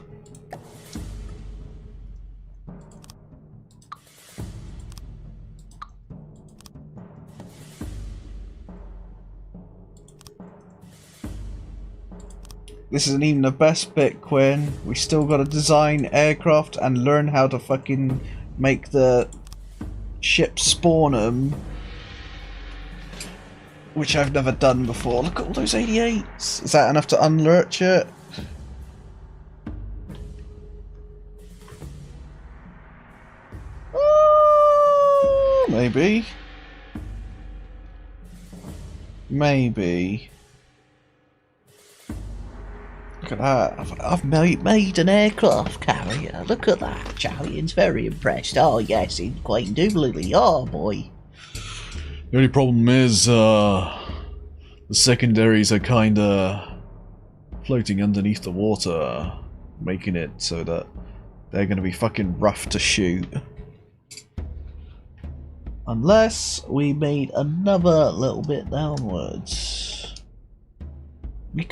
This isn't even the best bit, Quinn. We still gotta design aircraft and learn how to fucking make the ships spawn them. Which I've never done before. Look at all those 88s. Is that enough to unlurch it? Maybe. Maybe. Look Look at that. I've made an aircraft carrier. Look at that. Charlie's very impressed. Oh, yes, it's quite indubitably. Oh, boy. The only problem is, the secondaries are kinda floating underneath the water, making it so that they're gonna be fucking rough to shoot. Unless we made another little bit downwards. We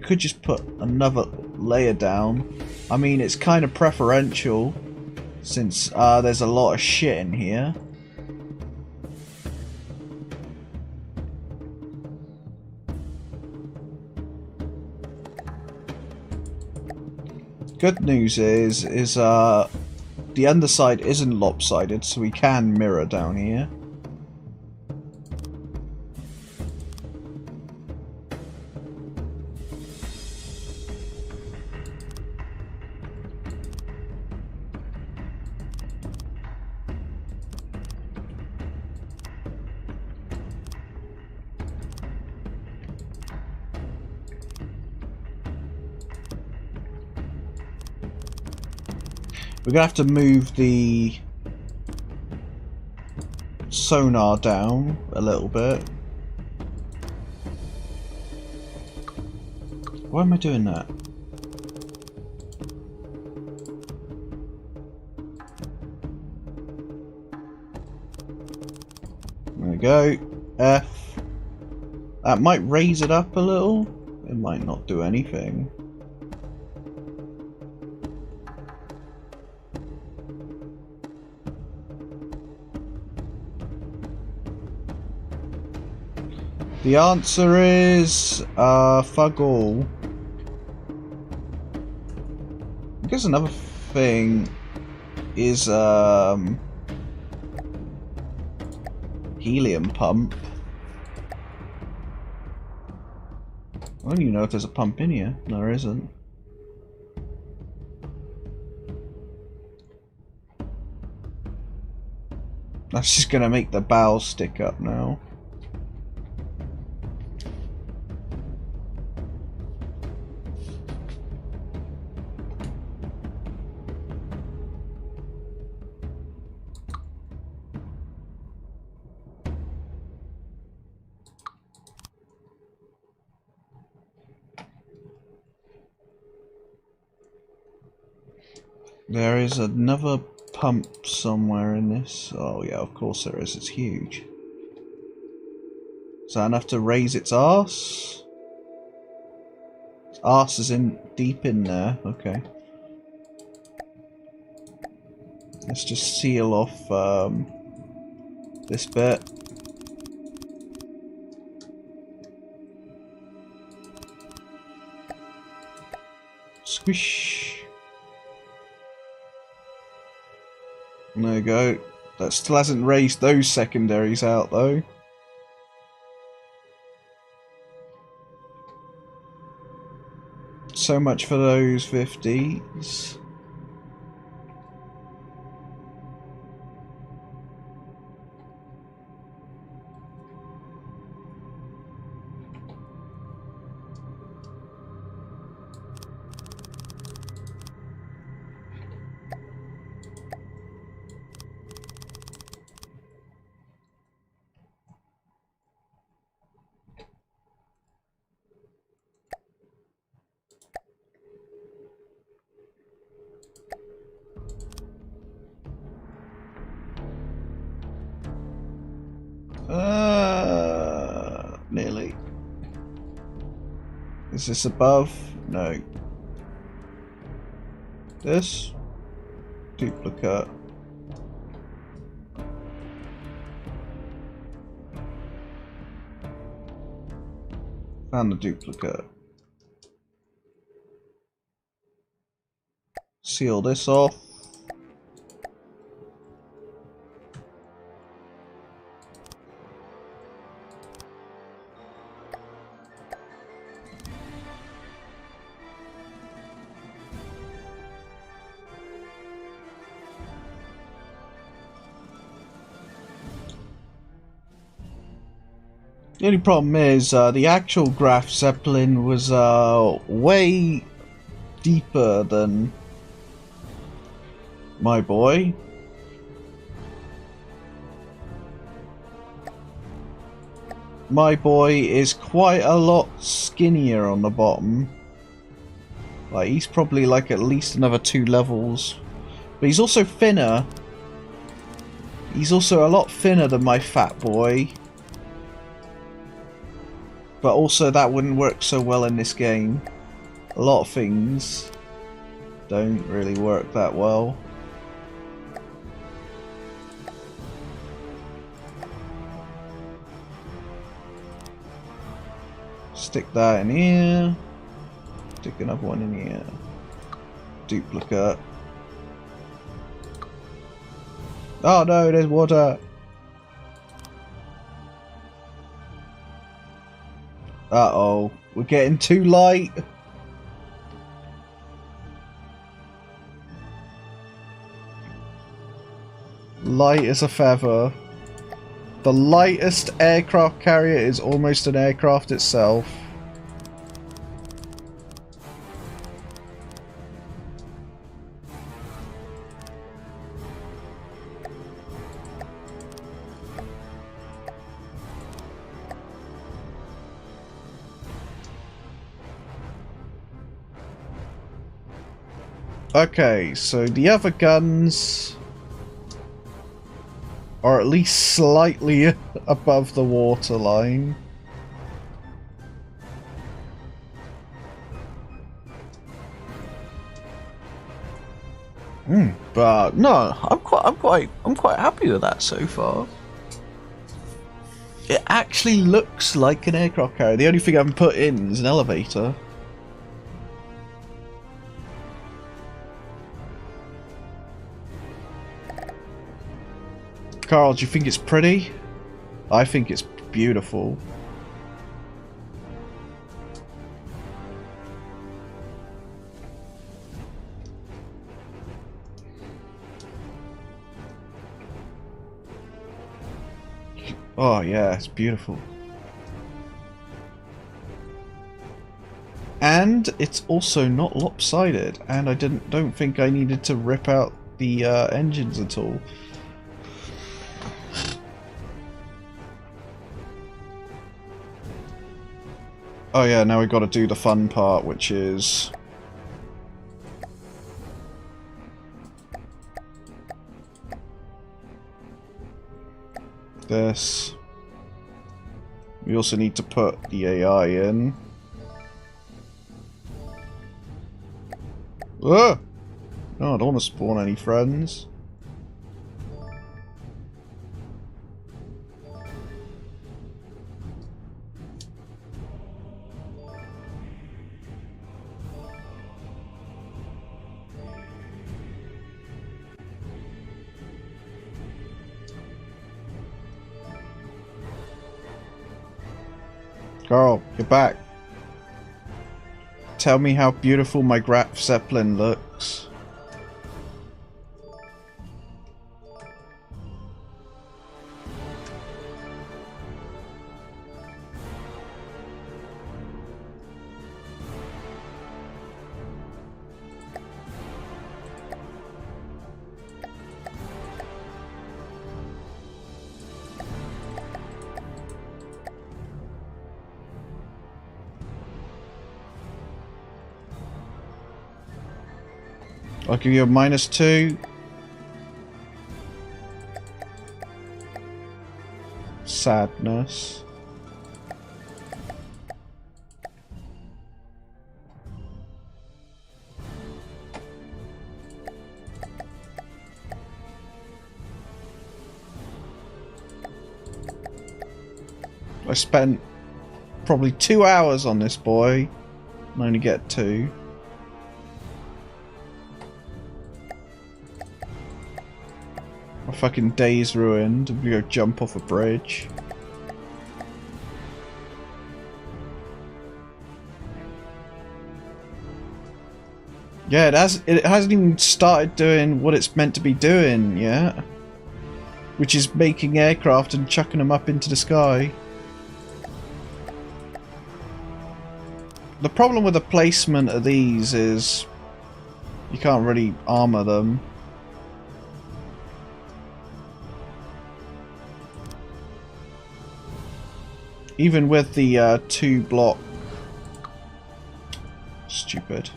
could just put another layer down. I mean, it's kind of preferential since there's a lot of shit in here. Good news is the underside isn't lopsided, so we can mirror down here. We're gonna have to move the sonar down a little bit. Why am I doing that? There we go. F. That might raise it up a little. It might not do anything. The answer is fuck all. I guess another thing is helium pump. I don't even know if there's a pump in here. No, there isn't. That's just gonna make the bow stick up now. There is another pump somewhere in this. Oh yeah, of course there is. It's huge. Is that enough to raise its arse? Its arse is in deep in there. Okay. Let's just seal off this bit. Squish. There you go. That still hasn't raised those secondaries out though. So much for those 50s. Nearly. Is this above? No. This? Duplicate. Found the duplicate. Seal this off. The only problem is the actual Graf Zeppelin was way deeper than my boy. My boy is quite a lot skinnier on the bottom. Like, he's probably like at least another 2 levels. But he's also thinner. He's also a lot thinner than my fat boy. But also that wouldn't work so well in this game. A lot of things don't really work that well. Stick that in here. Stick another one in here. Duplicate. Oh no, there's water. Uh-oh, we're getting too light. Light as a feather. The lightest aircraft carrier is almost an aircraft itself. Okay, so the other guns are at least slightly above the waterline. But no, I'm quite happy with that so far. It actually looks like an aircraft carrier. The only thing I haven't put in is an elevator. Carl, do you think it's pretty? I think it's beautiful. Oh yeah, it's beautiful. And it's also not lopsided, and I don't think I needed to rip out the engines at all. Oh yeah, now we've got to do the fun part, which is this. We also need to put the AI in. Ah! No, I don't want to spawn any friends. Carl, you're back. Tell me how beautiful my Graf Zeppelin looks. I'll give you a -2. Sadness. I spent probably 2 hours on this boy and I only get 2. My fucking day's ruined. I'm gonna go jump off a bridge. Yeah, it hasn't even started doing what it's meant to be doing yet, which is making aircraft and chucking them up into the sky. The problem with the placement of these is you can't really armor them. Even with the 2-block... Stupid.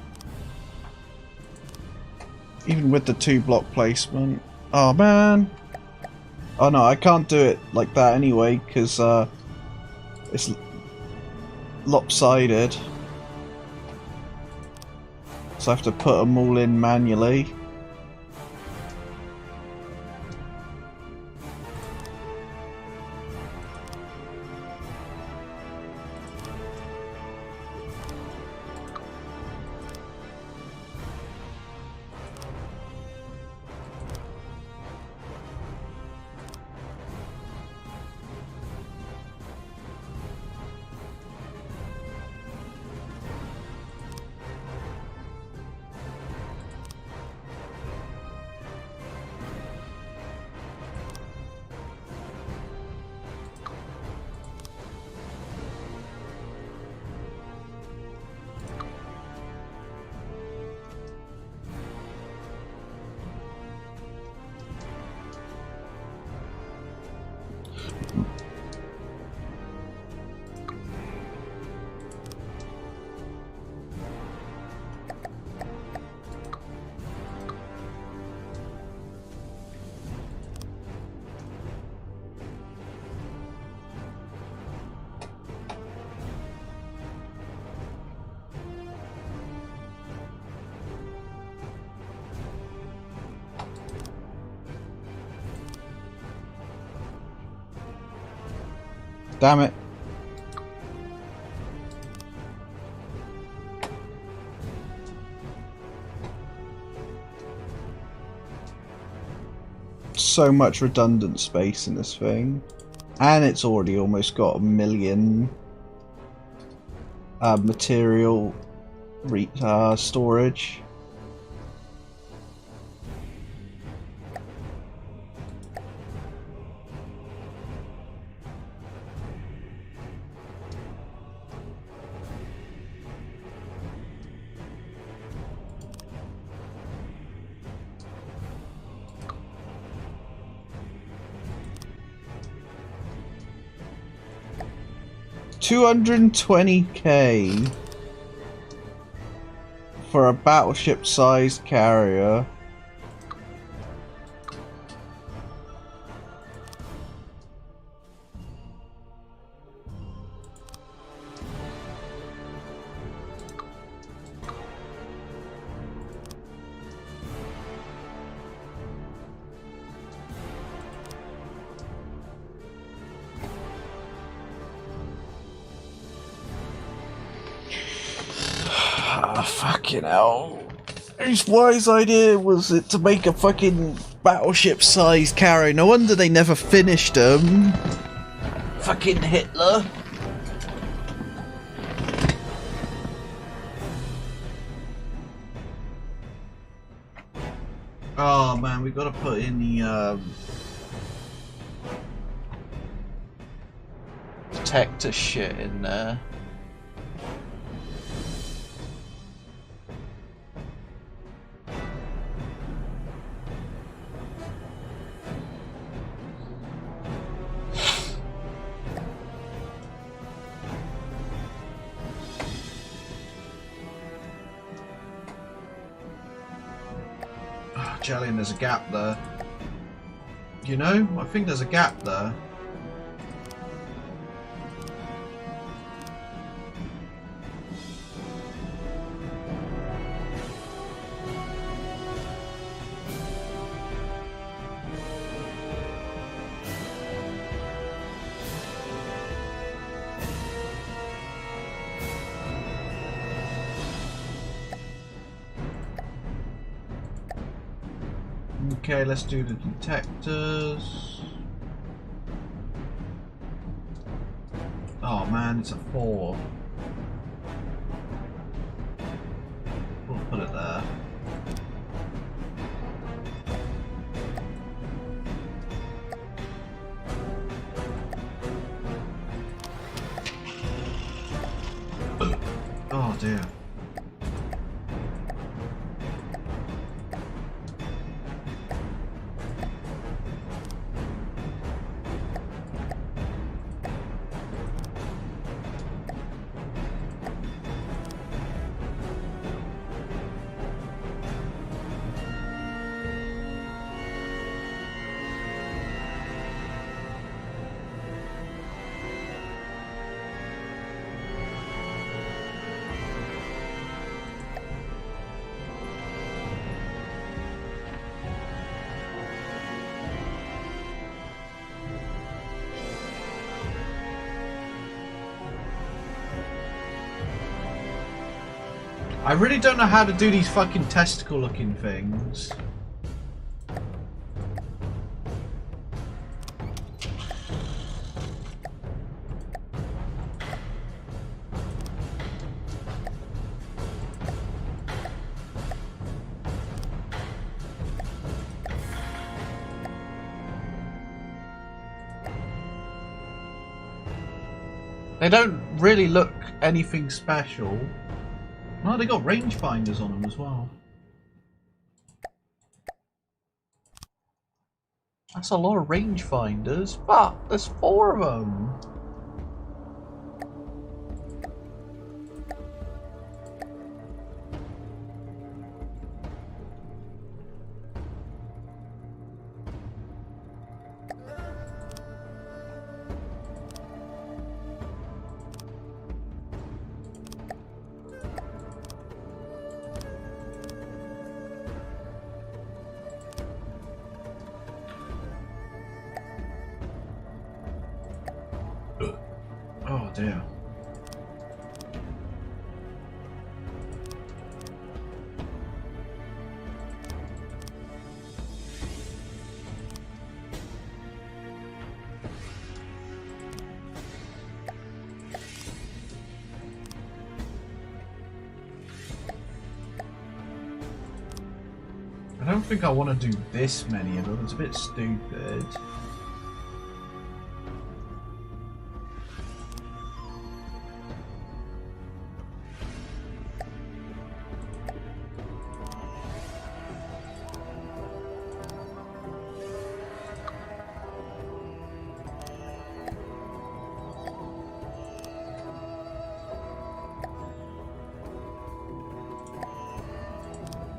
Even with the 2-block placement. Oh man! Oh no, I can't do it like that anyway, because it's lopsided. So I have to put them all in manually. Damn it. So much redundant space in this thing. And it's already almost got 1 million material storage. $220K for a battleship-sized carrier. Fucking hell. His wise idea was it to make a fucking battleship-sized carrier. No wonder they never finished them. Fucking Hitler. Oh man, we gotta put in the detector shit in there. Jelly, and there's a gap there. You know, I think there's a gap there. Okay, let's do the detectors. Oh man, it's a 4. We'll put it there. Oh Oh dear. I really don't know how to do these fucking testicle looking things. They don't really look anything special. Oh, they got rangefinders on them as well. That's a lot of rangefinders, but there's 4 of them. Oh dear. I don't think I want to do this many of them, it's a bit stupid.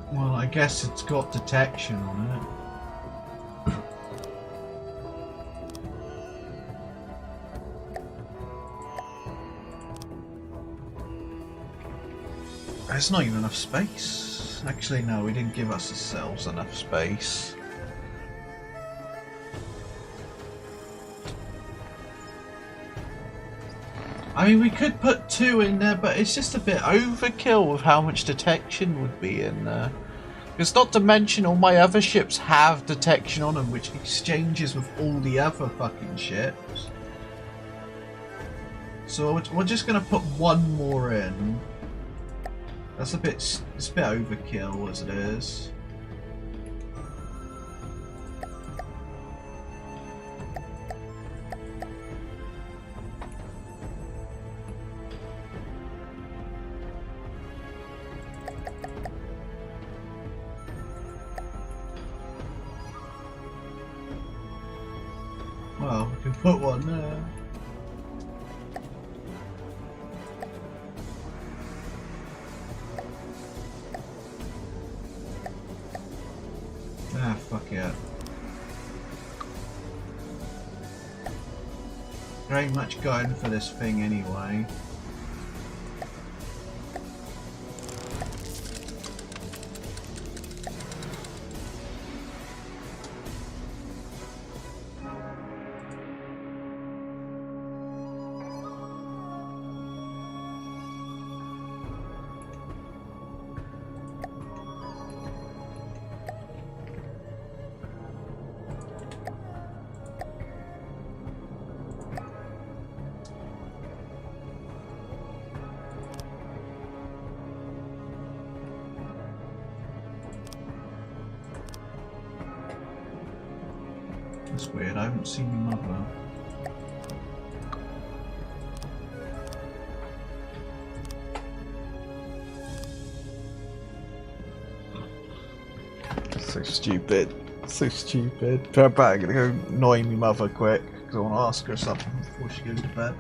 Well, I guess it's got detection on it. There's not even enough space. Actually, no, we didn't give ourselves enough space. I mean, we could put 2 in there, but it's just a bit overkill with how much detection would be in there. Because not to mention all my other ships have detection on them, which exchanges with all the other fucking ships. So we're just going to put 1 more in. That's a bit, it's a bit overkill as it is. Well, we can put 1 there. Ah, fuck it. There ain't much going for this thing anyway. That's weird, I haven't seen your mother. So stupid. So stupid. But I'm gonna go annoy me mother quick, because I want to ask her something before she goes to bed.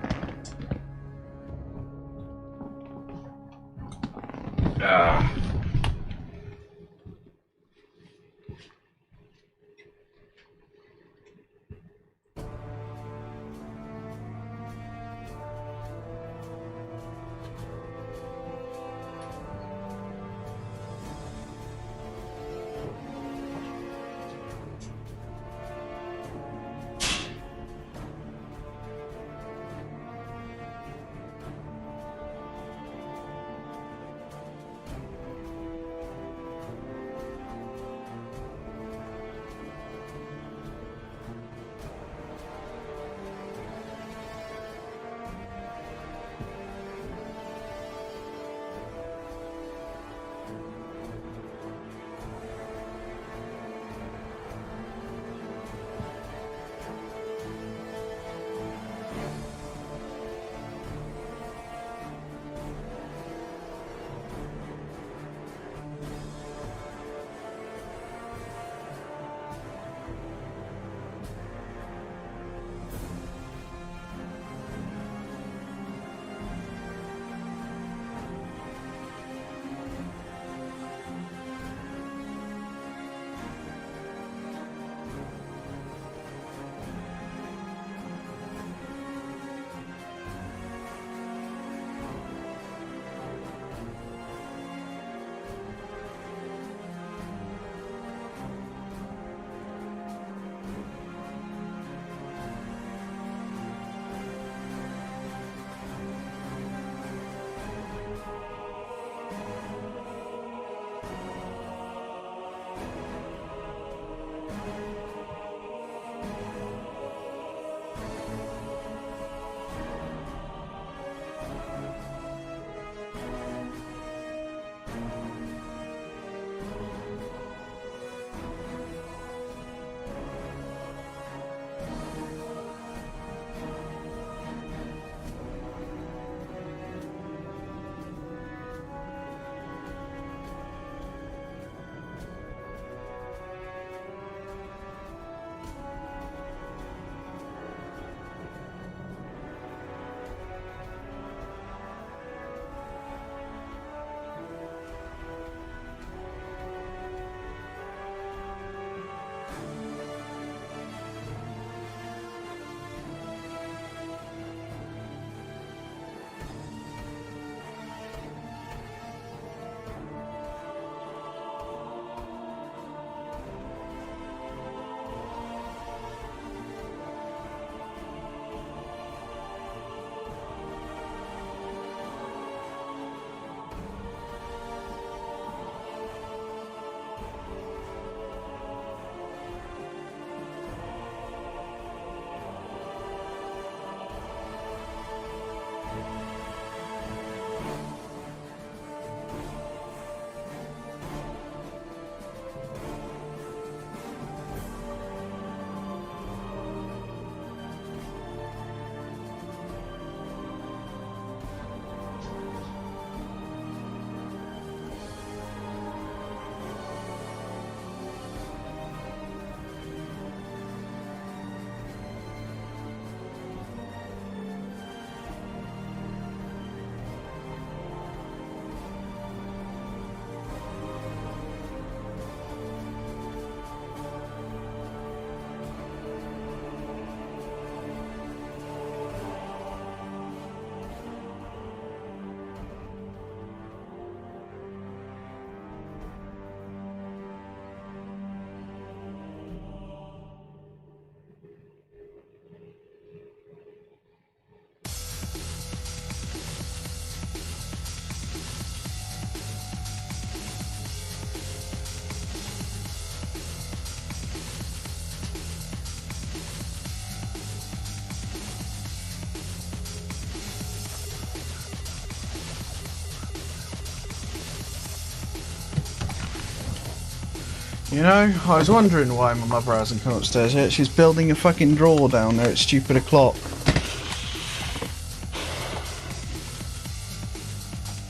You know, I was wondering why my mother hasn't come upstairs yet. She's building a fucking drawer down there at stupid o'clock.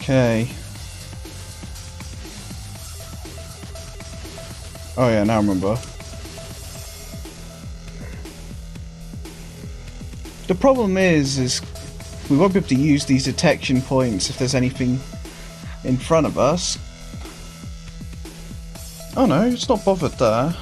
Okay. Oh yeah, now I remember. The problem is we won't be able to use these detection points if there's anything in front of us. Oh no, it's not bothered there.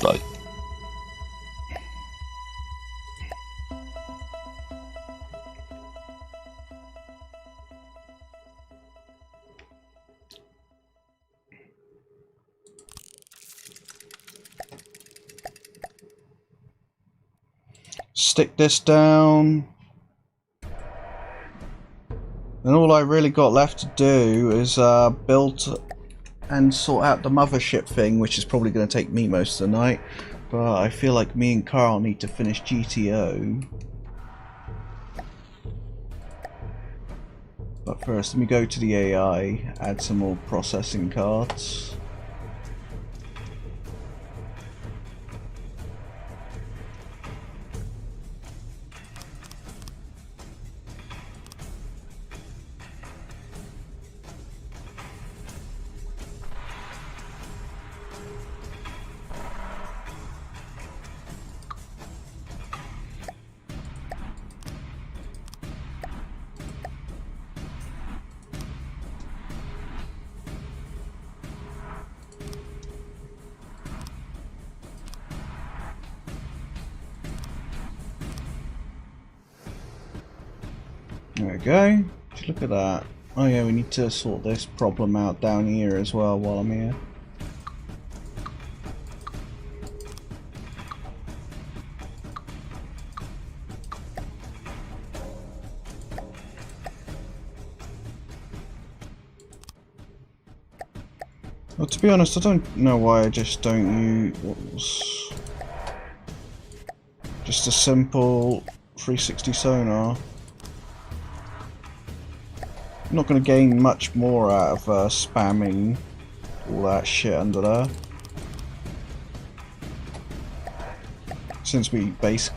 Like. Stick this down. And all I really got left to do is build and sort out the mothership thing, which is probably going to take me most of the night. But I feel like me and Carl need to finish GTO. But first, let me go to the AI, add some more processing cards. There we go. Just look at that. Oh yeah, we need to sort this problem out down here as well while I'm here. Well, to be honest, I don't know why I just don't use just a simple 360 sonar. I'm not going to gain much more out of spamming all that shit under there, since we base.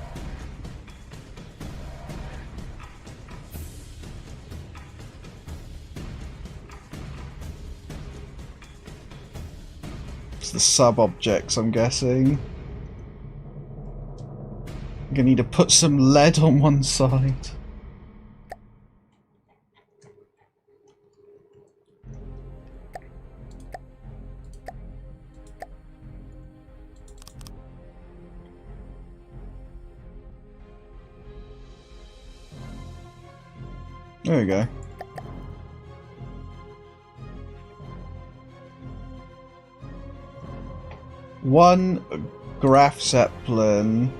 It's the sub-objects, I'm guessing. I'm going to need to put some lead on one side. There we go. One Graf Zeppelin.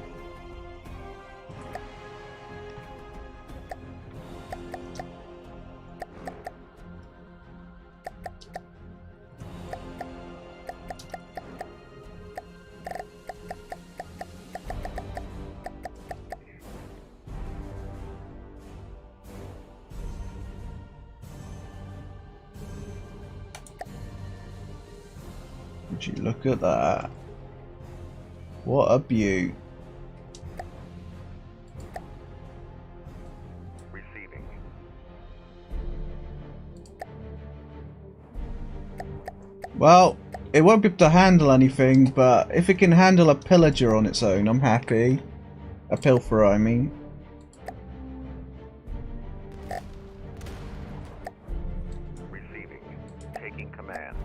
Would you look at that? What a beaut. Receiving. Well, it won't be able to handle anything, but if it can handle a pillager on its own, I'm happy. A pilferer, I mean. Receiving. Taking command.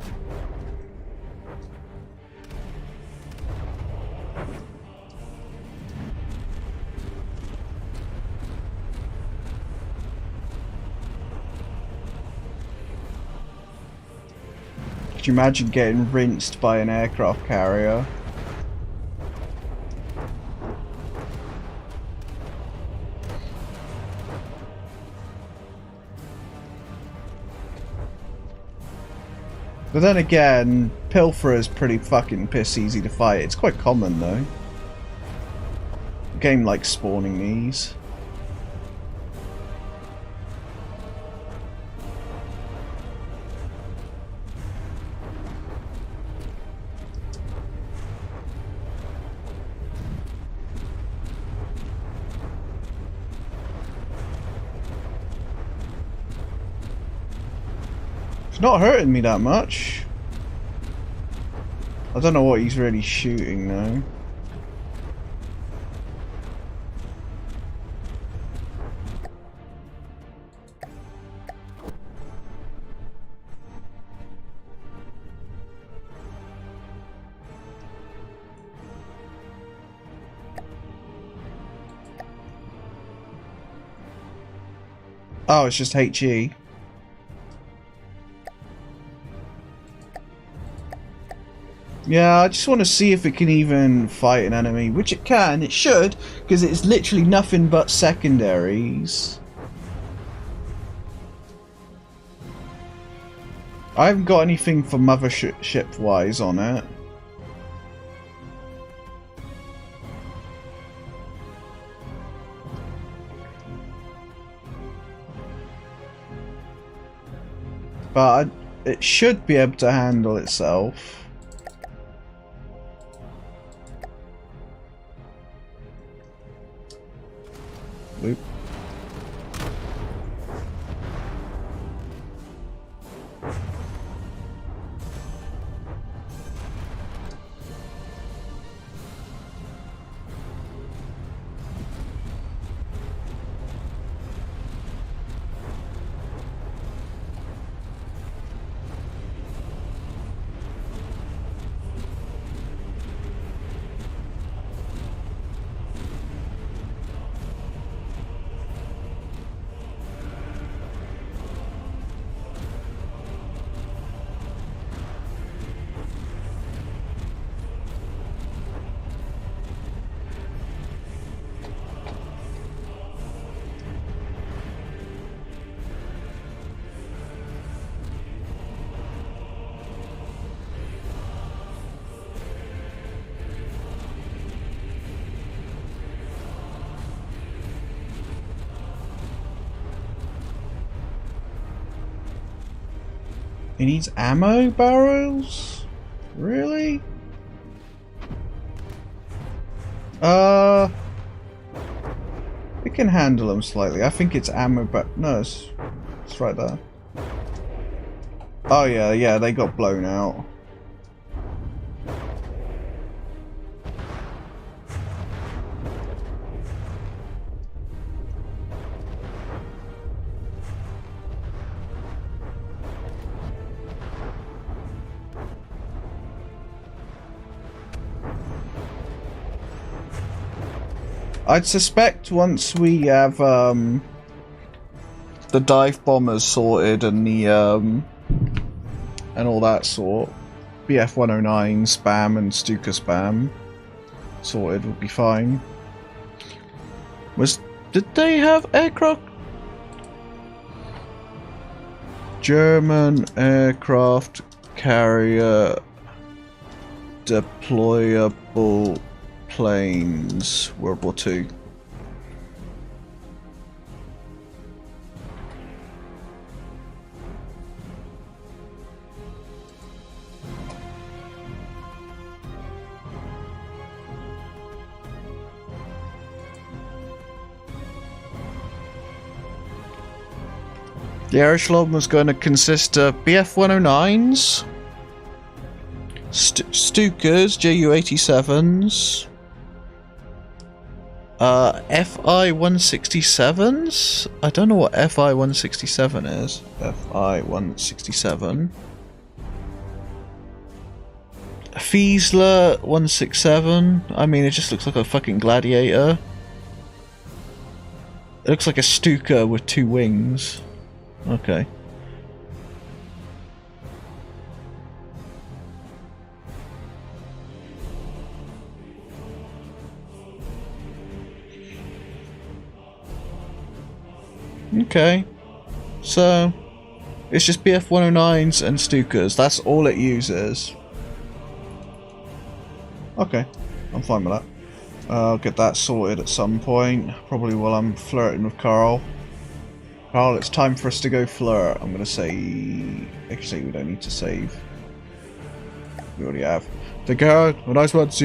Could you imagine getting rinsed by an aircraft carrier? But then again, Pilferer is pretty fucking piss easy to fight. It's quite common though. The game likes spawning these. Not hurting me that much. I don't know what he's really shooting though. Oh, it's just HE. Yeah, I just want to see if it can even fight an enemy, which it can, it should, because it's literally nothing but secondaries. I haven't got anything for mothership wise on it. But it should be able to handle itself. Whoop. He needs ammo barrels? Really? It can handle them slightly. I think it's ammo, but no, it's right there. Oh yeah, they got blown out. I'd suspect once we have the dive bombers sorted and the and all that sort, BF 109 spam and Stuka spam sorted would be fine. Did they have aircraft? German aircraft carrier deployable planes, World War II. The air echelon was going to consist of BF 109s, Stukas, Ju-87s, FI 167s? I don't know what FI 167 is. FI 167. Fiesler 167. I mean, it just looks like a fucking gladiator. It looks like a Stuka with 2 wings. Okay. Okay. So, it's just BF 109s and Stukas. That's all it uses. Okay. I'm fine with that. I'll get that sorted at some point. Probably while I'm flirting with Carl. Carl, it's time for us to go flirt. I'm going to say... Actually, we don't need to save. We already have. Take care. Have a nice one. See you.